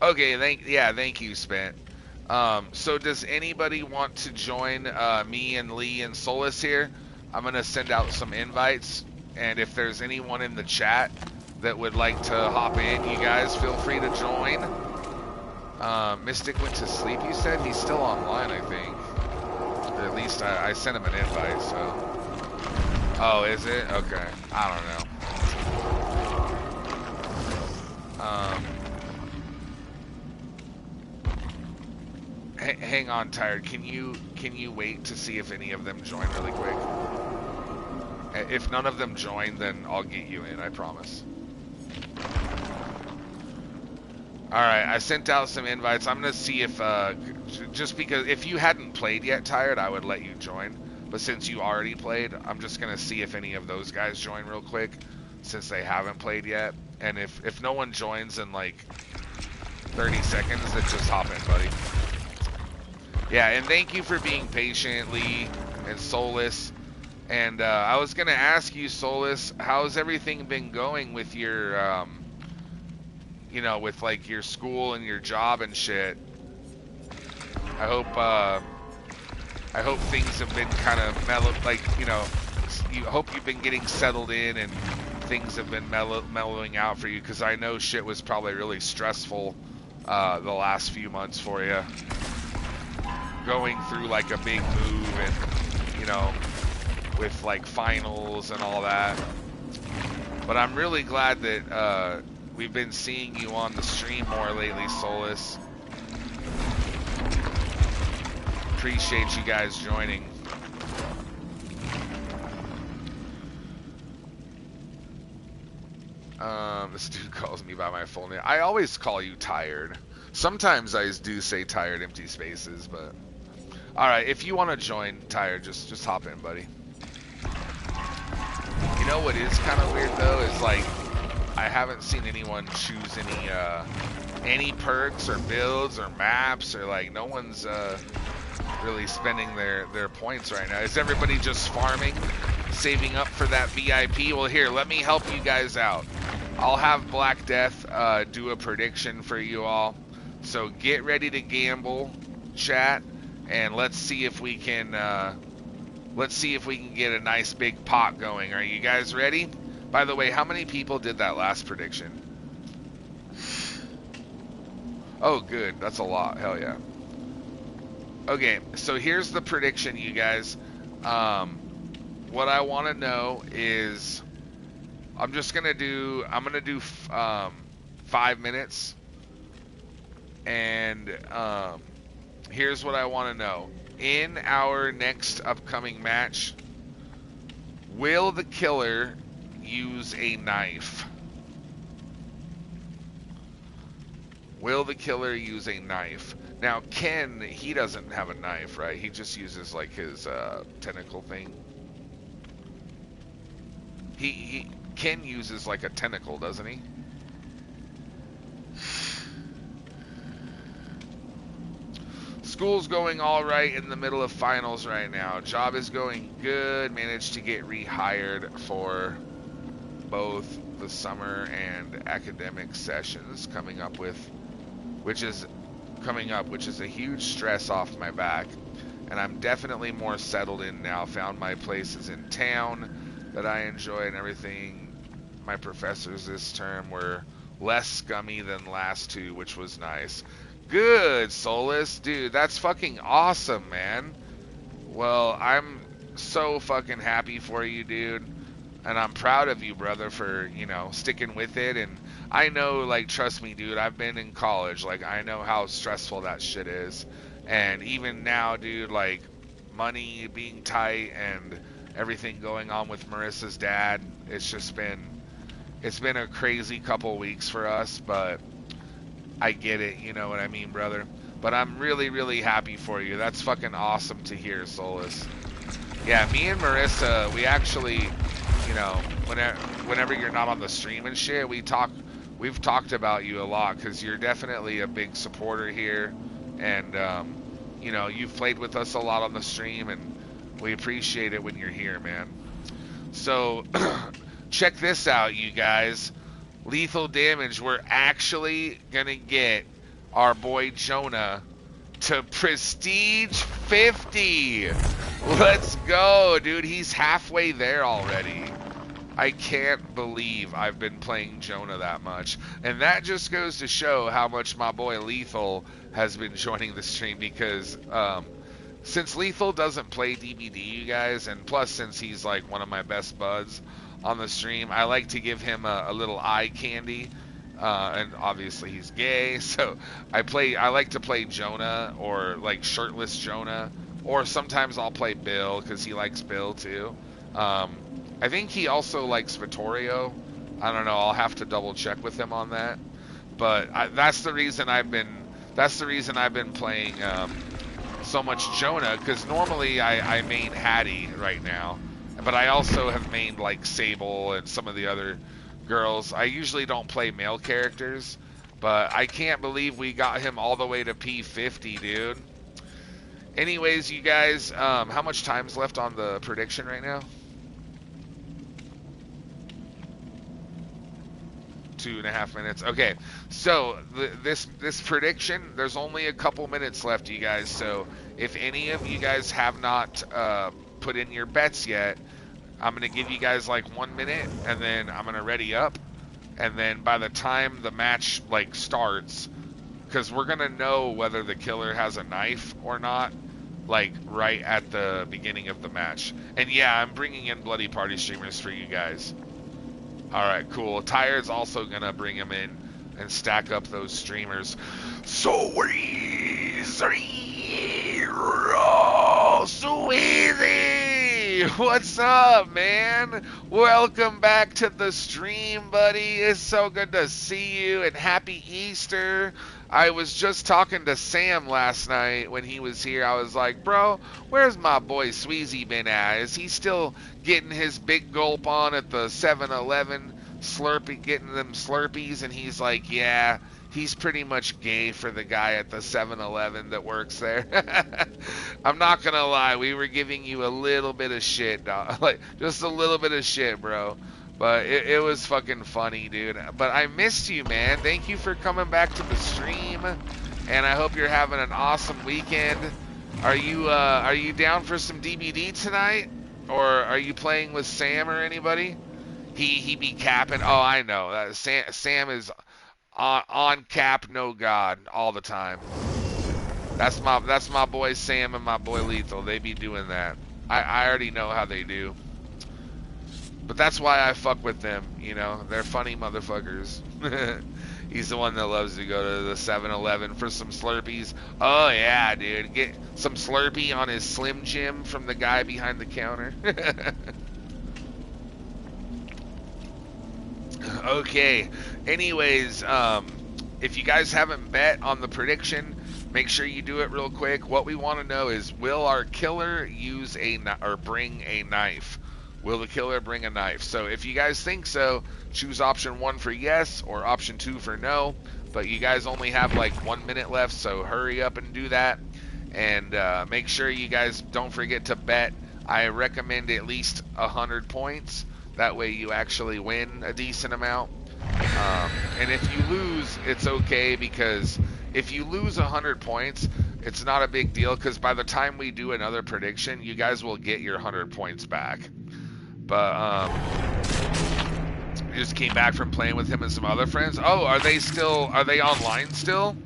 Okay, thank you, Spent. So does anybody want to join me and Lee and Solus here? I'm going to send out some invites, and if there's anyone in the chat that would like to hop in, you guys feel free to join. Mystic went to sleep, you said? He's still online, I think. Or at least I sent him an invite, so... Oh, is it? Okay. I don't know. Hang on, Tired. Can you wait to see if any of them join really quick? If none of them join, then I'll get you in, I promise. Alright, I sent out some invites. I'm going to see if, just because, if you hadn't played yet, Tired, I would let you join. But since you already played, I'm just going to see if any of those guys join real quick, since they haven't played yet. And if no one joins in like 30 seconds, then just hop in, buddy. Yeah, and thank you for being patient, Lee and Solus. And I was going to ask you, Solus, how's everything been going with your, you know, with like your school and your job and shit? I hope things have been kind of mellow, like, you know, you hope you've been getting settled in and things have been mellowing out for you, because I know shit was probably really stressful the last few months for you, going through like a big move and, you know, with like finals and all that. But I'm really glad that we've been seeing you on the stream more lately, Solus. Appreciate you guys joining. This dude calls me by my full name. I always call you Tired. Sometimes I do say Tired empty spaces, but alright, if you want to join Tired, just hop in, buddy. You know what is kind of weird though is like I haven't seen anyone choose any perks or builds or maps, or like no one's really spending their points right now. Is everybody just farming, saving up for that VIP? Well, here, let me help you guys out. I'll have Black Death do a prediction for you all. So get ready to gamble, chat, and let's see if we can get a nice big pot going. Are you guys ready? By the way, how many people did that last prediction? Oh, good. That's a lot. Hell yeah. Okay, so here's the prediction, you guys. What I want to know is, I'm gonna do 5 minutes, and here's what I want to know. In our next upcoming match, will the killer use a knife? Will the killer use a knife? Now, Ken, he doesn't have a knife, right? He just uses, like, his tentacle thing. Ken uses, like, a tentacle, doesn't he? School's going all right in the middle of finals right now. Job is going good. Managed to get rehired for both the summer and academic sessions coming up, which is a huge stress off my back. And I'm definitely more settled in now. Found my places in town that I enjoy and everything. My professors this term were less scummy than last two, which was nice. Good, Solus. Dude, that's fucking awesome, man. Well, I'm so fucking happy for you, dude. And I'm proud of you, brother, for, you know, sticking with it. And I know, like, trust me, dude, I've been in college. Like, I know how stressful that shit is. And even now, dude, like, money being tight and everything going on with Marissa's dad, it's been a crazy couple weeks for us, but I get it, you know what I mean, brother? But I'm really, really happy for you. That's fucking awesome to hear, Solus. Yeah, me and Marissa, we actually, you know, whenever you're not on the stream and shit, we've talked about you a lot, because you're definitely a big supporter here, and you know, you've played with us a lot on the stream, and we appreciate it when you're here, man. So check this out, you guys. Lethal Damage, we're actually gonna get our boy Jonah to Prestige 50. Let's go, dude. He's halfway there already. I can't believe I've been playing Jonah that much. And that just goes to show how much my boy Lethal has been joining the stream, because since Lethal doesn't play DBD, you guys, and plus since he's like one of my best buds on the stream, I like to give him a little eye candy. And obviously he's gay, so I like to play Jonah, or like shirtless Jonah, or sometimes I'll play Bill because he likes Bill too. I think he also likes Vittorio. I don't know, I'll have to double check with him on that. But that's the reason I've been playing so much Jonah, because normally I main Hattie right now, but I also have mained like Sable and some of the other girls. I usually don't play male characters, but I can't believe we got him all the way to P50, dude. Anyways, you guys, how much time's left on the prediction right now? 2.5 minutes. Okay, so this prediction, there's only a couple minutes left, you guys. So if any of you guys have not put in your bets yet, I'm gonna give you guys like 1 minute, and then I'm gonna ready up, and then by the time the match like starts, because we're gonna know whether the killer has a knife or not, like right at the beginning of the match. And yeah, I'm bringing in Bloody Party streamers for you guys. Alright, cool. Tyre's also gonna bring him in and stack up those streamers. So easy! What's up, man? Welcome back to the stream, buddy. It's so good to see you, and happy Easter. I was just talking to Sam last night when he was here. I was like, bro, where's my boy Sweezy been at? Is he still getting his big gulp on at the 7-Eleven, getting them Slurpees? And he's like, yeah, he's pretty much gay for the guy at the 7-Eleven that works there. I'm not going to lie, we were giving you a little bit of shit, dog. Like, just a little bit of shit, bro. But it was fucking funny, dude. But I missed you, man. Thank you for coming back to the stream, and I hope you're having an awesome weekend. Are you down for some DBD tonight, or are you playing with Sam or anybody? He be capping. Oh, I know. Sam is on cap, no god, all the time. That's my boy Sam and my boy Lethal. They be doing that. I already know how they do. But that's why I fuck with them, you know. They're funny motherfuckers. He's the one that loves to go to the 7-Eleven for some Slurpees. Oh, yeah, dude. Get some Slurpee on his Slim Jim from the guy behind the counter. Okay. Anyways, if you guys haven't bet on the prediction, make sure you do it real quick. What we want to know is, will our killer use or bring a knife? Will the killer bring a knife? So if you guys think so, choose option 1 for yes or option 2 for no. But you guys only have like 1 minute left, so hurry up and do that. And make sure you guys don't forget to bet. I recommend at least 100 points. That way you actually win a decent amount. And if you lose, it's okay, because if you lose 100 points, it's not a big deal, because by the time we do another prediction, you guys will get your 100 points back. But we just came back from playing with him and some other friends. Oh, are they online still?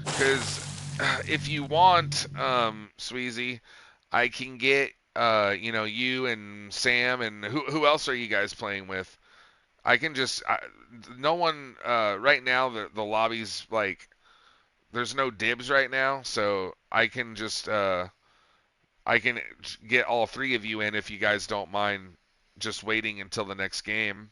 Because if you want, Sweezy, I can get you and Sam, and who else are you guys playing with? I can just no one right now. The lobby's like, there's no dibs right now, so I can just I can get all 3 of you in if you guys don't mind just waiting until the next game.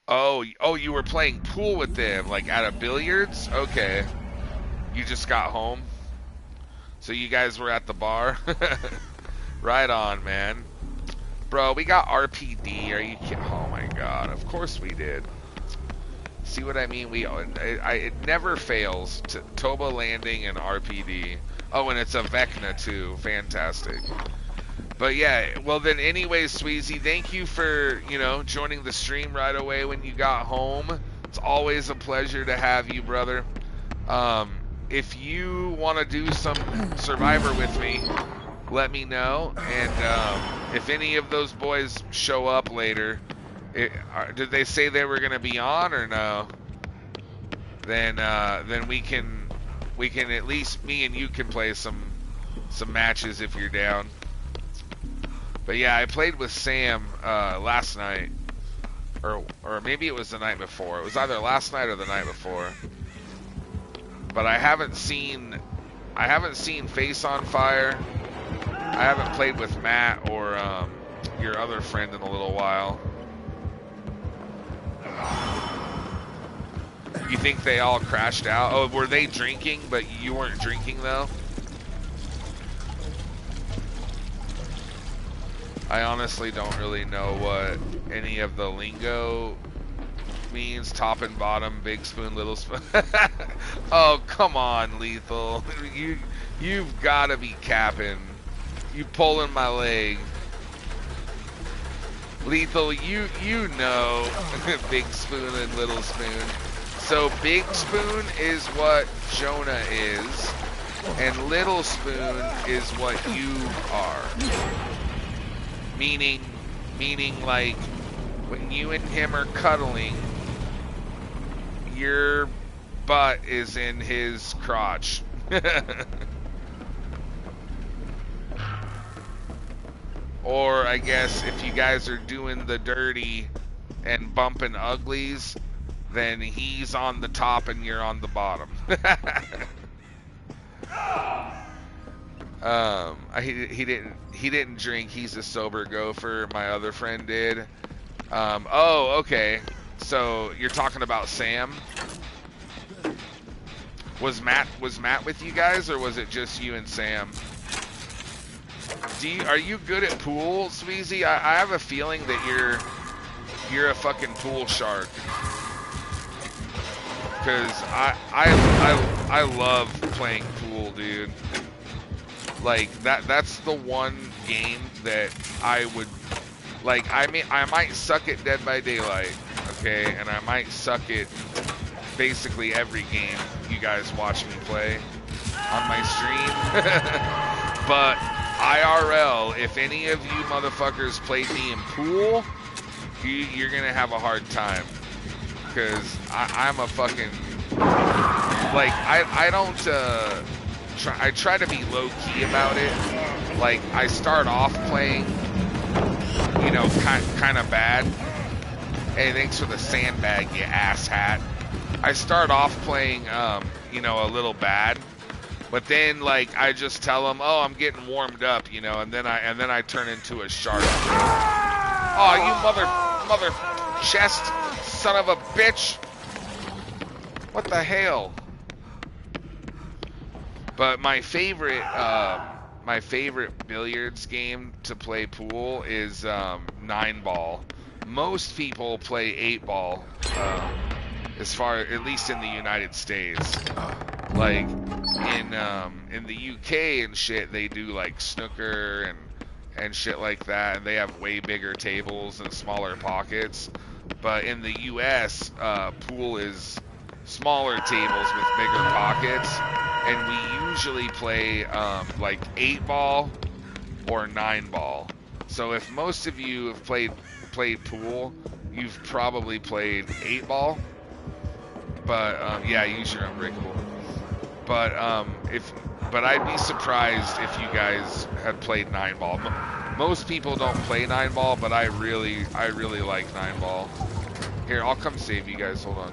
Oh, you were playing pool with them, like at a billiards? Okay. You just got home? So you guys were at the bar? Right on, man. Bro, we got RPD. Are you kidding? Oh my god, of course we did. See what I mean? It never fails. Toba landing and RPD. Oh, and it's a Vecna too. Fantastic. But yeah, well then anyways, Sweezy, thank you for, joining the stream right away when you got home. It's always a pleasure to have you, brother. If you want to do some Survivor with me, let me know. And if any of those boys show up later, did they say they were going to be on or no? Then we can at least, me and you can play some matches if you're down. But yeah, I played with Sam last night, or maybe it was the night before. It was either last night or the night before. But I haven't seen Face on Fire. I haven't played with Matt or your other friend in a little while. You think they all crashed out? Oh, were they drinking, but you weren't drinking, though? I honestly don't really know what any of the lingo means. Top and bottom, big spoon, little spoon. Oh, come on, Lethal. You've got to be capping. You pulling my leg. Lethal, you know big spoon and little spoon. So big spoon is what Jonah is, and little spoon is what you are. Meaning like when you and him are cuddling, your butt is in his crotch. Or I guess if you guys are doing the dirty and bumping uglies, then he's on the top and you're on the bottom. He didn't drink. He's a sober gopher. My other friend did. Oh, okay. So you're talking about Sam? Was Matt with you guys, or was it just you and Sam? Are you good at pool, Sweezy? I have a feeling that you're a fucking pool shark. Cause I love playing pool, dude. Like that's the one game that I would like. I might suck at Dead by Daylight, okay, and I might suck at basically every game you guys watch me play on my stream. But IRL, if any of you motherfuckers played me in pool, you're gonna have a hard time. Because I'm a fucking, like, I don't, I try to be low-key about it. Like, I start off playing, you know, kind of bad. Hey, thanks for the sandbag, you asshat. I start off playing, you know, a little bad. But then, like, I just tell them, oh, I'm getting warmed up, you know, and then I turn into a shark. Oh, you mother chest son of a bitch! What the hell? But my favorite billiards game to play pool is 9-ball. Most people play 8-ball, at least in the United States. Like in the UK and shit, they do like snooker and shit like that, and they have way bigger tables and smaller pockets. But in the US, pool is smaller tables with bigger pockets, and we usually play like 8-ball or 9-ball. So if most of you have played pool, you've probably played 8-ball. But yeah, use your Unbreakable. But I'd be surprised if you guys had played 9-ball. Most people don't play 9-ball, but I really like 9-ball. Here, I'll come save you guys. Hold on.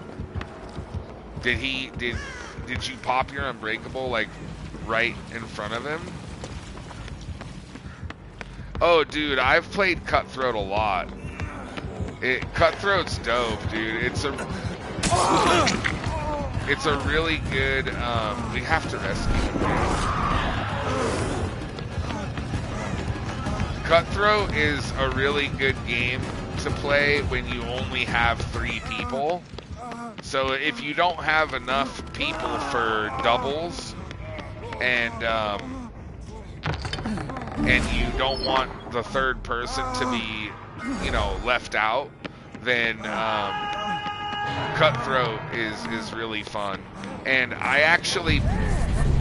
Did you pop your Unbreakable like right in front of him? Oh, dude, I've played Cutthroat a lot. Cutthroat's dope, dude. It's a really good. We have to rescue him. Cutthroat is a really good game to play when you only have 3 people. So if you don't have enough people for doubles, and you don't want the third person to be, you know, left out, then Cutthroat is really fun. And I actually,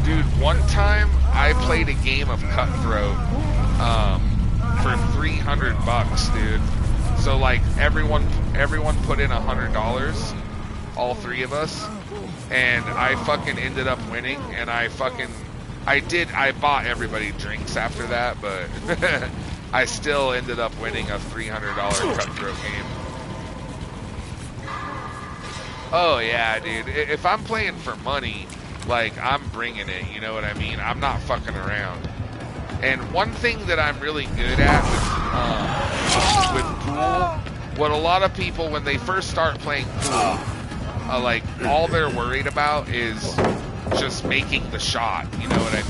dude, one time I played a game of Cutthroat for $300, dude. So like everyone put in $100, all 3 of us, and I fucking ended up winning. And I bought everybody drinks after that, but I still ended up winning a $300 Cutthroat game. Oh yeah, dude. If I'm playing for money, like, I'm bringing it, you know what I mean? I'm not fucking around. And one thing that I'm really good at with pool, what a lot of people, when they first start playing pool, like, all they're worried about is just making the shot, you know what I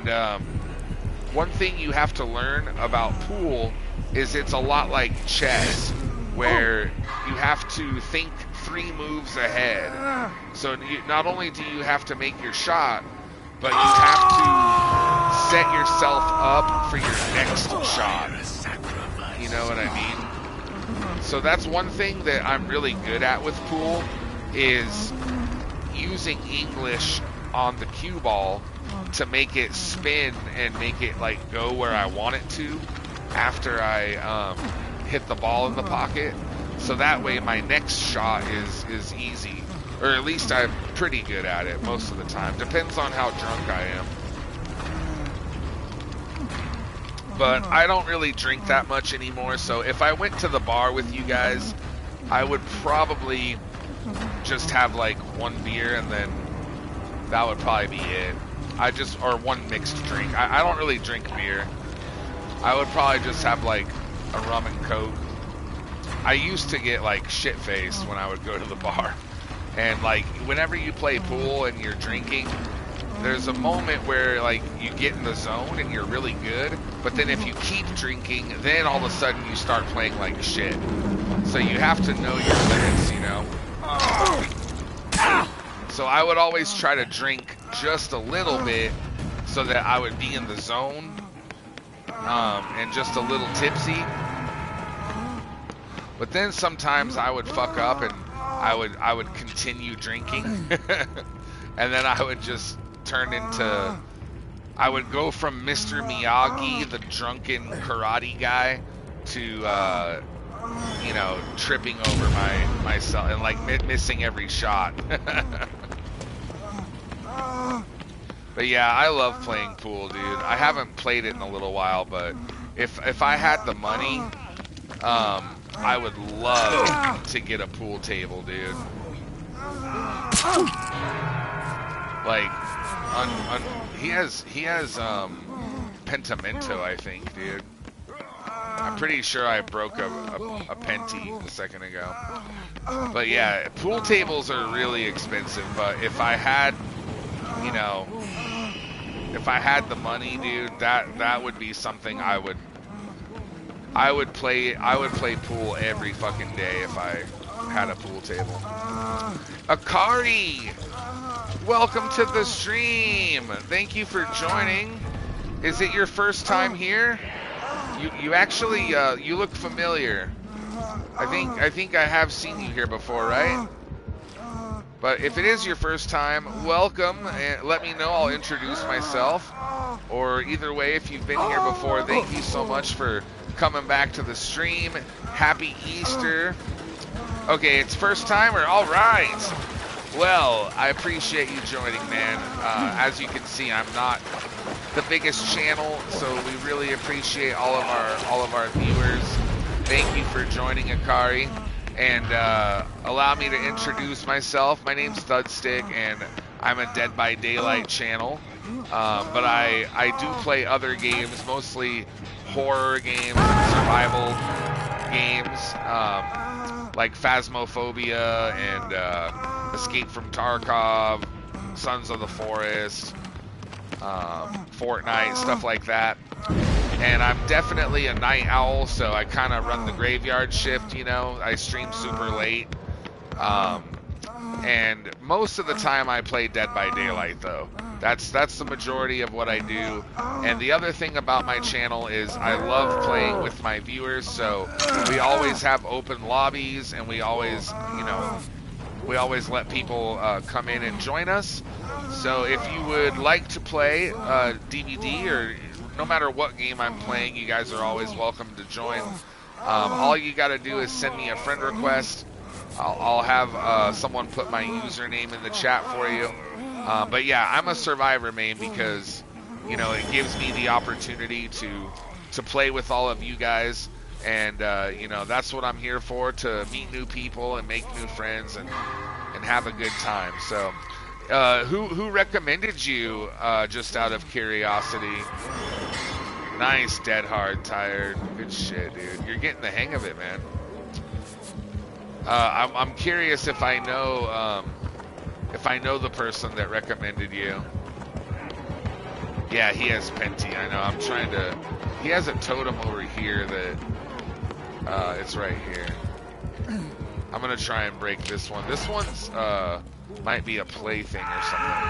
mean? And one thing you have to learn about pool is it's a lot like chess, where you have to think 3 moves ahead. So not only do you have to make your shot, but you have to set yourself up for your next shot. You know what I mean? So that's one thing that I'm really good at with pool, is using English on the cue ball to make it spin and make it like go where I want it to after I hit the ball in the pocket. So that way my next shot is easy, or at least I'm pretty good at it most of the time. Depends on how drunk I am. But I don't really drink that much anymore, so if I went to the bar with you guys, I would probably just have like 1 beer, and then that would probably be it. Or 1 mixed drink. I don't really drink beer. I would probably just have like a rum and coke. I used to get like shit-faced when I would go to the bar. And like, whenever you play pool and you're drinking, there's a moment where like you get in the zone and you're really good, but then if you keep drinking, then all of a sudden you start playing like shit. So you have to know your limits, you know? So I would always try to drink just a little bit so that I would be in the zone, and just a little tipsy. But then sometimes I would fuck up and I would continue drinking. And then I would just turn into, I would go from Mr. Miyagi, the drunken karate guy, to you know, tripping over myself and like missing every shot. But yeah, I love playing pool, dude. I haven't played it in a little while, but if I had the money, I would love to get a pool table, dude. Like, he has Pentimento, I think, dude. I'm pretty sure I broke a Penti a second ago. But yeah, pool tables are really expensive, but if I had, you know, if I had the money, dude, that would be something I would play pool every fucking day if I had a pool table. Akari, welcome to the stream. Thank you for joining. Is it your first time here? You actually you look familiar. I think I have seen you here before, right? But if it is your first time, welcome, and let me know. I'll introduce myself. Or either way, if you've been here before, thank you so much for coming back to the stream. Happy Easter. Okay, it's first timer. All right. Well, I appreciate you joining, man. As you can see, I'm not the biggest channel, so we really appreciate all of our viewers. Thank you for joining, Akari. And allow me to introduce myself. My name's Studstick, and I'm a Dead by Daylight channel. But I do play other games, mostly horror games and survival games, like Phasmophobia and Escape from Tarkov, Sons of the Forest, Fortnite, stuff like that. And I'm definitely a night owl, so I kind of run the graveyard shift, you know. I stream super late. And most of the time I play Dead by Daylight, though. That's the majority of what I do. And the other thing about my channel is I love playing with my viewers, so we always have open lobbies, and we always, you know, we always let people come in and join us. So if you would like to play DVD, or no matter what game I'm playing, you guys are always welcome to join. All you got to do is send me a friend request. I'll have someone put my username in the chat for you. But yeah, I'm a Survivor main because, you know, it gives me the opportunity to play with all of you guys. And, you know, that's what I'm here for, to meet new people and make new friends and have a good time. So, who recommended you, just out of curiosity? Nice, dead hard, tired. Good shit, dude. You're getting the hang of it, man. I'm curious if I know the person that recommended you. Yeah, he has Penti. I know. I'm trying to. He has a totem over here that it's right here. I'm gonna try and break this one. This one's might be a plaything or something.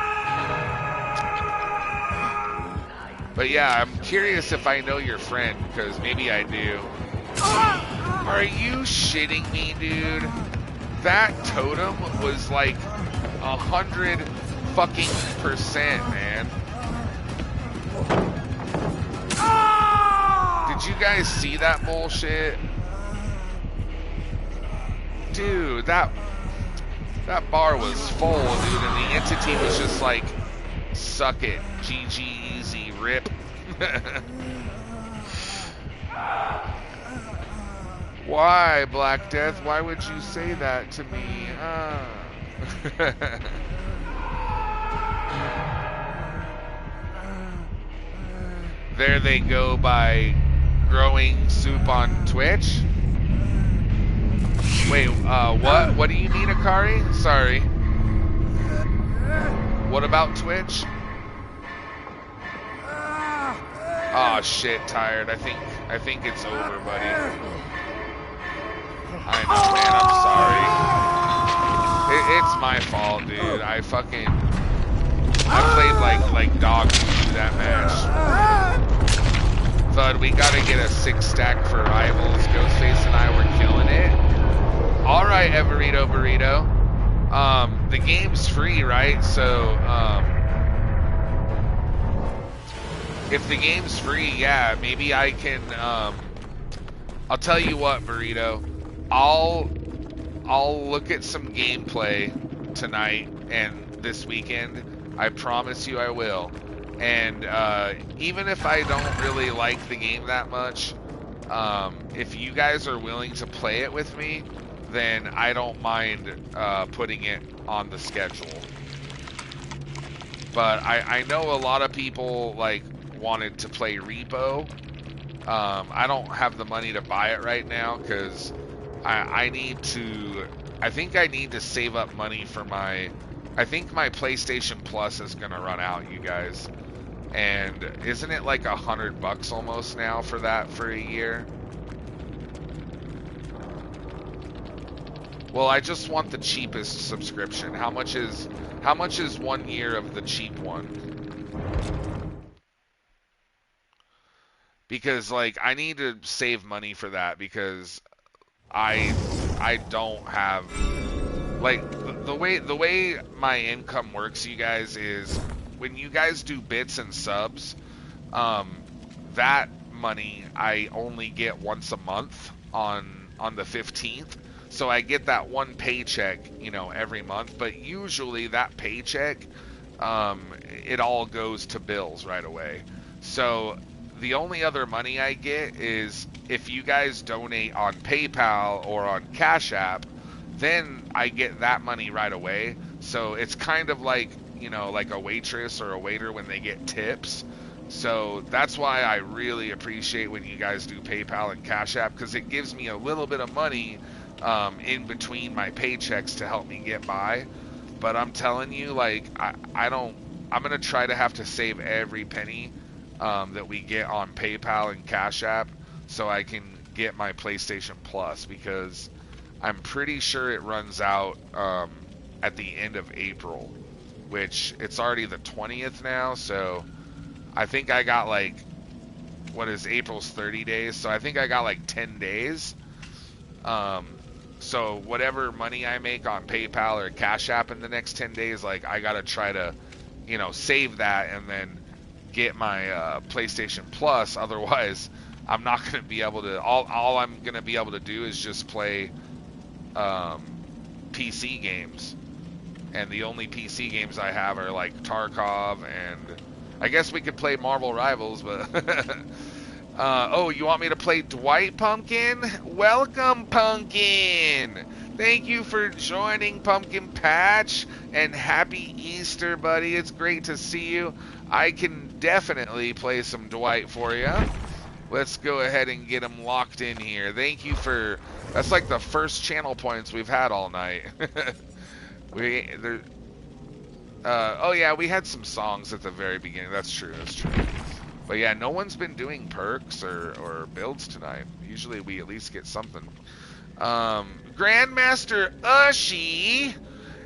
But yeah, I'm curious if I know your friend, because maybe I do. Are you shitting me, dude? That totem was like 100 fucking percent, man. Did you guys see that bullshit? Dude, that bar was full, dude, and the entity was just like, suck it, GG, easy, rip. Why, Black Death? Why would you say that to me? There they go by growing soup on Twitch. Wait, what? What do you mean, Akari? Sorry. What about Twitch? Oh shit, tired. I think it's over, buddy. I know, man. I'm sorry. It's my fault, dude. I played like dog through that match. Thud, we gotta get a 6-stack for rivals. Ghostface and I were killing it. All right, Everito Burrito. The game's free, right? So, if the game's free, yeah, maybe I can. I'll tell you what, Burrito. I'll look at some gameplay tonight and this weekend. I promise you I will. And even if I don't really like the game that much, if you guys are willing to play it with me, then I don't mind putting it on the schedule. But I know a lot of people like wanted to play Repo. I don't have the money to buy it right now because I think I need to save up money for I think my PlayStation Plus is gonna run out, you guys. And isn't it like $100 almost now for that for a year? Well, I just want the cheapest subscription. How much is 1 year of the cheap one? Because like I need to save money for that because I don't have like the way my income works, you guys, is when you guys do bits and subs, that money I only get once a month on the 15th. So I get that one paycheck, every month, but usually that paycheck, it all goes to bills right away. So the only other money I get is if you guys donate on PayPal or on Cash App, then I get that money right away. So it's kind of like, like a waitress or a waiter when they get tips. So that's why I really appreciate when you guys do PayPal and Cash App, because it gives me a little bit of money in between my paychecks to help me get by. But I'm telling you, like, I'm going to try to have to save every penny that we get on PayPal and Cash App so I can get my PlayStation Plus, because I'm pretty sure it runs out at the end of April, which it's already the 20th now, so I think I got like, what is April's 30 days? So I think I got like 10 days. So whatever money I make on PayPal or Cash App in the next 10 days, like I got to try to, save that and then get my PlayStation Plus. Otherwise, I'm not going to be able to, all I'm going to be able to do is just play PC games. And the only PC games I have are like Tarkov, and I guess we could play Marvel Rivals, but oh, you want me to play Dwight, Pumpkin? Welcome, Pumpkin! Thank you for joining, Pumpkin Patch, and happy Easter, buddy. It's great to see you. I can definitely play some Dwight for you. Let's go ahead and get him locked in here. Thank you for... That's like the first channel points we've had all night. Oh yeah, we had some songs at the very beginning. That's true, that's true. But yeah, no one's been doing perks or builds tonight. Usually we at least get something. Grandmaster Ushi,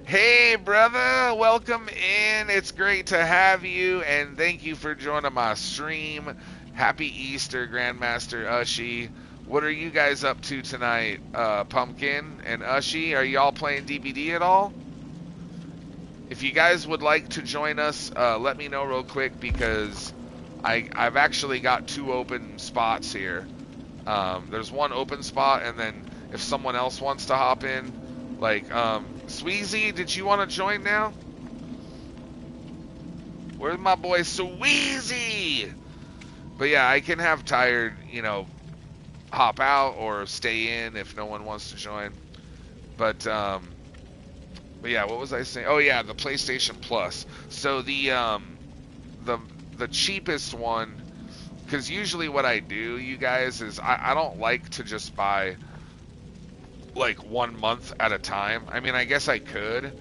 hey brother, welcome in. It's great to have you, and thank you for joining my stream. Happy Easter, Grandmaster Ushi. What are you guys up to tonight, Pumpkin and Ushi? Are y'all playing DBD at all? If you guys would like to join us, let me know real quick, because I've actually got 2 open spots here. There's 1 open spot, and then if someone else wants to hop in, like, Sweezy, did you want to join now? Where's my boy Sweezy? But yeah, I can have Tired, you know, hop out or stay in if no one wants to join. But yeah, what was I saying? Oh yeah, the PlayStation Plus. So the cheapest one, because usually what I do, you guys, is I don't like to just buy like 1 month at a time. I mean, I guess I could,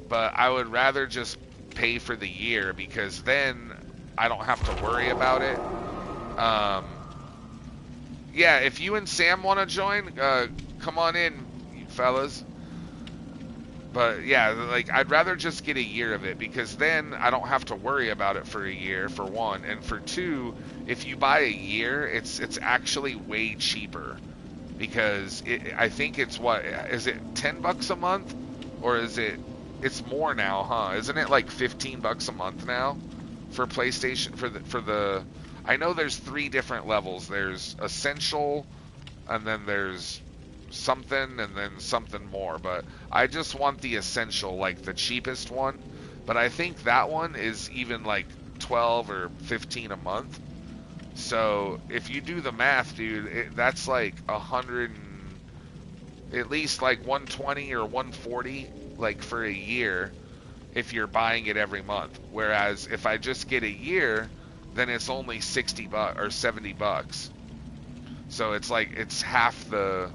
but I would rather just pay for the year, because then I don't have to worry about it. Yeah, if you and Sam want to join, come on in, you fellas. But yeah, like, I'd rather just get a year of it, because then I don't have to worry about it for a year, for one. And for two, if you buy a year, it's actually way cheaper. Because I think it's, what, is it $10 a month? Or is it, it's more now, huh? Isn't it like $15 a month now for PlayStation, for the I know there's 3 different levels. There's Essential, and then there's something, and then something more. But I just want the Essential, like the cheapest one. But I think that one is even like 12 or 15 a month. So if you do the math, dude, that's like 100, at least like 120 or 140, like for a year, if you're buying it every month. Whereas if I just get a year, then it's only $60 or $70. So it's like it's half the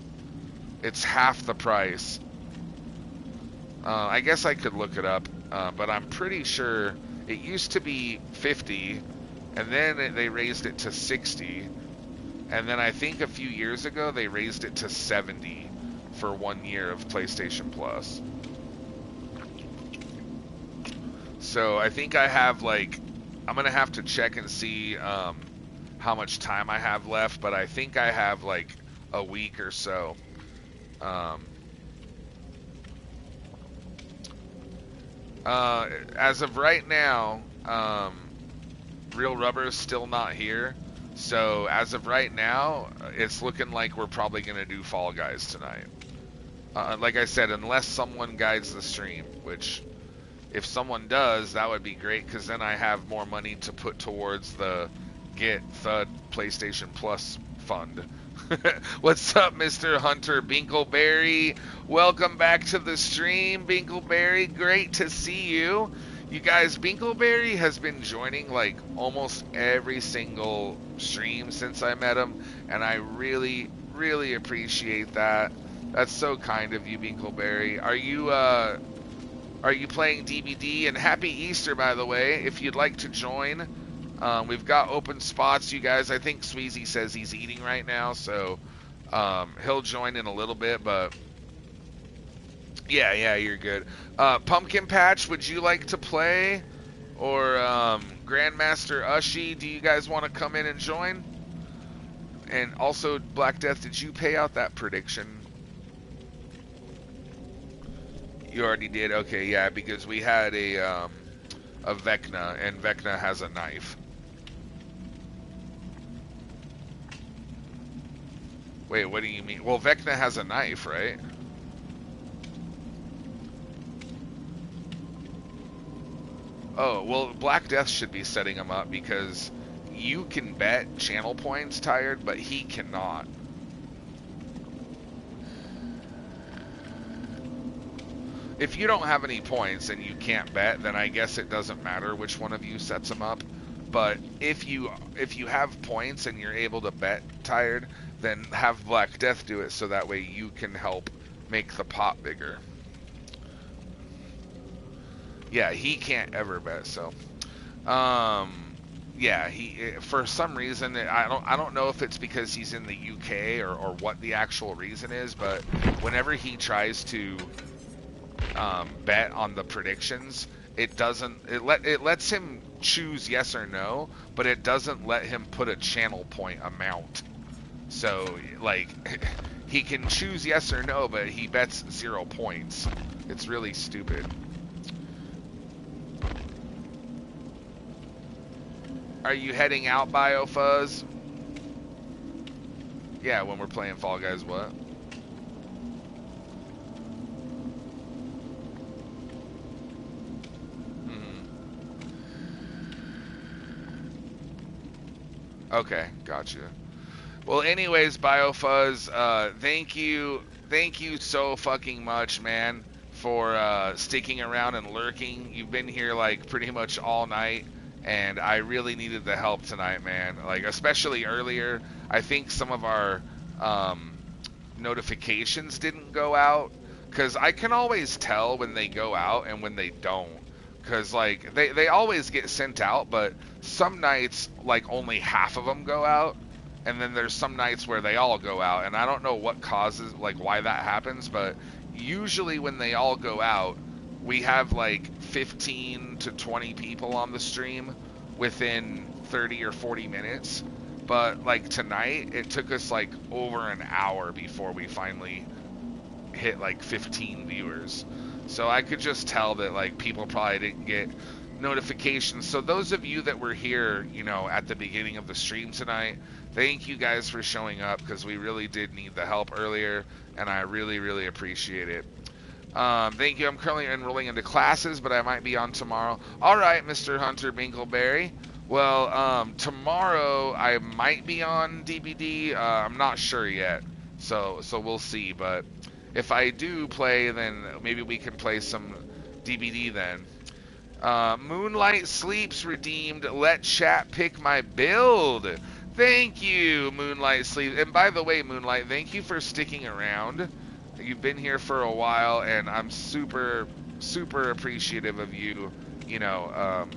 price. I guess I could look it up, but I'm pretty sure it used to be 50, and then they raised it to 60, and then I think a few years ago they raised it to 70 for 1 year of PlayStation Plus. So I think I have, like, I'm gonna have to check and see how much time I have left, but I think I have like a week or so. As of right now, Real Rubber is still not here. So as of right now, it's looking like we're probably gonna do Fall Guys tonight. Like I said, unless someone guides the stream, which, if someone does, that would be great, because then I have more money to put towards the Get Thud PlayStation Plus fund. What's up, Mr. Hunter Binkleberry? Welcome back to the stream, Binkleberry. Great to see you. You guys, Binkleberry has been joining like almost every single stream since I met him, and I really, really appreciate that. That's so kind of you, Binkleberry. Are you playing DBD? And happy Easter, by the way, if you'd like to join. We've got open spots, you guys. I think Sweezy says he's eating right now, so he'll join in a little bit, but yeah, you're good. Pumpkin Patch, would you like to play? Or Grandmaster Ushi, do you guys want to come in and join? And also, Black Death, did you pay out that prediction? You already did? Okay, yeah, because we had a Vecna, and Vecna has a knife. Wait, what do you mean? Well, Vecna has a knife, right? Oh, well, Black Death should be setting him up, because you can bet channel points, Tired, but he cannot. If you don't have any points and you can't bet, then I guess it doesn't matter which one of you sets them up. But if you have points and you're able to bet tired, then have Black Death do it so that way you can help make the pot bigger. Yeah, he can't ever bet, so yeah, he for some reason I don't know if it's because he's in the UK or what the actual reason is, but whenever he tries to bet on the predictions, it lets him choose yes or no, but it doesn't let him put a channel point amount. So like he can choose yes or no, but he bets 0 points. It's really stupid. Are you heading out, BioFuzz? Yeah, when we're playing Fall Guys, what? Okay, gotcha. Well, anyways, BioFuzz, thank you so fucking much, man, for sticking around and lurking. You've been here like pretty much all night, and I really needed the help tonight, man. Like, especially earlier, I think some of our notifications didn't go out, because I can always tell when they go out and when they don't. Because, like, they always get sent out, but some nights, like, only half of them go out, and then there's some nights where they all go out, and I don't know what causes, like, why that happens, but usually when they all go out, we have, like, 15 to 20 people on the stream within 30 or 40 minutes, but, like, tonight, it took us, like, over an hour before we finally hit, like, 15 viewers. So I could just tell that, like, people probably didn't get notifications. So those of you that were here, you know, at the beginning of the stream tonight, thank you guys for showing up, because we really did need the help earlier, and I really, really appreciate it. Thank you. I'm currently enrolling into classes, but I might be on tomorrow. All right, Mr. Hunter Binkleberry. Well, tomorrow I might be on DBD. I'm not sure yet, so we'll see, but if I do play, then maybe we can play some DBD then. Moonlight Sleeps redeemed. Let chat pick my build. Thank you, Moonlight Sleeps. And by the way, Moonlight, thank you for sticking around. You've been here for a while, and I'm super, super appreciative of you, you know,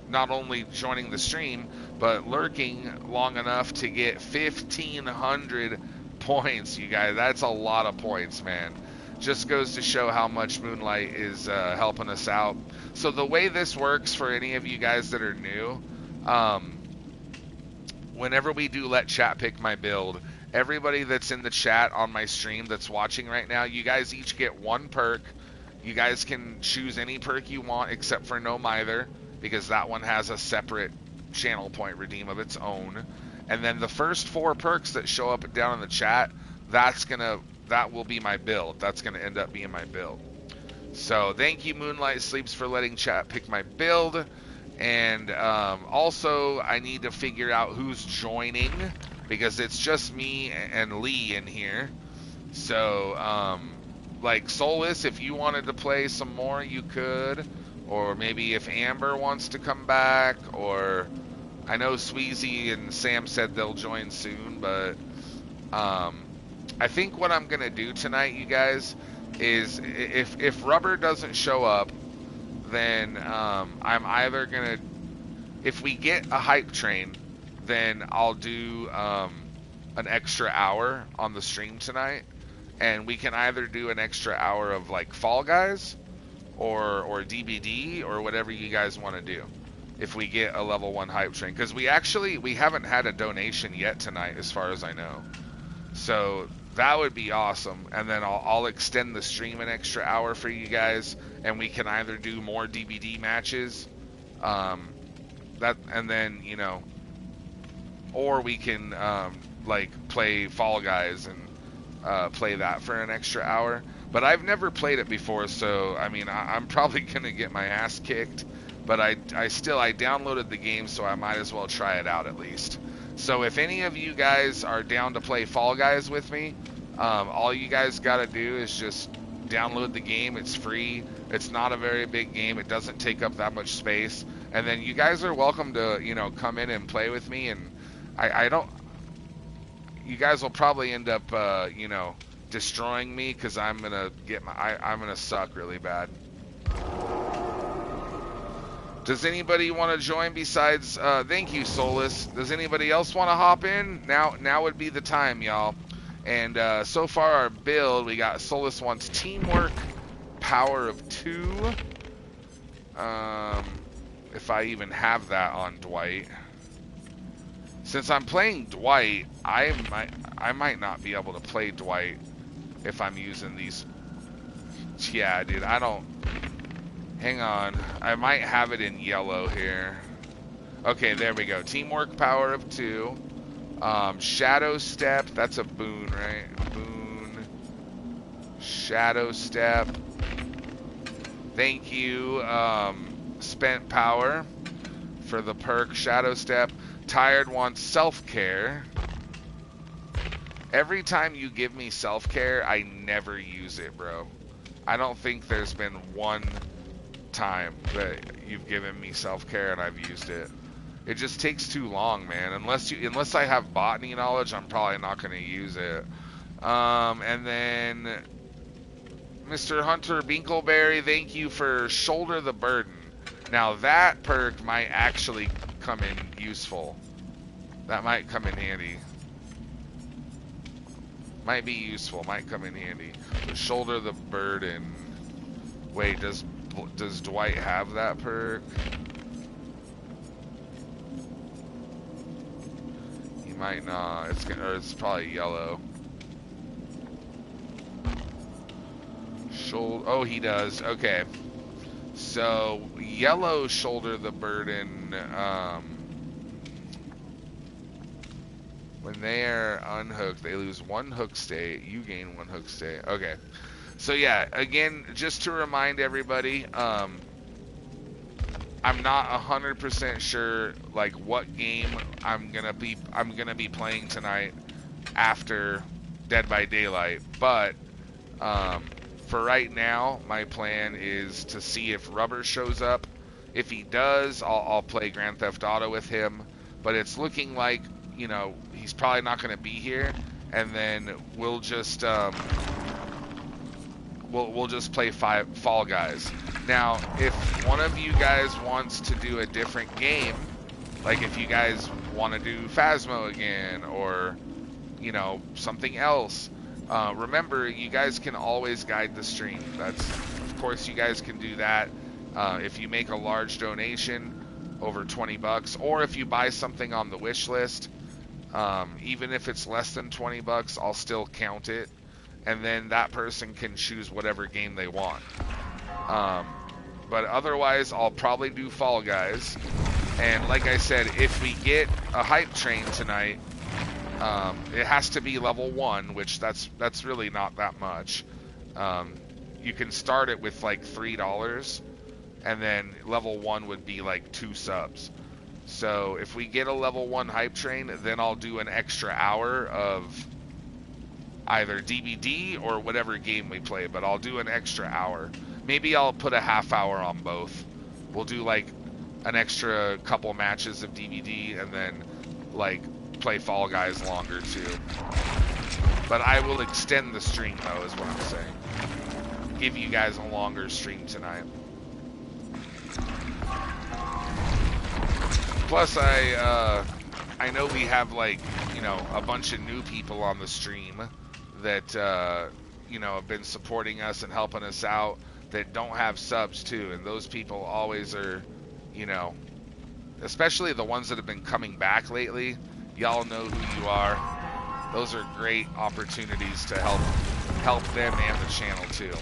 not only joining the stream, but lurking long enough to get 1,500 points, you guys. That's a lot of points, man. Just goes to show how much Moonlight is helping us out. So the way this works for any of you guys that are new, whenever we do let chat pick my build, everybody that's in the chat on my stream that's watching right now, you guys each get 1 perk. You guys can choose any perk you want except for No Mither, because that one has a separate channel point redeem of its own. And then the first 4 perks that show up down in the chat, that will be my build. That's gonna end up being my build. So thank you, Moonlight Sleeps, for letting chat pick my build. And also, I need to figure out who's joining, because it's just me and Lee in here. So, like, Solus, if you wanted to play some more, you could. Or maybe if Amber wants to come back, or I know Sweezy and Sam said they'll join soon, but I think what I'm going to do tonight, you guys, is if Rubber doesn't show up, then I'm either going to, if we get a hype train, then I'll do an extra hour on the stream tonight, and we can either do an extra hour of, like, Fall Guys or DBD or whatever you guys want to do if we get a level 1 hype train, because we haven't had a donation yet tonight as far as I know. So that would be awesome, and then I'll extend the stream an extra hour for you guys, and we can either do more DBD matches, and then, you know, or we can like play Fall Guys and play that for an extra hour. But I've never played it before, so I mean, I'm probably gonna get my ass kicked. But I downloaded the game, so I might as well try it out at least. So if any of you guys are down to play Fall Guys with me, all you guys gotta do is just download the game. It's free. It's not a very big game. It doesn't take up that much space. And then you guys are welcome to, you know, come in and play with me. And I don't. You guys will probably end up, you know, destroying me because I'm gonna get I'm gonna suck really bad. Does anybody want to join besides? Thank you, Solus. Does anybody else want to hop in? Now would be the time, y'all. And so far our build, we got Solus wants teamwork, power of 2. If I even have that on Dwight. Since I'm playing Dwight, I might not be able to play Dwight if I'm using these. Yeah, dude, I don't. Hang on, I might have it in yellow here. Okay, there we go. Teamwork, power of 2. Shadow step. That's a boon, right? Boon. Shadow step. Thank you. Spent power for the perk Shadow step. Tired wants self-care. Every time you give me self-care, I never use it, bro. I don't think there's been one time that you've given me self-care and I've used it. It just takes too long, man. Unless I have botany knowledge, I'm probably not going to use it. And then Mr. Hunter Binkleberry, thank you for shoulder the burden. Now that perk might actually come in useful. That might come in handy. Might be useful, might come in handy. But shoulder the burden. Wait, does Dwight have that perk? He might not. It's probably yellow. Oh, he does. Okay. So yellow shoulder the burden. When they are unhooked, they lose 1 hook state. You gain 1 hook state. Okay. So yeah, again, just to remind everybody, I'm not 100% sure like what game I'm gonna be playing tonight after Dead by Daylight, but for right now, my plan is to see if Rubber shows up. If he does, I'll play Grand Theft Auto with him. But it's looking like, you know, he's probably not going to be here, and then we'll just we'll just play Fall Guys. Now, if one of you guys wants to do a different game, like if you guys want to do Phasmo again, or you know, something else, remember, you guys can always guide the stream. Of course, you guys can do that if you make a large donation over 20 bucks, or if you buy something on the wish list. Even if it's less than 20 bucks, I'll still count it, and then that person can choose whatever game they want. But otherwise, I'll probably do Fall Guys. And like I said, if we get a hype train tonight, it has to be level 1, which that's really not that much. You can start it with like $3, and then level 1 would be like 2 subs. So if we get a level 1 hype train, then I'll do an extra hour of either DBD or whatever game we play, but I'll do an extra hour. Maybe I'll put a half hour on both. We'll do like an extra couple matches of DBD and then like play Fall Guys longer too. But I will extend the stream though, is what I'm saying. Give you guys a longer stream tonight. Plus, I know we have like, you know, a bunch of new people on the stream that you know, have been supporting us and helping us out that don't have subs too, and those people always are, you know, especially the ones that have been coming back lately. Y'all know who you are. Those are great opportunities to help them and the channel too.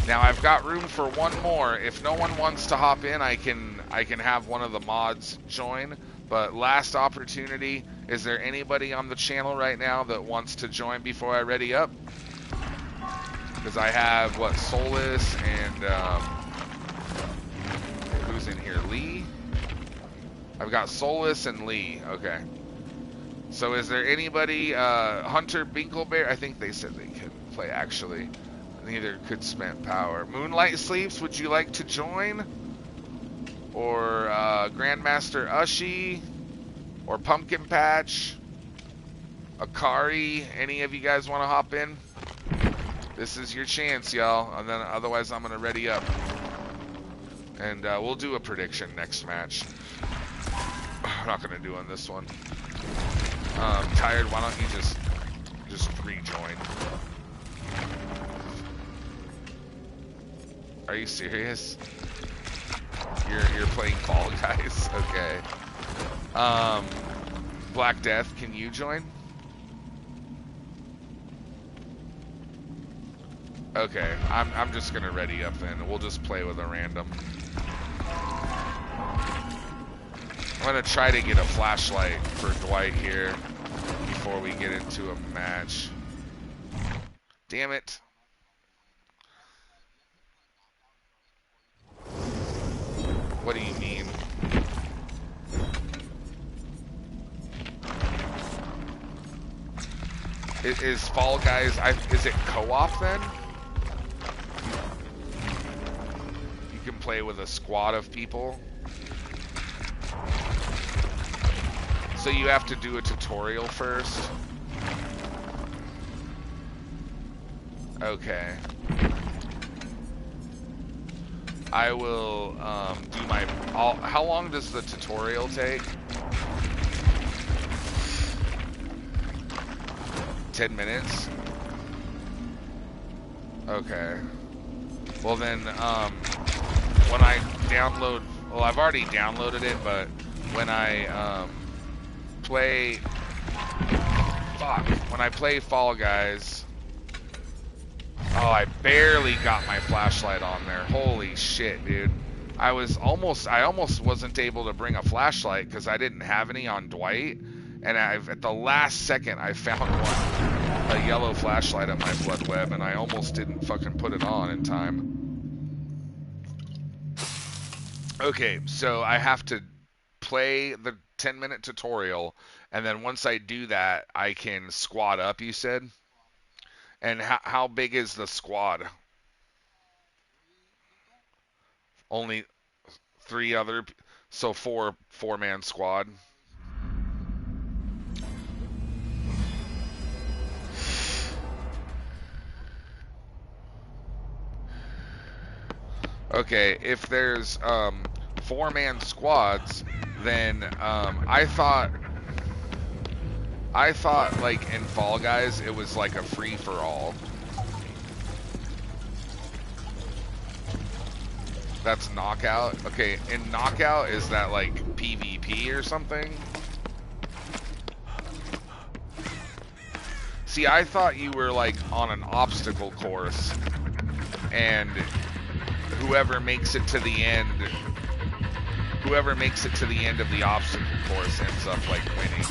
Now I've got room for one more. If no one wants to hop in, I can have one of the mods join. But last opportunity, is there anybody on the channel right now that wants to join before I ready up? Because I have, what, Solus and, who's in here? Lee? I've got Solus and Lee. Okay. So is there anybody, Hunter Binkleberry? I think they said they could play, actually. Neither could Spent Power. Moonlight Sleeps, would you like to join? or Grandmaster Ushi, or Pumpkin Patch, Akari. Any of you guys want to hop in? This is your chance, y'all. And then otherwise, I'm gonna ready up, and we'll do a prediction next match. I'm not gonna do on this one. Tired? Why don't you just rejoin? Are you serious? You're playing Fall Guys? Okay. Black Death, can you join? Okay, I'm just gonna ready up then. We'll just play with a random. I'm gonna try to get a flashlight for Dwight here before we get into a match. Damn it. What do you mean? Is Fall Guys, is it co-op then? You can play with a squad of people? So you have to do a tutorial first? Okay. I will do my... how long does the tutorial take? 10 minutes? Okay. Well then, when I download... Well, I've already downloaded it, but when I play... Fuck. When I play Fall Guys... Oh, I barely got my flashlight on there. Holy shit, dude. I almost wasn't able to bring a flashlight because I didn't have any on Dwight. And at the last second, I found one, a yellow flashlight at my blood web, and I almost didn't fucking put it on in time. Okay, so I have to play the 10-minute tutorial, and then once I do that, I can squad up, you said? And how big is the squad? Only 3 other, so four-man squad. Okay, if there's 4-man squads, then I thought like in Fall Guys it was like a free-for-all. That's Knockout. Okay, in Knockout, is that like PvP or something? See, I thought you were like on an obstacle course, and whoever makes it to the end of the obstacle course ends up like winning.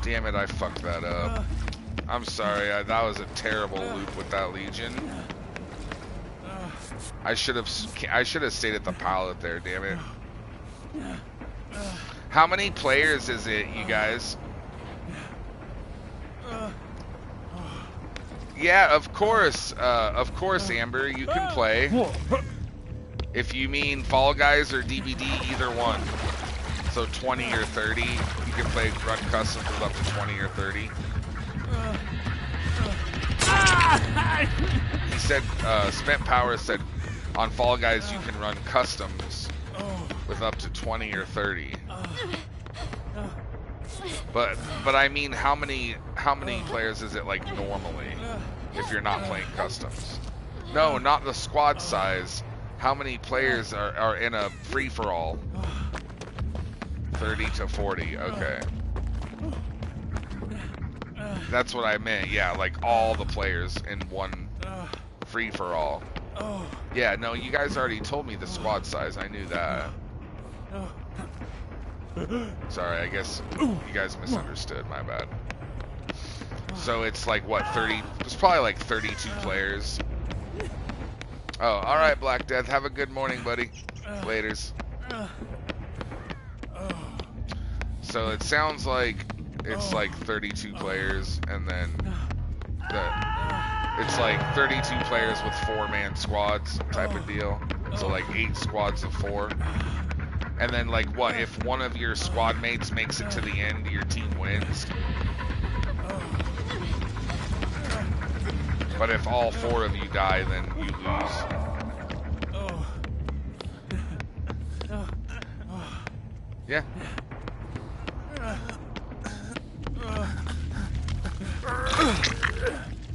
Damn it, I fucked that up. I'm sorry, that was a terrible loop with that Legion. I should have stayed at the pilot there, damn it. How many players is it, you guys? Yeah, of course, Amber, you can play. If you mean Fall Guys or DBD, either one. So 20 or 30, you can play run custom with up to 20 or 30. He said, Spent Power said, on Fall Guys you can run customs with up to 20 or 30. But I mean, how many players is it like normally if you're not playing customs? No, not the squad size. How many players are in a free-for-all? 30 to 40, okay. That's what I meant, yeah, like all the players in one free-for-all. Yeah, no, you guys already told me the squad size, I knew that. Sorry, I guess you guys misunderstood, my bad. So it's like, what, 30, it's probably like 32 players. Oh, alright, Black Death, have a good morning, buddy. Laters. So it sounds like it's like 32 players, and then It's like 32 players with 4-man squads type of deal. So like 8 squads of 4. And then like what, if one of your squad mates makes it to the end, your team wins. But if all 4 of you die, then you lose. Yeah.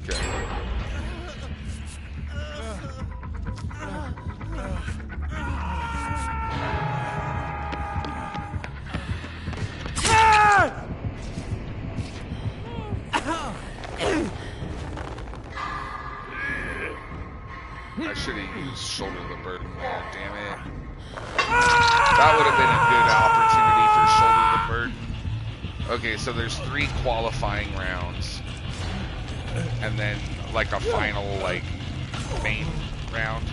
Okay. I should have used shoulder the burden there, damn it. That would have been a good opportunity for shoulder the burden. Okay, so there's 3 qualifying rounds. And then like a final like main round.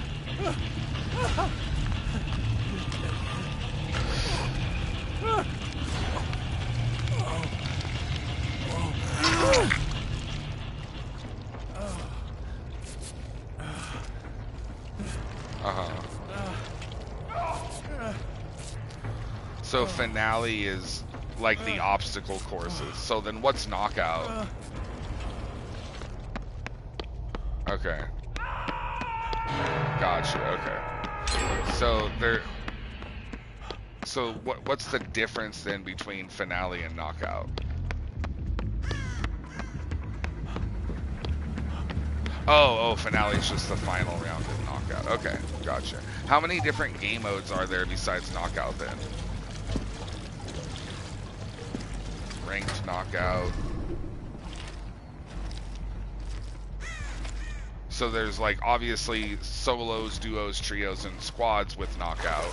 So finale is like the obstacle courses. So then what's knockout? Okay. Gotcha, okay. So there... So what's the difference then between finale and knockout? Oh, finale is just the final round of knockout. Okay, gotcha. How many different game modes are there besides knockout then? Ranked knockout. So there's like obviously solos, duos, trios, and squads with knockout.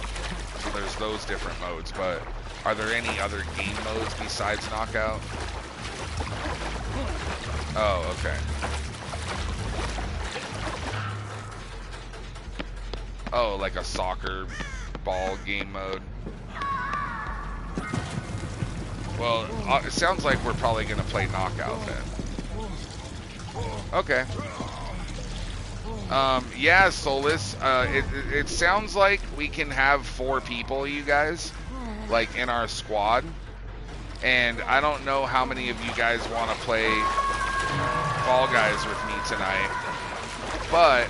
So there's those different modes, but are there any other game modes besides knockout? Oh, okay. Oh, like a soccer ball game mode. Well, it sounds like we're probably going to play knockout then. Okay. Yeah, Solus, it sounds like we can have 4 people, you guys, like in our squad. And I don't know how many of you guys want to play Fall Guys with me tonight. But,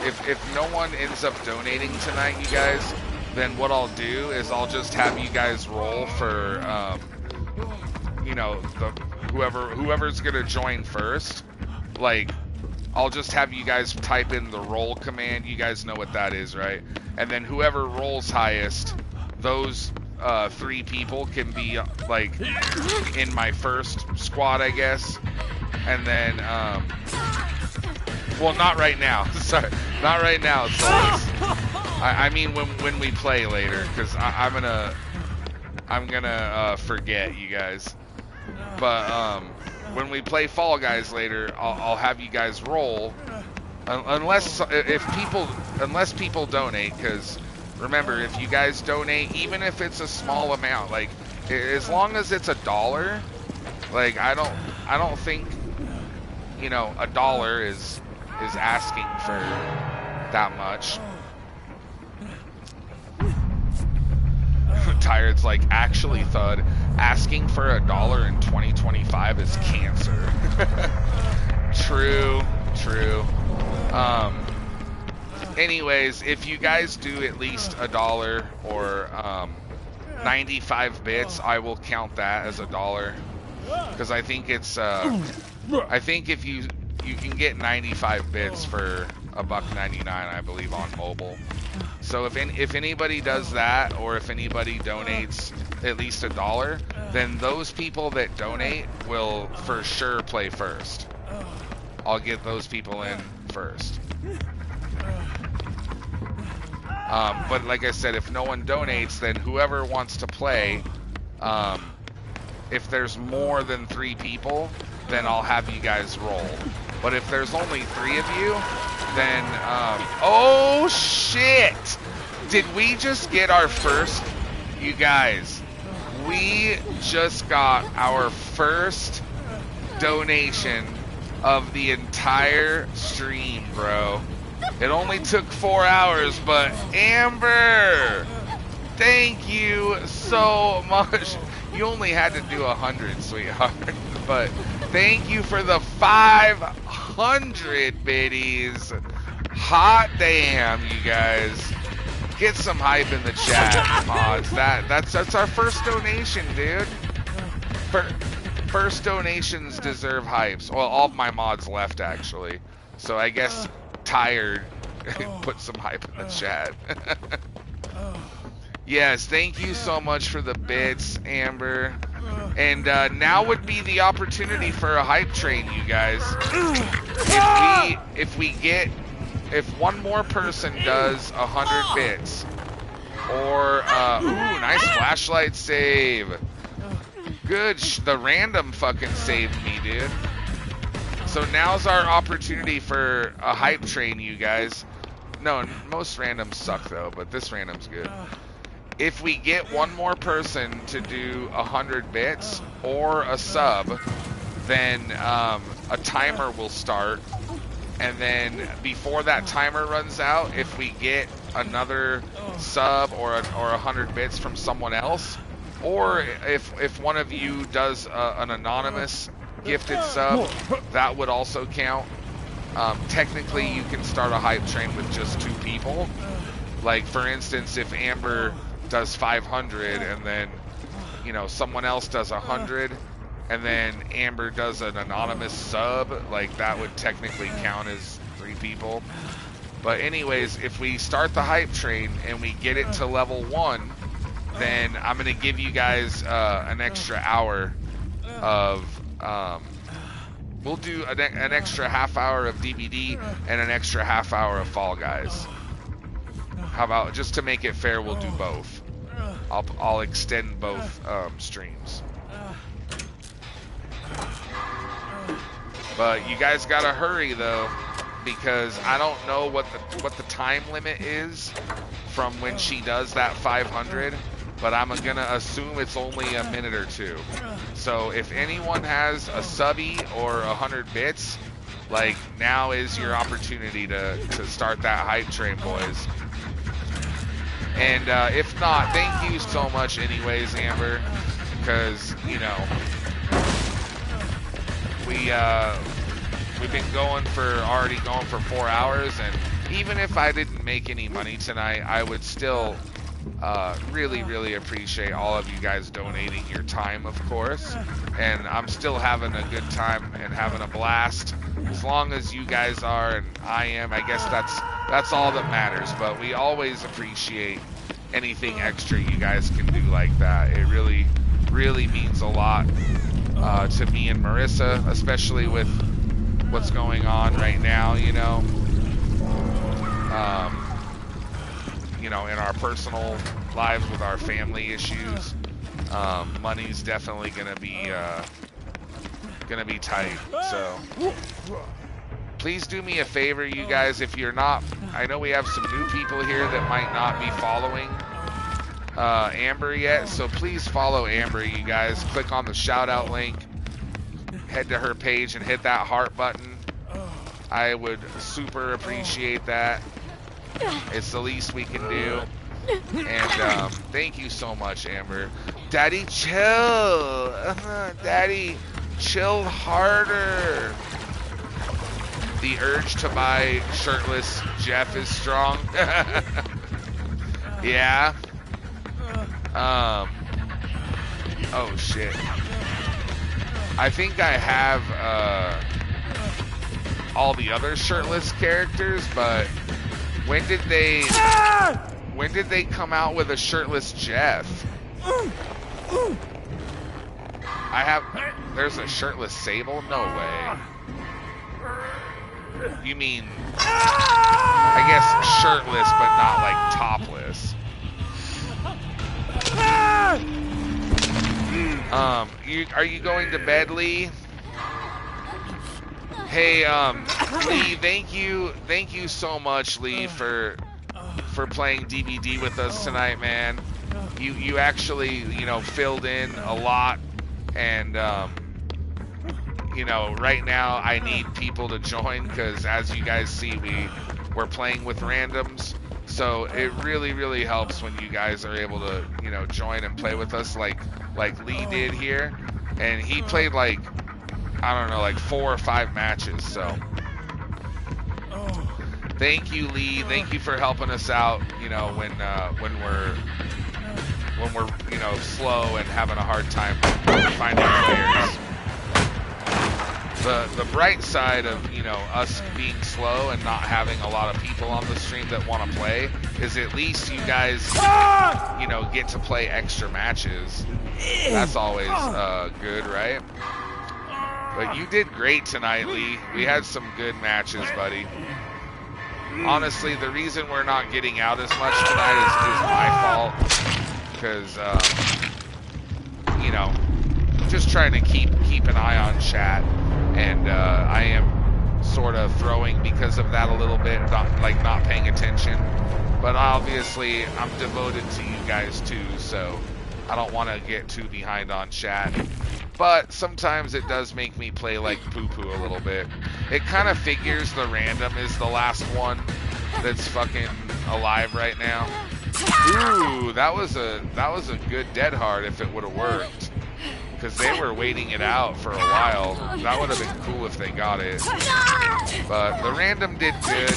if no one ends up donating tonight, you guys, then what I'll do is I'll just have you guys roll for, you know, whoever's gonna join first. Like, I'll just have you guys type in the roll command. You guys know what that is, right? And then whoever rolls highest, those 3 people can be like in my first squad, I guess. And then, well, not right now. Sorry, not right now. So I mean when we play later, because I'm gonna forget, you guys. But when we play Fall Guys later, I'll have you guys roll, unless people donate. Because remember, if you guys donate, even if it's a small amount, like as long as it's $1, like I don't think, you know, $1 is asking for that much. Tired's like, actually, Thud, asking for $1 in 2025 is cancer. True. Anyways, if you guys do at least $1 or 95 bits, I will count that as $1. Because I think it's I think if you can get 95 bits for $1.99, I believe, on mobile. So if anybody does that, or if anybody donates at least $1, then those people that donate will for sure play first. I'll get those people in first. But like I said, if no one donates, then whoever wants to play, if there's more than 3 people, then I'll have you guys roll. But if there's only 3 of you, then, oh shit! Did we just get our first, you guys, we just got our first donation of the entire stream, bro. It only took 4 hours, but Amber, thank you so much. You only had to do 100, sweetheart, but thank you for the 500 biddies. Hot damn, you guys. Get some hype in the chat, mods. That's our first donation, dude. First donations deserve hypes. Well, all of my mods left, actually. So I guess Tired put some hype in the chat. Yes, thank you so much for the bits, Amber. And now would be the opportunity for a hype train, you guys. If one more person does 100 bits, or ooh, nice flashlight save. Good, the random fucking saved me, dude. So now's our opportunity for a hype train, you guys. No, most randoms suck though, but this random's good. If we get one more person to do 100 bits or a sub, then a timer will start. And then before that timer runs out, if we get another sub or 100 bits from someone else, or if one of you does an anonymous gifted sub, that would also count. Technically, you can start a hype train with just 2 people. Like, for instance, if Amber does 500 and then, you know, someone else does 100 and then Amber does an anonymous sub, like, that would technically count as 3 people. But anyways, if we start the hype train and we get it to level 1, then I'm going to give you guys an extra hour of, we'll do an extra half hour of DBD and an extra half hour of Fall Guys. How about, just to make it fair, we'll do both. I'll extend both streams. But you guys gotta hurry though, because I don't know what the time limit is from when she does that 500, but I'm gonna assume it's only a minute or 2. So if anyone has a subby or 100 bits, like, now is your opportunity to start that hype train, boys. And if not, thank you so much anyways, Amber, because, you know, we've been already going for 4 hours, and even if I didn't make any money tonight, I would still really appreciate all of you guys donating your time, of course. And I'm still having a good time and having a blast. As long as you guys are and I am, I guess that's all that matters. But we always appreciate anything extra you guys can do like that. It really means a lot to me and Marissa, especially with what's going on right now, you know. You know, in our personal lives with our family issues, money's definitely gonna be tight. So please do me a favor, you guys. If you're not, I know we have some new people here that might not be following Amber yet, so please follow Amber, you guys. Click on the shout out link, head to her page and hit that heart button. I would super appreciate that. It's the least we can do. And thank you so much, Amber. Daddy, chill. Daddy, chill harder. The urge to buy shirtless Jeff is strong. Yeah. Oh shit. I think I have all the other shirtless characters, but when did they come out with a shirtless Jeff? There's a shirtless Sable? No way. You mean, I guess shirtless, but not like topless. Are you going to bed, Lee? Hey, Lee, thank you so much, Lee, for playing DBD with us tonight, man. You actually, you know, filled in a lot, and you know, right now I need people to join because, as you guys see, we're playing with randoms. So it really, really helps when you guys are able to, you know, join and play with us like Lee did here. And he played like, I don't know, like 4 or 5 matches. So thank you, Lee. Thank you for helping us out, you know, when we're you know, slow and having a hard time finding players. The bright side of, you know, us being slow and not having a lot of people on the stream that want to play is at least you guys, you know, get to play extra matches. That's always good, right? But you did great tonight, Lee. We had some good matches, buddy. Honestly, the reason we're not getting out as much tonight is my fault. Because, you know, just trying to keep an eye on chat. And I am sort of throwing because of that a little bit, not paying attention. But obviously, I'm devoted to you guys too, so I don't want to get too behind on chat. But sometimes it does make me play like poo-poo a little bit. It kind of figures the random is the last one that's fucking alive right now. Ooh, that was a good dead hard if it would have worked. Because they were waiting it out for a while. That would have been cool if they got it. But the random did good.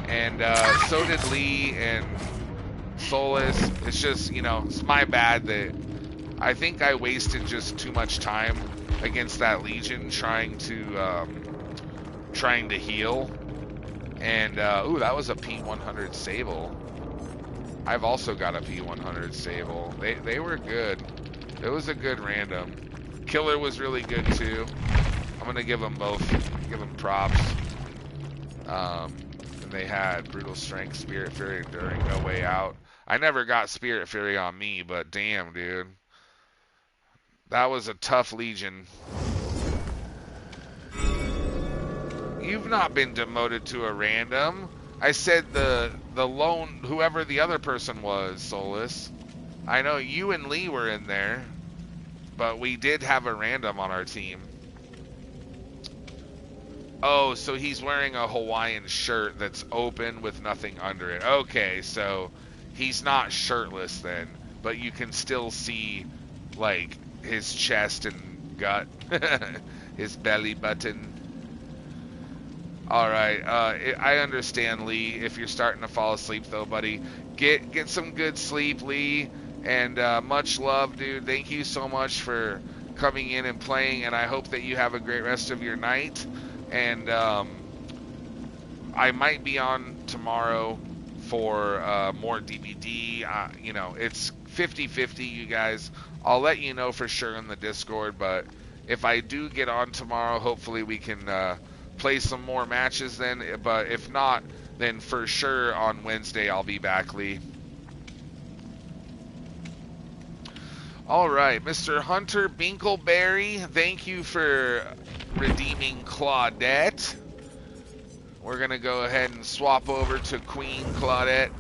And so did Lee and Solus. It's just, you know, it's my bad that I think I wasted just too much time against that Legion trying to heal. And, ooh, that was a P100 Sable. I've also got a P100 Sable. They were good. It was a good random. Killer was really good too. I'm gonna give them both, give them props. And they had Brutal Strength, Spirit Fury, Enduring, No Way Out. I never got Spirit Fury on me, but damn, dude. That was a tough Legion. You've not been demoted to a random. I said the lone, whoever the other person was, Solus. I know you and Lee were in there, but we did have a random on our team. Oh, so he's wearing a Hawaiian shirt that's open with nothing under it. Okay, so he's not shirtless then, but you can still see, like, his chest and gut, his belly button. Alright, I understand, Lee, if you're starting to fall asleep, though, buddy. Get some good sleep, Lee. And much love, dude. Thank you so much for coming in and playing, and I hope that you have a great rest of your night. And I might be on tomorrow for more DBD. You know, it's 50-50, you guys. I'll let you know for sure in the Discord, but if I do get on tomorrow, hopefully we can play some more matches then. But if not, then for sure on Wednesday I'll be back, Lee. All right, Mr. Hunter Binkleberry, thank you for redeeming Claudette. We're going to go ahead and swap over to Queen Claudette.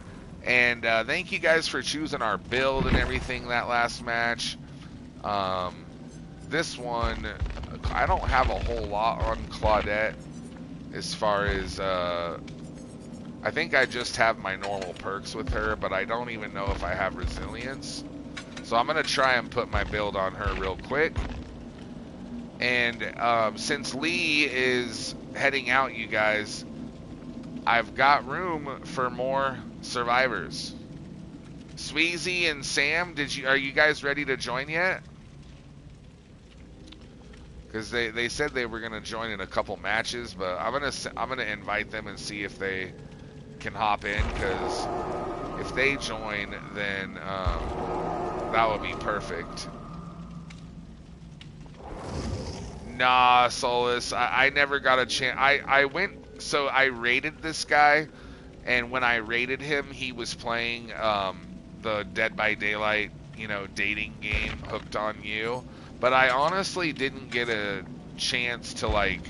And thank you guys for choosing our build and everything that last match. This one, I don't have a whole lot on Claudette as far as... I think I just have my normal perks with her, but I don't even know if I have resilience. So I'm going to try and put my build on her real quick. And since Lee is heading out, you guys, I've got room for more survivors. Sweezy and Sam, are you guys ready to join yet? Because they said they were going to join in a couple matches, but I'm gonna invite them and see if they can hop in, because if they join, then that would be perfect. Nah, Solus, I never got a chance. I went, so I raided this guy, and when I raided him, he was playing the Dead by Daylight, you know, dating game, Hooked on You. But I honestly didn't get a chance to, like,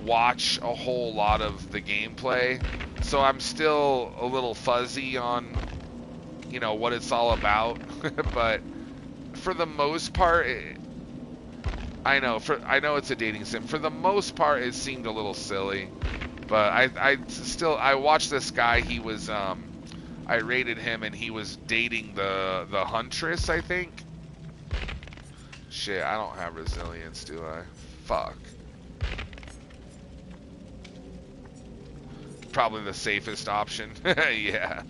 watch a whole lot of the gameplay. So I'm still a little fuzzy on, you know, what it's all about. But for the most part, I know it's a dating sim. For the most part, it seemed a little silly, but I watched this guy. He was I rated him, and he was dating the huntress, I think. Shit, I don't have resilience, do I? Fuck. Probably the safest option. Yeah.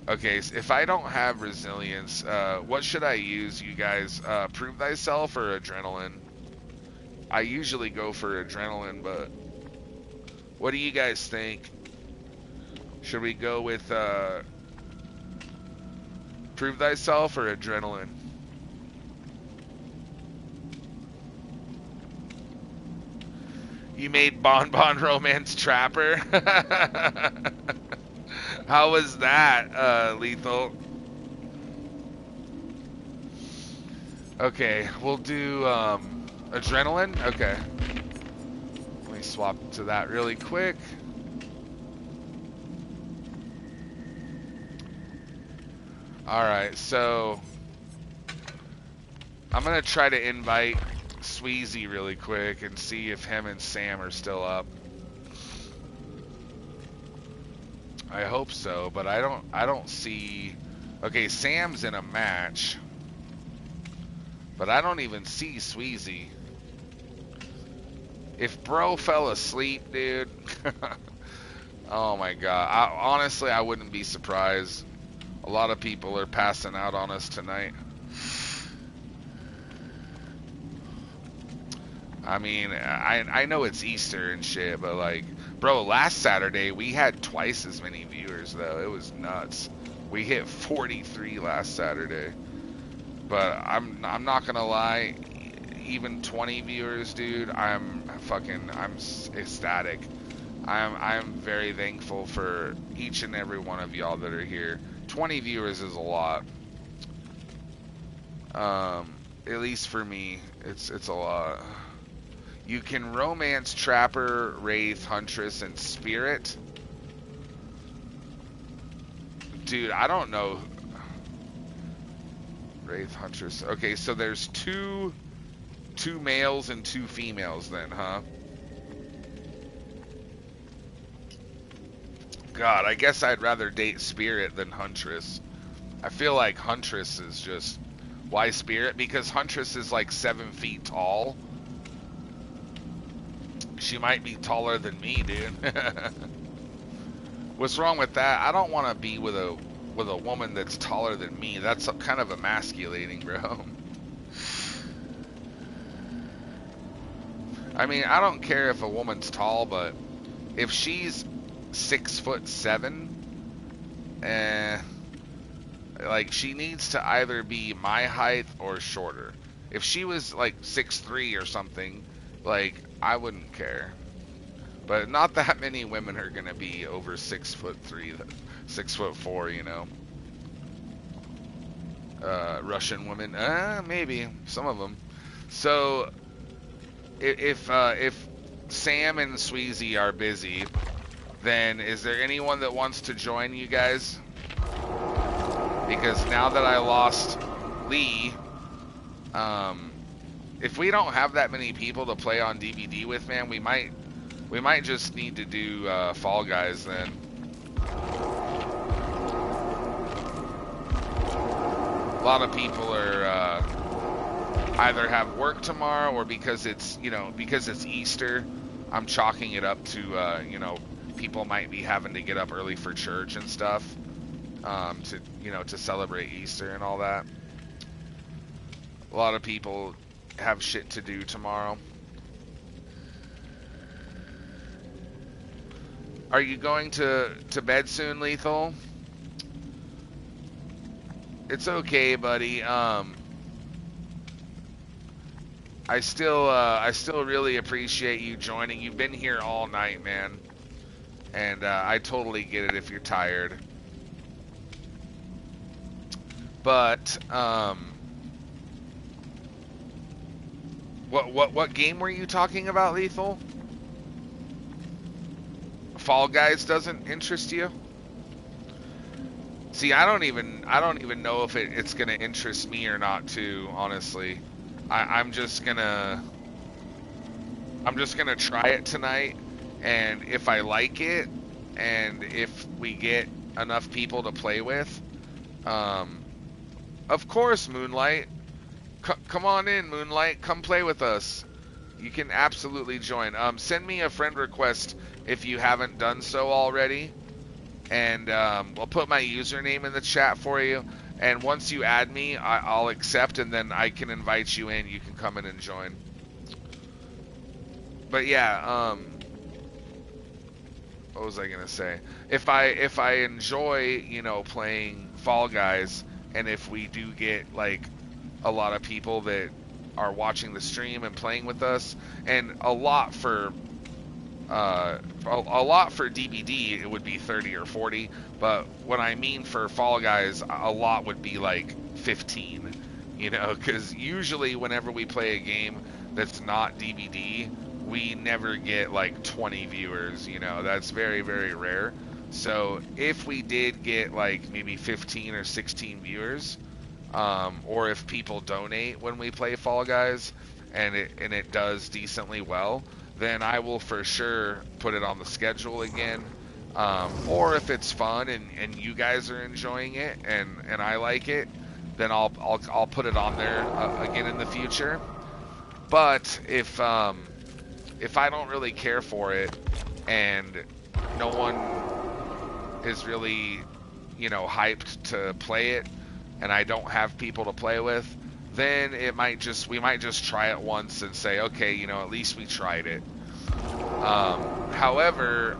Okay, so if I don't have resilience, what should I use, you guys? Prove thyself or adrenaline? I usually go for adrenaline, but what do you guys think? Should we go with prove thyself or adrenaline? You made Bon Bon Romance Trapper? How was that, Lethal? Okay, we'll do adrenaline. Okay. Let me swap to that really quick. Alright, so I'm going to try to invite Sweezy really quick and see if him and Sam are still up. I hope so, but I don't see. Okay, Sam's in a match, but I don't even see Sweezy. If bro fell asleep, dude. Oh my god. Honestly, I wouldn't be surprised. A lot of people are passing out on us tonight. I mean, I know it's Easter and shit, but like, bro, last Saturday we had twice as many viewers though. It was nuts. We hit 43 last Saturday. But I'm not gonna lie, even 20 viewers, dude, I'm ecstatic. I'm very thankful for each and every one of y'all that are here. 20 viewers is a lot. At least for me, it's a lot. You can romance Trapper, Wraith, Huntress, and Spirit. Dude, I don't know. Wraith, Huntress. Okay, so there's two males and 2 females then, huh? God, I guess I'd rather date Spirit than Huntress. I feel like Huntress is just... Why Spirit? Because Huntress is like 7 feet tall. She might be taller than me, dude. What's wrong with that? I don't want to be with a woman that's taller than me. That's kind of emasculating, bro. I mean, I don't care if a woman's tall, but if she's 6'7", like, she needs to either be my height or shorter. If she was like 6'3" or something, like, I wouldn't care. But not that many women are gonna be over 6'3", 6'4", you know. Russian women, maybe some of them. So if Sam and Sweezy are busy, then is there anyone that wants to join you guys? Because now that I lost Lee, if we don't have that many people to play on DVD with, man, we might just need to do Fall Guys then. A lot of people are either have work tomorrow, or because it's Easter, I'm chalking it up to people might be having to get up early for church and stuff, to celebrate Easter and all that. A lot of people have shit to do tomorrow. Are you going to bed soon, Lethal? It's okay, buddy. I still really appreciate you joining. You've been here all night, man. And I totally get it if you're tired. But what game were you talking about, Lethal? Fall Guys doesn't interest you? See, I don't even know if it's gonna interest me or not, too, honestly. I'm just gonna try it tonight, and if I like it, and if we get enough people to play with, of course, Moonlight, come on in, Moonlight, come play with us. You can absolutely join. Send me a friend request if you haven't done so already, and I'll put my username in the chat for you. And once you add me, I'll accept, and then I can invite you in. You can come in and join. But yeah, what was I gonna say? If I enjoy, you know, playing Fall Guys, and if we do get like a lot of people that are watching the stream and playing with us, and a lot for DBD, it would be 30 or 40. But what I mean for Fall Guys, a lot would be like 15. You know, because usually whenever we play a game that's not DBD, we never get like 20 viewers. You know, that's very, very rare. So if we did get like maybe 15 or 16 viewers, or if people donate when we play Fall Guys, and it does decently well, then I will for sure put it on the schedule again. Or if it's fun and you guys are enjoying it and I like it, then I'll put it on there again in the future. But if I don't really care for it and no one is really, you know, hyped to play it, and I don't have people to play with, then we might just try it once and say, okay, you know, at least we tried it. However,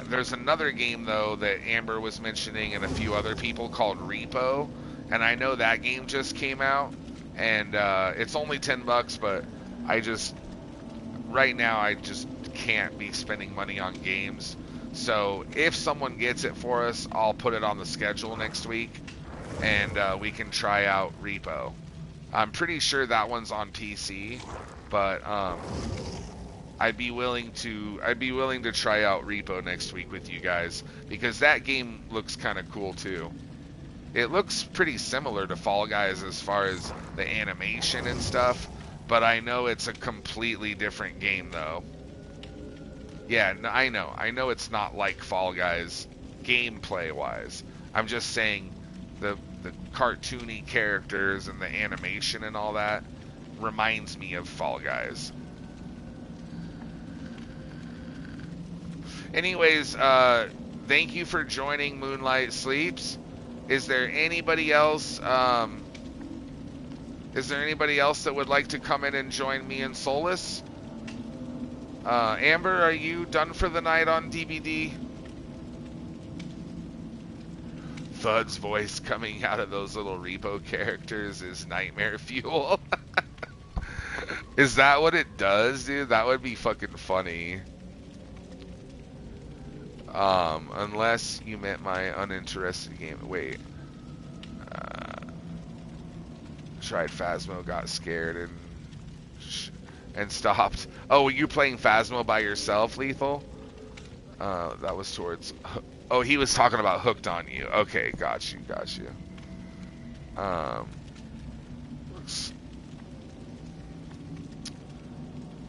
there's another game though that Amber was mentioning and a few other people called Repo, and I know that game just came out, and it's only $10, but right now I just can't be spending money on games. So if someone gets it for us, I'll put it on the schedule next week, and we can try out Repo. I'm pretty sure that one's on PC, but I'd be willing to try out Repo next week with you guys, because that game looks kind of cool too. It looks pretty similar to Fall Guys as far as the animation and stuff, but I know it's a completely different game though. Yeah, I know it's not like Fall Guys gameplay wise. I'm just saying the cartoony characters and the animation and all that reminds me of Fall Guys. Anyways, thank you for joining Moonlight Sleeps. Is there anybody else that would like to come in and join me in Solace? Amber, are you done for the night on DBD? Thud's voice coming out of those little Repo characters is nightmare fuel. Is that what it does, dude? That would be fucking funny. Unless you meant my uninterested game. Wait. Tried Phasmo, got scared, and stopped. Oh, were you playing Phasmo by yourself, Lethal? That was towards... Oh, he was talking about Hooked on You. Okay, got you.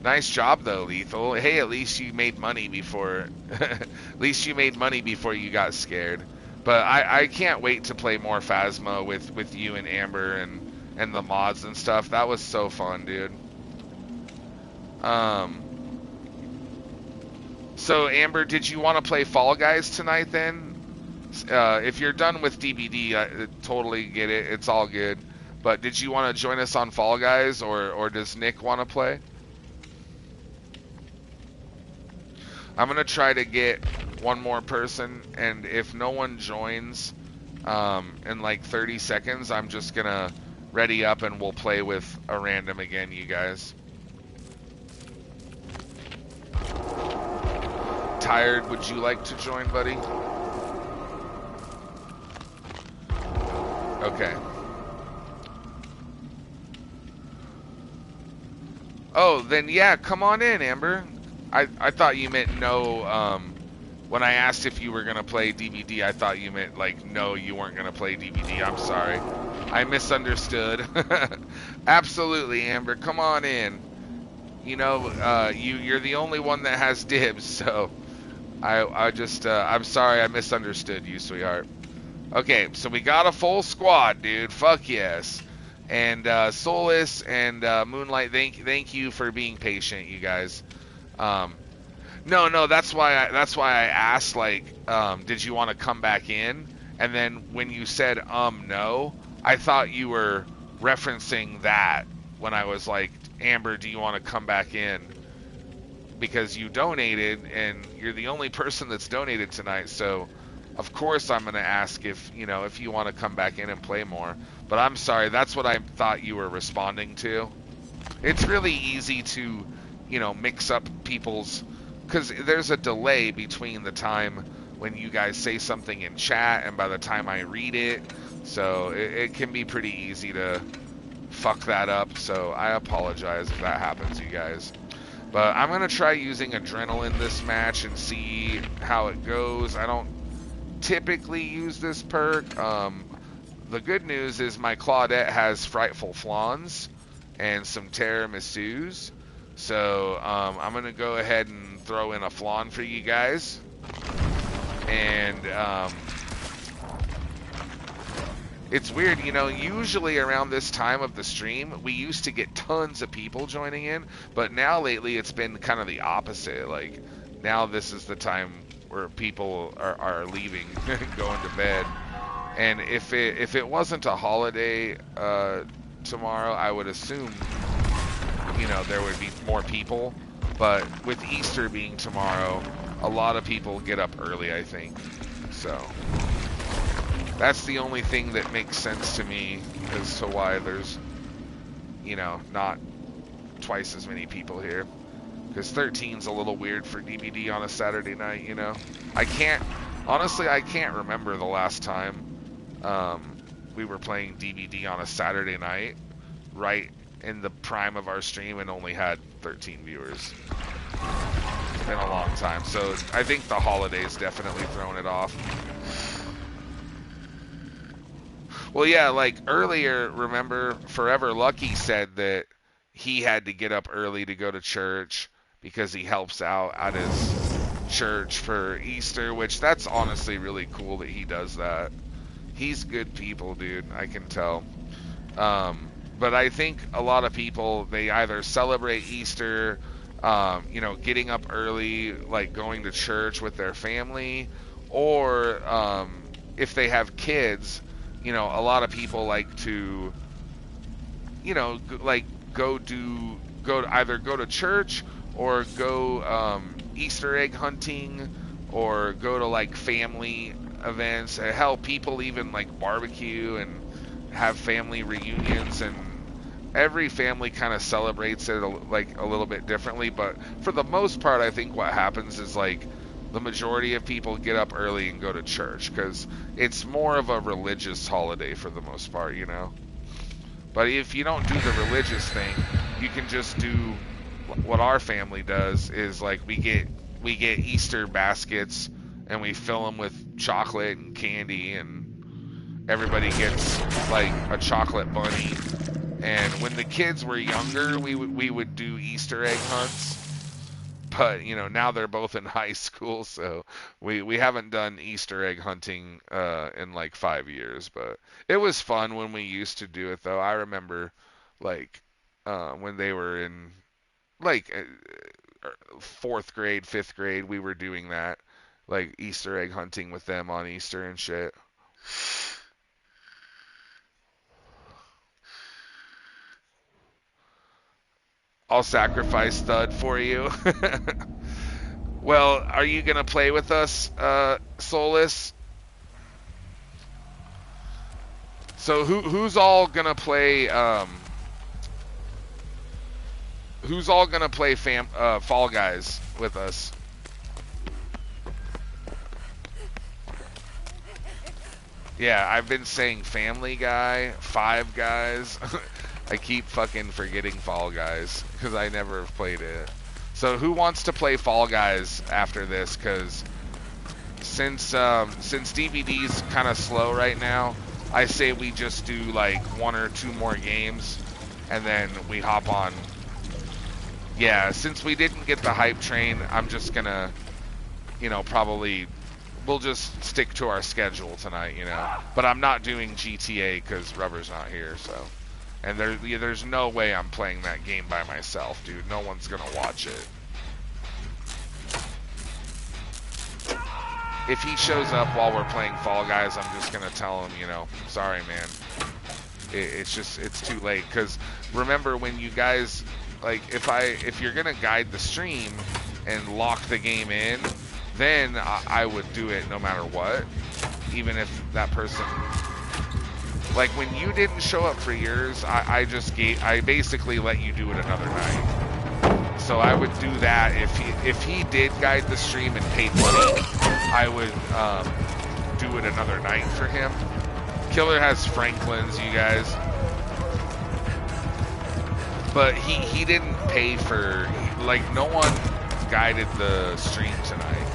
Nice job though, Lethal. Hey, at least you made money before you got scared. But I can't wait to play more Phasmo with you and Amber and the mods and stuff. That was so fun, dude. So Amber, did you want to play Fall Guys tonight then? If you're done with DBD, I totally get it. It's all good. But did you want to join us on Fall Guys, or does Nick want to play? I'm going to try to get one more person, and if no one joins in like 30 seconds, I'm just going to ready up and we'll play with a random again, you guys. Tired, would you like to join, buddy? Okay. Oh, then yeah, come on in, Amber. I thought you meant no, when I asked if you were going to play DBD, I thought you meant like, no, you weren't going to play DBD. I'm sorry. I misunderstood. Absolutely, Amber. Come on in. You know, you're the only one that has dibs, so I'm sorry I misunderstood you, sweetheart. Okay, so we got a full squad, dude. Fuck yes. And Solus and Moonlight, thank you for being patient, you guys. Um, no, that's why I asked, like, did you want to come back in? And then when you said no, I thought you were referencing that when I was like, Amber, do you want to come back in? Because you donated and you're the only person that's donated tonight, so of course I'm going to ask if you want to come back in and play more. But I'm sorry, that's what I thought you were responding to. It's really easy to, mix up people's, because there's a delay between the time when you guys say something in chat and by the time I read it, so it can be pretty easy to fuck that up, so I apologize if that happens, you guys. But I'm going to try using Adrenaline this match and see how it goes. I don't typically use this perk. The good news is my Claudette has Frightful Flans and some Tiramisus. So I'm going to go ahead and throw in a Flan for you guys. And it's weird, usually around this time of the stream, we used to get tons of people joining in, but now lately it's been kind of the opposite. Like, now this is the time where people are leaving, going to bed. And if it wasn't a holiday tomorrow, I would assume, there would be more people. But with Easter being tomorrow, a lot of people get up early, I think. So that's the only thing that makes sense to me as to why there's, not twice as many people here. Because 13's a little weird for DBD on a Saturday night, Honestly, I can't remember the last time we were playing DBD on a Saturday night, right in the prime of our stream, and only had 13 viewers. It's been a long time, so I think the holidays definitely thrown it off. Well, yeah, like earlier, remember, Forever Lucky said that he had to get up early to go to church because he helps out at his church for Easter, which that's honestly really cool that he does that. He's good people, dude, I can tell. But I think a lot of people, they either celebrate Easter, getting up early, like going to church with their family, or if they have kids, a lot of people like to, like go either go to church or go Easter egg hunting or go to like family events. Hell, people even like barbecue and have family reunions, and every family kind of celebrates it like a little bit differently. But for the most part, I think what happens is like the majority of people get up early and go to church because it's more of a religious holiday for the most part, But if you don't do the religious thing, you can just do what our family does is like we get Easter baskets and we fill them with chocolate and candy, and everybody gets like a chocolate bunny. And when the kids were younger, we would do Easter egg hunts. But, now they're both in high school, so we haven't done Easter egg hunting in like 5 years. But it was fun when we used to do it, though. I remember, like, when they were in, like, 4th grade, 5th grade, we were doing that. Like, Easter egg hunting with them on Easter and shit. I'll sacrifice Thud for you. Well, are you going to play with us, Solus? So who's all going to play Fall Guys with us? Yeah, I've been saying Family Guy, Five Guys. I keep fucking forgetting Fall Guys because I never have played it. So who wants to play Fall Guys after this? Because since DVD's kind of slow right now, I say we just do like 1 or 2 more games, and then we hop on. Yeah, since we didn't get the hype train, I'm just gonna, you know, probably we'll just stick to our schedule tonight, you know. But I'm not doing GTA because Rubber's not here, so. And there's no way I'm playing that game by myself, dude. No one's gonna watch it. If he shows up while we're playing Fall Guys, I'm just gonna tell him, you know, sorry, man. It's too late. Because remember, when you guys, like, if you're gonna guide the stream and lock the game in, then I would do it no matter what, even if that person, like when you didn't show up for yours, I basically let you do it another night. So I would do that if he did guide the stream and paid money, I would do it another night for him. Killer has Franklin's, you guys, but he didn't pay for, like, no one guided the stream tonight.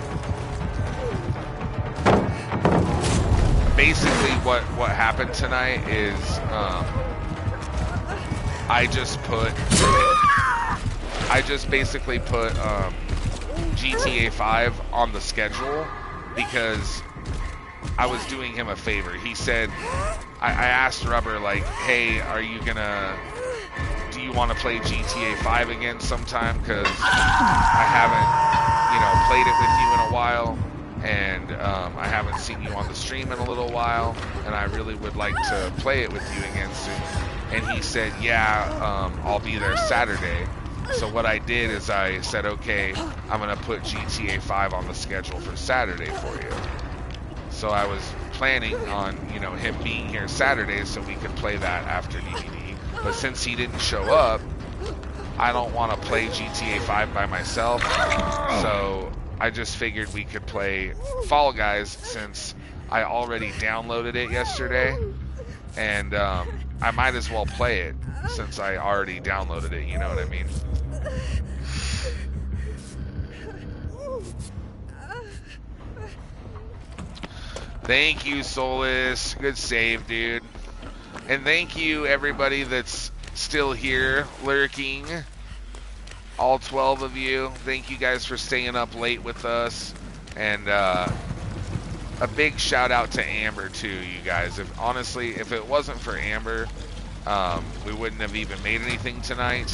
Basically what happened tonight is I just basically put GTA 5 on the schedule because I was doing him a favor. He said, I asked Rubber, like, hey, do you want to play GTA 5 again sometime? Because I haven't, you know, played it with you in a while, and I haven't seen you on the stream in a little while, and I really would like to play it with you again soon. And he said, yeah, I'll be there Saturday. So what I did is I said, okay, I'm going to put GTA 5 on the schedule for Saturday for you. So I was planning on, you know, him being here Saturday so we could play that after DVD. But since he didn't show up, I don't want to play GTA 5 by myself. So I just figured we could play Fall Guys since I already downloaded it yesterday. And I might as well play it since I already downloaded it, you know what I mean? Thank you, Solus. Good save, dude. And thank you, everybody that's still here, lurking. All 12 of you. Thank you guys for staying up late with us. And a big shout out to Amber, too, you guys. Honestly, if it wasn't for Amber, we wouldn't have even made anything tonight.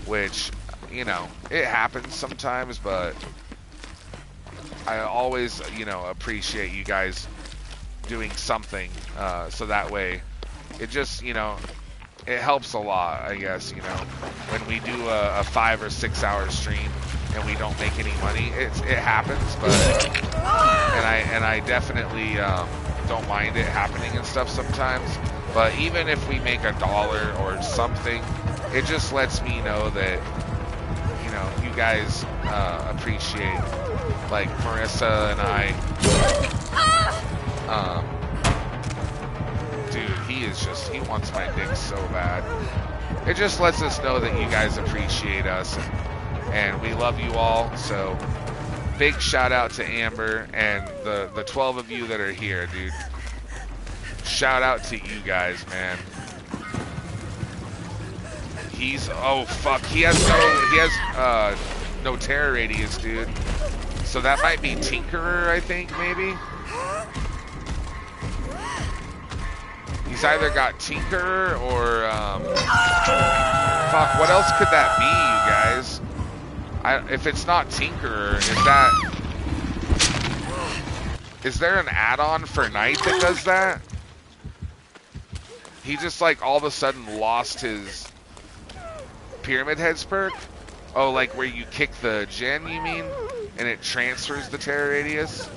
Which, you know, it happens sometimes, but I always, you know, appreciate you guys doing something, so that way it just, you know, it helps a lot, I guess, you know, when we do a 5 or 6 hour stream and we don't make any money. It happens, but and I definitely don't mind it happening and stuff sometimes. But even if we make $1 or something, it just lets me know that, you know, you guys appreciate, like Marissa and I. Dude, he wants my dick so bad. It just lets us know that you guys appreciate us, and we love you all. So big shout out to Amber and the 12 of you that are here, dude. Shout out to you guys, man. Oh fuck, he has no terror radius, dude. So that might be Tinkerer, I think, maybe. He's either got Tinkerer or fuck, what else could that be, you guys? If it's not Tinkerer, is there an add-on for Night that does that? He just, like, all of a sudden lost his Pyramid Heads perk? Oh, like where you kick the gen, you mean? And it transfers the terror radius?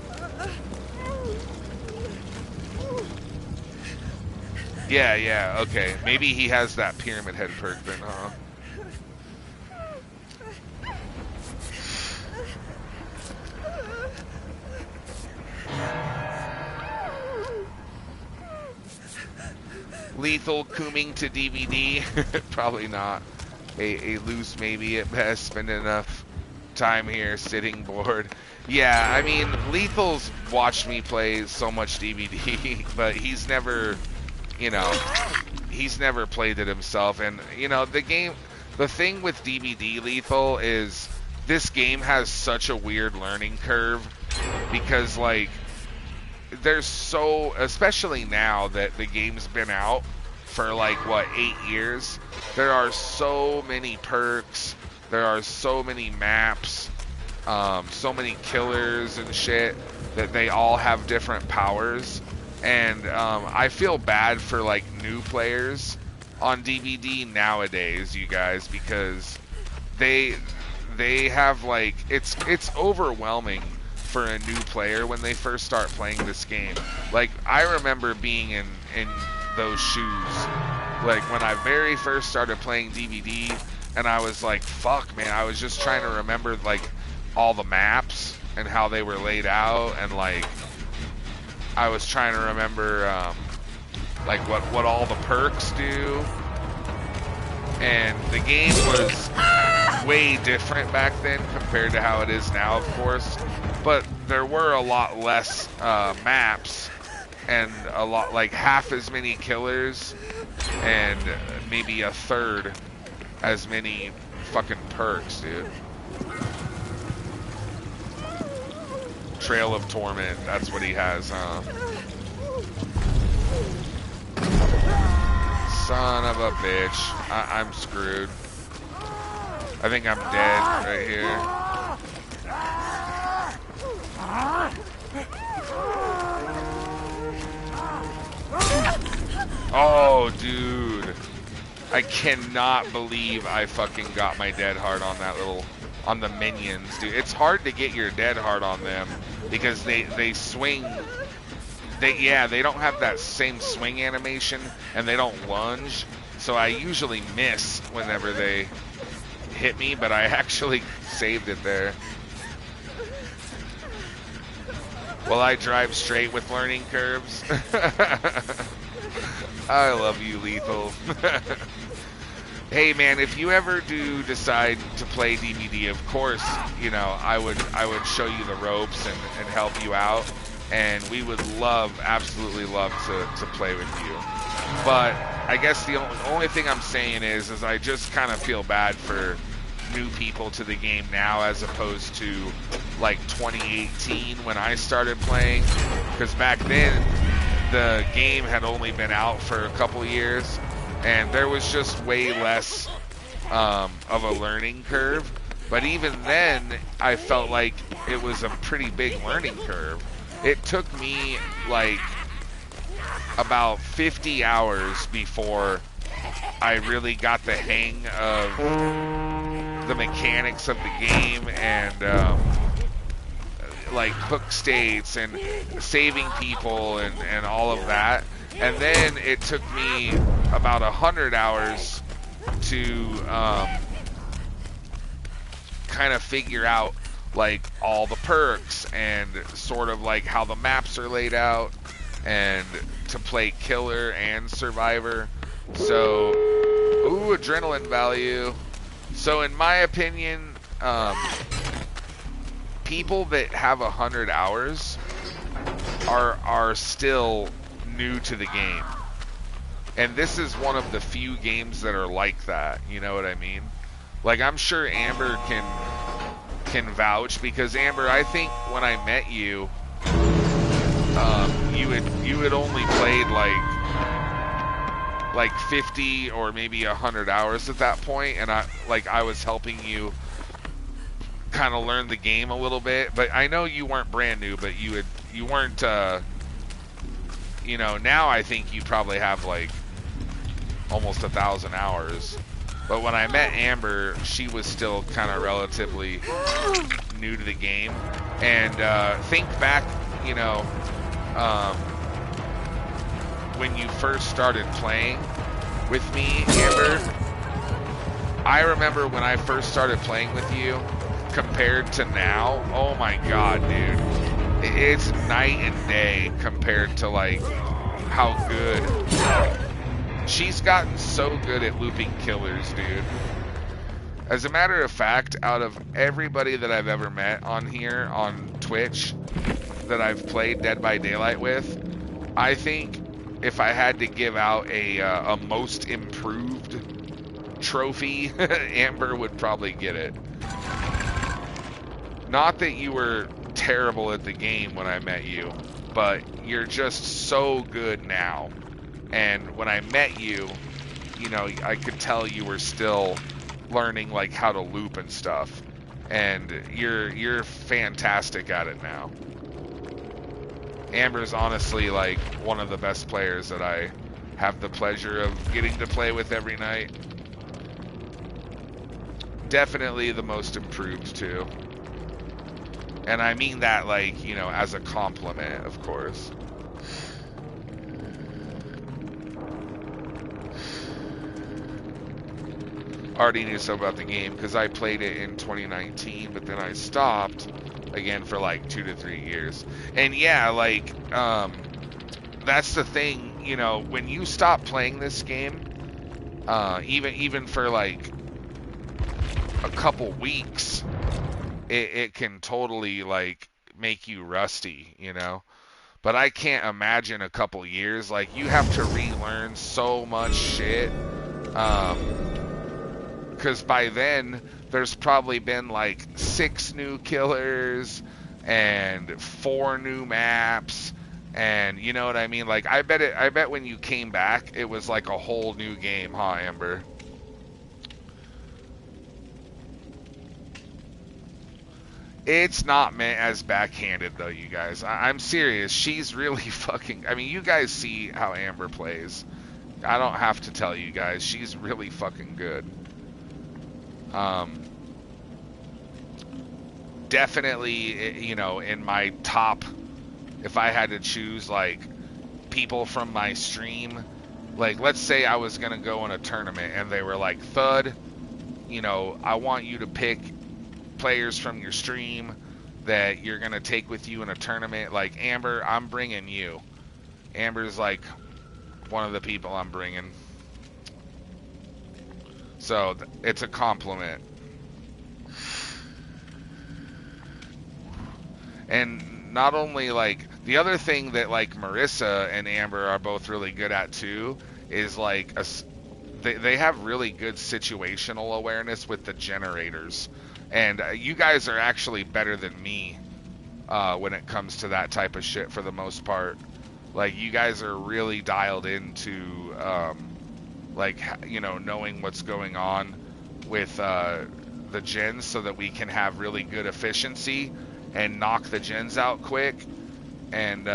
Yeah, okay. Maybe he has that Pyramid Head perk then, huh? Lethal cooming to DVD? Probably not. A loose maybe at best, spend enough. time here, sitting bored. Yeah, I mean, Lethal's watched me play so much DBD, but he's never, you know, he's never played it himself. And, you know, the thing with DBD Lethal is this game has such a weird learning curve because, like, there's so, especially now that the game's been out for, like, what, 8 years, there are so many perks, there are so many maps, so many killers and shit, that they all have different powers. And I feel bad for, like, new players on DBD nowadays, you guys, because they have, like, it's overwhelming for a new player when they first start playing this game. Like, I remember being in those shoes, like, when I very first started playing DBD, and I was like, fuck, man, I was just trying to remember, like, all the maps and how they were laid out, and, like, I was trying to remember, like, what all the perks do. And the game was way different back then compared to how it is now, of course. But there were a lot less maps and a lot, like, half as many killers and maybe a third as many fucking perks, dude. Trail of Torment, that's what he has, huh? Son of a bitch. I'm screwed. I think I'm dead right here. Oh, dude. I cannot believe I fucking got my dead hard on that little, on the minions, dude. It's hard to get your dead hard on them because they swing. They don't have that same swing animation, and they don't lunge, so I usually miss whenever they hit me, but I actually saved it there. Will I drive straight with learning curves? I love you, Lethal. Hey, man, if you ever do decide to play DBD, of course, you know, I would show you the ropes and help you out. And we would absolutely love to play with you. But I guess the only thing I'm saying is I just kind of feel bad for new people to the game now as opposed to, like, 2018 when I started playing. Because back then, the game had only been out for a couple years, and there was just way less of a learning curve. But even then, I felt like it was a pretty big learning curve. It took me, like, about 50 hours before I really got the hang of the mechanics of the game and, like, hook states and saving people and all of that. And then it took me about 100 hours to kind of figure out, like, all the perks and sort of like how the maps are laid out and to play killer and survivor. So, ooh, adrenaline value. So in my opinion, people that have 100 hours are still new to the game. And this is one of the few games that are like that, you know what I mean? Like, I'm sure Amber can vouch, because Amber, I think when I met you, you had only played like 50 or maybe 100 hours at that point, and I was helping you kind of learn the game a little bit. But I know you weren't brand new, but you weren't you know, now I think you probably have like almost 1,000 hours. But when I met Amber, she was still kind of relatively new to the game. And think back, you know, when you first started playing with me, Amber. I remember when I first started playing with you compared to now. Oh my god, dude. It's night and day compared to, like, how good. She's gotten so good at looping killers, dude. As a matter of fact, out of everybody that I've ever met on here on Twitch that I've played Dead by Daylight with, I think if I had to give out a most improved trophy, Amber would probably get it. Not that you were terrible at the game when I met you, but you're just so good now. And when I met you, you know, I could tell you were still learning like how to loop and stuff. And you're fantastic at it now. Amber's honestly like one of the best players that I have the pleasure of getting to play with every night. Definitely the most improved too. And I mean that like, you know, as a compliment, of course. Already knew so about the game because I played it in 2019, but then I stopped again for like 2 to 3 years. And yeah, like that's the thing, you know, when you stop playing this game, even for like a couple weeks, it can totally like make you rusty, you know. But I can't imagine a couple years. Like, you have to relearn so much shit. Because by then, there's probably been like 6 new killers and 4 new maps, and you know what I mean. Like, I bet when you came back, it was like a whole new game, huh, Amber? It's not meant as backhanded though, you guys. I'm serious. She's really fucking. I mean, you guys see how Amber plays. I don't have to tell you guys. She's really fucking good. Definitely, you know, in my top, if I had to choose, like, people from my stream, like, let's say I was going to go in a tournament and they were like, Thud, you know, I want you to pick players from your stream that you're going to take with you in a tournament. Like, Amber, I'm bringing you. Amber's, like, one of the people I'm bringing. So, it's a compliment. And not only, like, the other thing that, like, Marissa and Amber are both really good at, too, is, like, they have really good situational awareness with the generators. And you guys are actually better than me when it comes to that type of shit for the most part. Like, you guys are really dialed into, like, you know, knowing what's going on with the gens so that we can have really good efficiency and knock the gens out quick. And,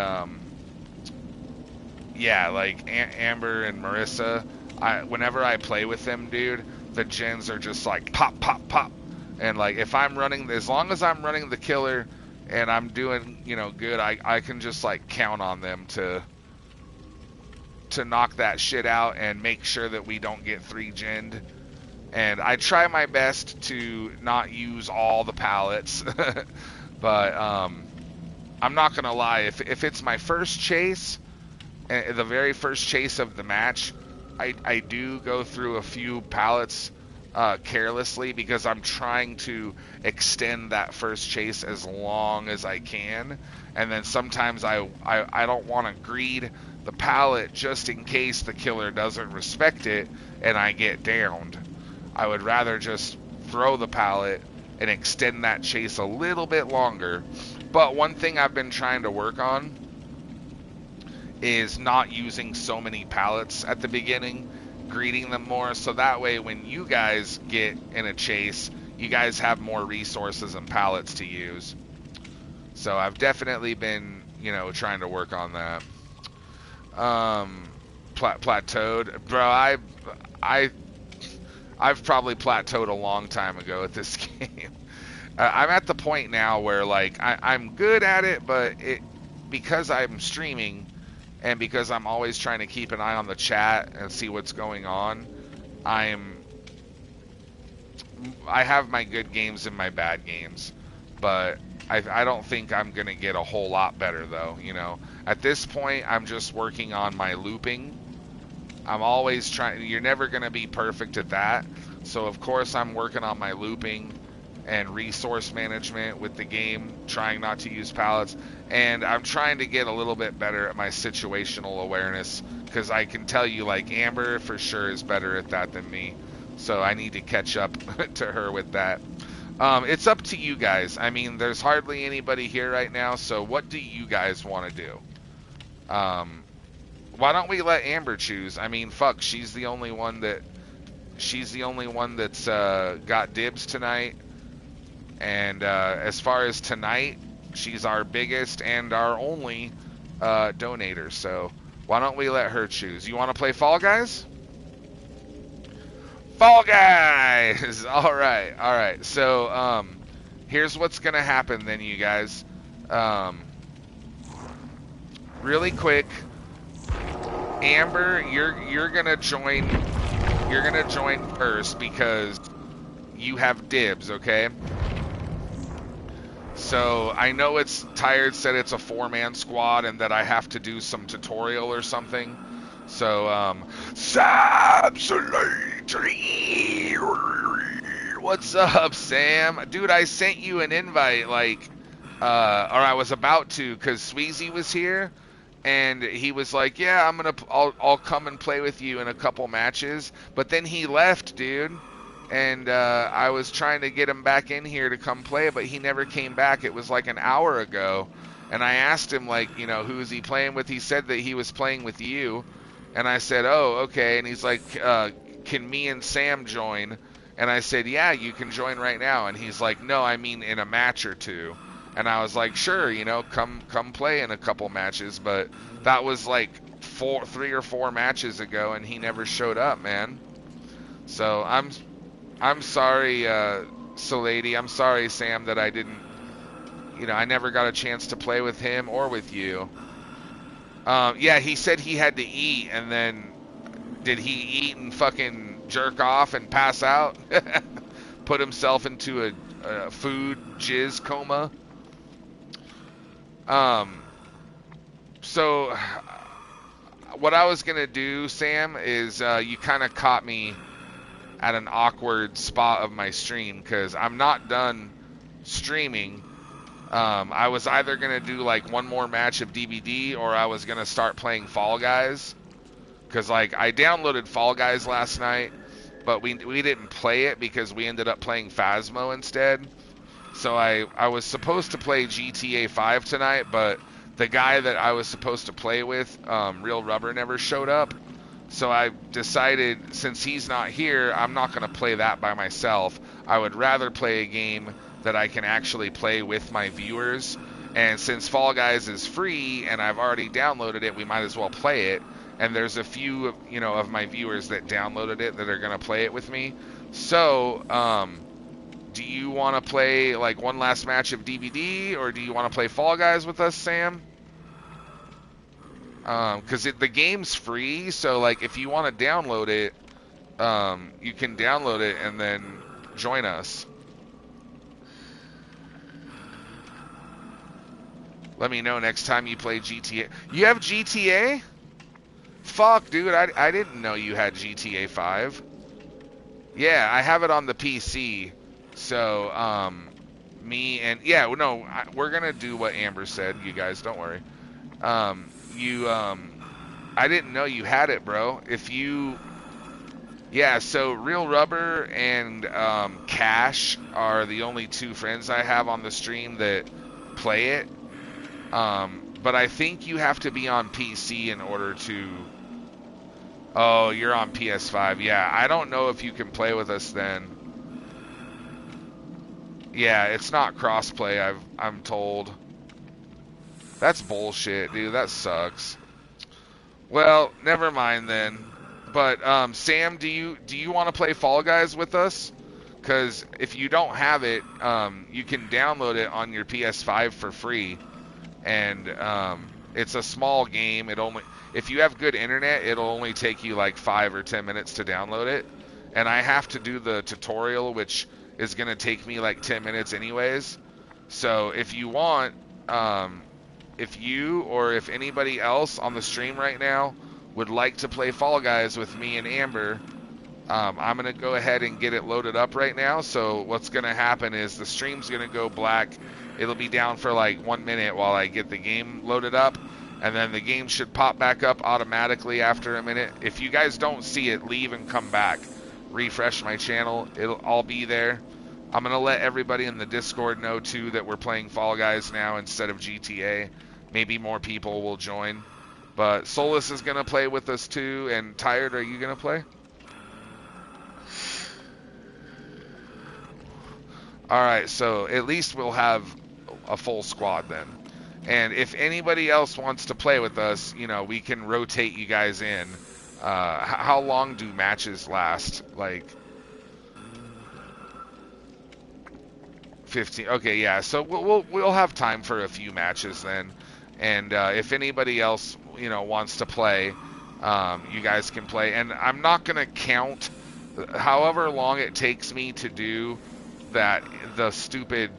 yeah, like, Amber and Marissa, whenever I play with them, dude, the gens are just like, pop, pop, pop. And, like, if I'm running, as long as I'm running the killer and I'm doing, you know, good, I can just, like, count on them to knock that shit out and make sure that we don't get 3-genned. And I try my best to not use all the pallets. But I'm not going to lie. If it's my first chase, the very first chase of the match, I do go through a few pallets carelessly because I'm trying to extend that first chase as long as I can. And then sometimes I don't want to greed the pallet just in case the killer doesn't respect it and I get downed. I would rather just throw the pallet and extend that chase a little bit longer. But one thing I've been trying to work on is not using so many pallets at the beginning, greeting them more, so that way when you guys get in a chase, you guys have more resources and pallets to use. So I've definitely been, you know, trying to work on that. Plateaued, bro. I've probably plateaued a long time ago at this game. I'm at the point now where, like, I'm good at it, but because I'm streaming and because I'm always trying to keep an eye on the chat and see what's going on, I have my good games and my bad games, but I don't think I'm going to get a whole lot better, though, you know. At this point, I'm just working on my looping I'm always trying. You're never going to be perfect at that. So of course I'm working on my looping and resource management with the game, trying not to use pallets, and I'm trying to get a little bit better at my situational awareness, because I can tell you, like, Amber for sure is better at that than me, so I need to catch up to her with that. It's up to you guys. I mean, there's hardly anybody here right now, so what do you guys want to do? Why don't we let Amber choose? I mean, fuck, she's the only one that's got dibs tonight. And as far as tonight, she's our biggest and our only donator. So why don't we let her choose? You want to play Fall Guys? Fall Guys! All right. So here's what's going to happen then, you guys. Really quick, Amber, you're going to join. You're going to join first because you have dibs, okay? So I know Tired said it's a 4-man squad and that I have to do some tutorial or something. So Sam Salatry, what's up, Sam? Dude, I sent you an invite, like, or I was about to, because Sweezy was here, and he was like, yeah, I'll come and play with you in a couple matches, but then he left, dude. And I was trying to get him back in here to come play, but he never came back. It was like an hour ago. And I asked him, like, you know, who's he playing with? He said that he was playing with you. And I said, oh, okay. And he's like, can me and Sam join? And I said, yeah, you can join right now. And he's like, no, I mean in a match or two. And I was like, sure, you know, come play in a couple matches. But that was like 3 or 4 matches ago, and he never showed up, man. So I'm sorry, Salady. I'm sorry, Sam, that I didn't, you know, I never got a chance to play with him or with you. Yeah, he said he had to eat, and then did he eat and fucking jerk off and pass out? Put himself into a food jizz coma? So what I was going to do, Sam, is you kind of caught me at an awkward spot of my stream because I'm not done streaming. I was either going to do like one more match of DBD or I was going to start playing Fall Guys, because like I downloaded Fall Guys last night, but we didn't play it because we ended up playing Phasmo instead. So I was supposed to play GTA 5 tonight, but the guy that I was supposed to play with, Real Rubber, never showed up. So I decided, since he's not here, I'm not going to play that by myself. I would rather play a game that I can actually play with my viewers. And since Fall Guys is free and I've already downloaded it, we might as well play it. And there's a few, you know, of my viewers that downloaded it that are going to play it with me. So, do you want to play like one last match of DBD, or do you want to play Fall Guys with us, Sam? Because the game's free, so like if you want to download it, you can download it and then join us. Let me know next time you play GTA. You have GTA? Fuck, dude, I didn't know you had GTA 5. Yeah, I have it on the PC. So, me and... Yeah, no, we're going to do what Amber said, you guys, don't worry. I didn't know you had it, bro. If you... Yeah, so Real Rubber and Cash are the only 2 friends I have on the stream that play it. But I think you have to be on PC in order to... Oh, you're on PS5. Yeah, I don't know if you can play with us then. Yeah, it's not crossplay, I'm told. That's bullshit, dude. That sucks. Well, never mind then. But Sam, do you want to play Fall Guys with us? Because if you don't have it, you can download it on your PS5 for free. And it's a small game. If you have good internet, it'll only take you like 5 or 10 minutes to download it. And I have to do the tutorial, which is going to take me like 10 minutes anyways. So if you want, if you or if anybody else on the stream right now would like to play Fall Guys with me and Amber, I'm going to go ahead and get it loaded up right now. So what's going to happen is the stream's going to go black. It'll be down for like 1 minute while I get the game loaded up. And then the game should pop back up automatically after a minute. If you guys don't see it, leave and come back. Refresh my channel. It'll all be there. I'm going to let everybody in the Discord know, too, that we're playing Fall Guys now instead of GTA. Maybe more people will join. But Solus is going to play with us, too. And Tired, are you going to play? Alright, so at least we'll have a full squad then. And if anybody else wants to play with us, you know, we can rotate you guys in. How long do matches last? Like 15. Okay, yeah. So we'll have time for a few matches then. And if anybody else, you know, wants to play, you guys can play. And I'm not gonna count however long it takes me to do the stupid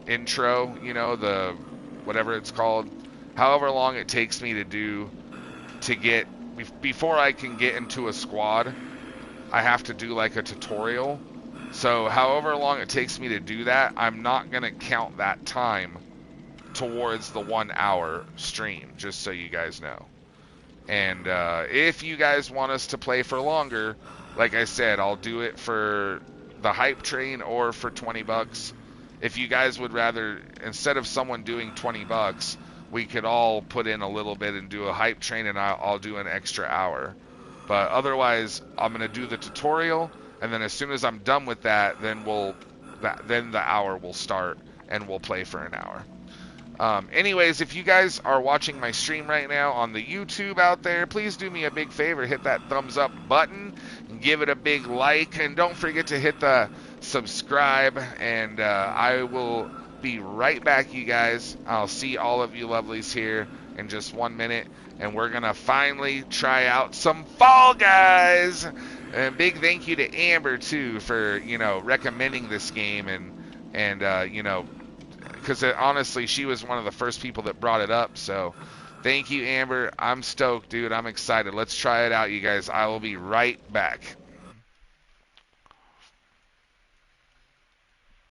intro, you know, the whatever it's called, however long it takes me to do to get before I can get into a squad, I have to do like a tutorial. So however long it takes me to do that, I'm not gonna count that time towards the 1 hour stream, just so you guys know. And if you guys want us to play for longer, like I said, I'll do it for the hype train or for 20 bucks. If you guys would rather, instead of someone doing 20 bucks, we could all put in a little bit and do a hype train, and I'll do an extra hour. But otherwise, I'm going to do the tutorial, and then as soon as I'm done with that, then the hour will start, and we'll play for an hour. Anyways, if you guys are watching my stream right now on the YouTube out there, please do me a big favor, hit that thumbs up button, and give it a big like, and don't forget to hit the subscribe, and I will be right back, you guys. I'll see all of you lovelies here in just 1 minute, and we're gonna finally try out some Fall Guys. And big thank you to Amber too for, you know, recommending this game, and you know, because honestly she was one of the first people that brought it up. So thank you, Amber. I'm stoked, dude. I'm excited. Let's try it out, you guys. I will be right back.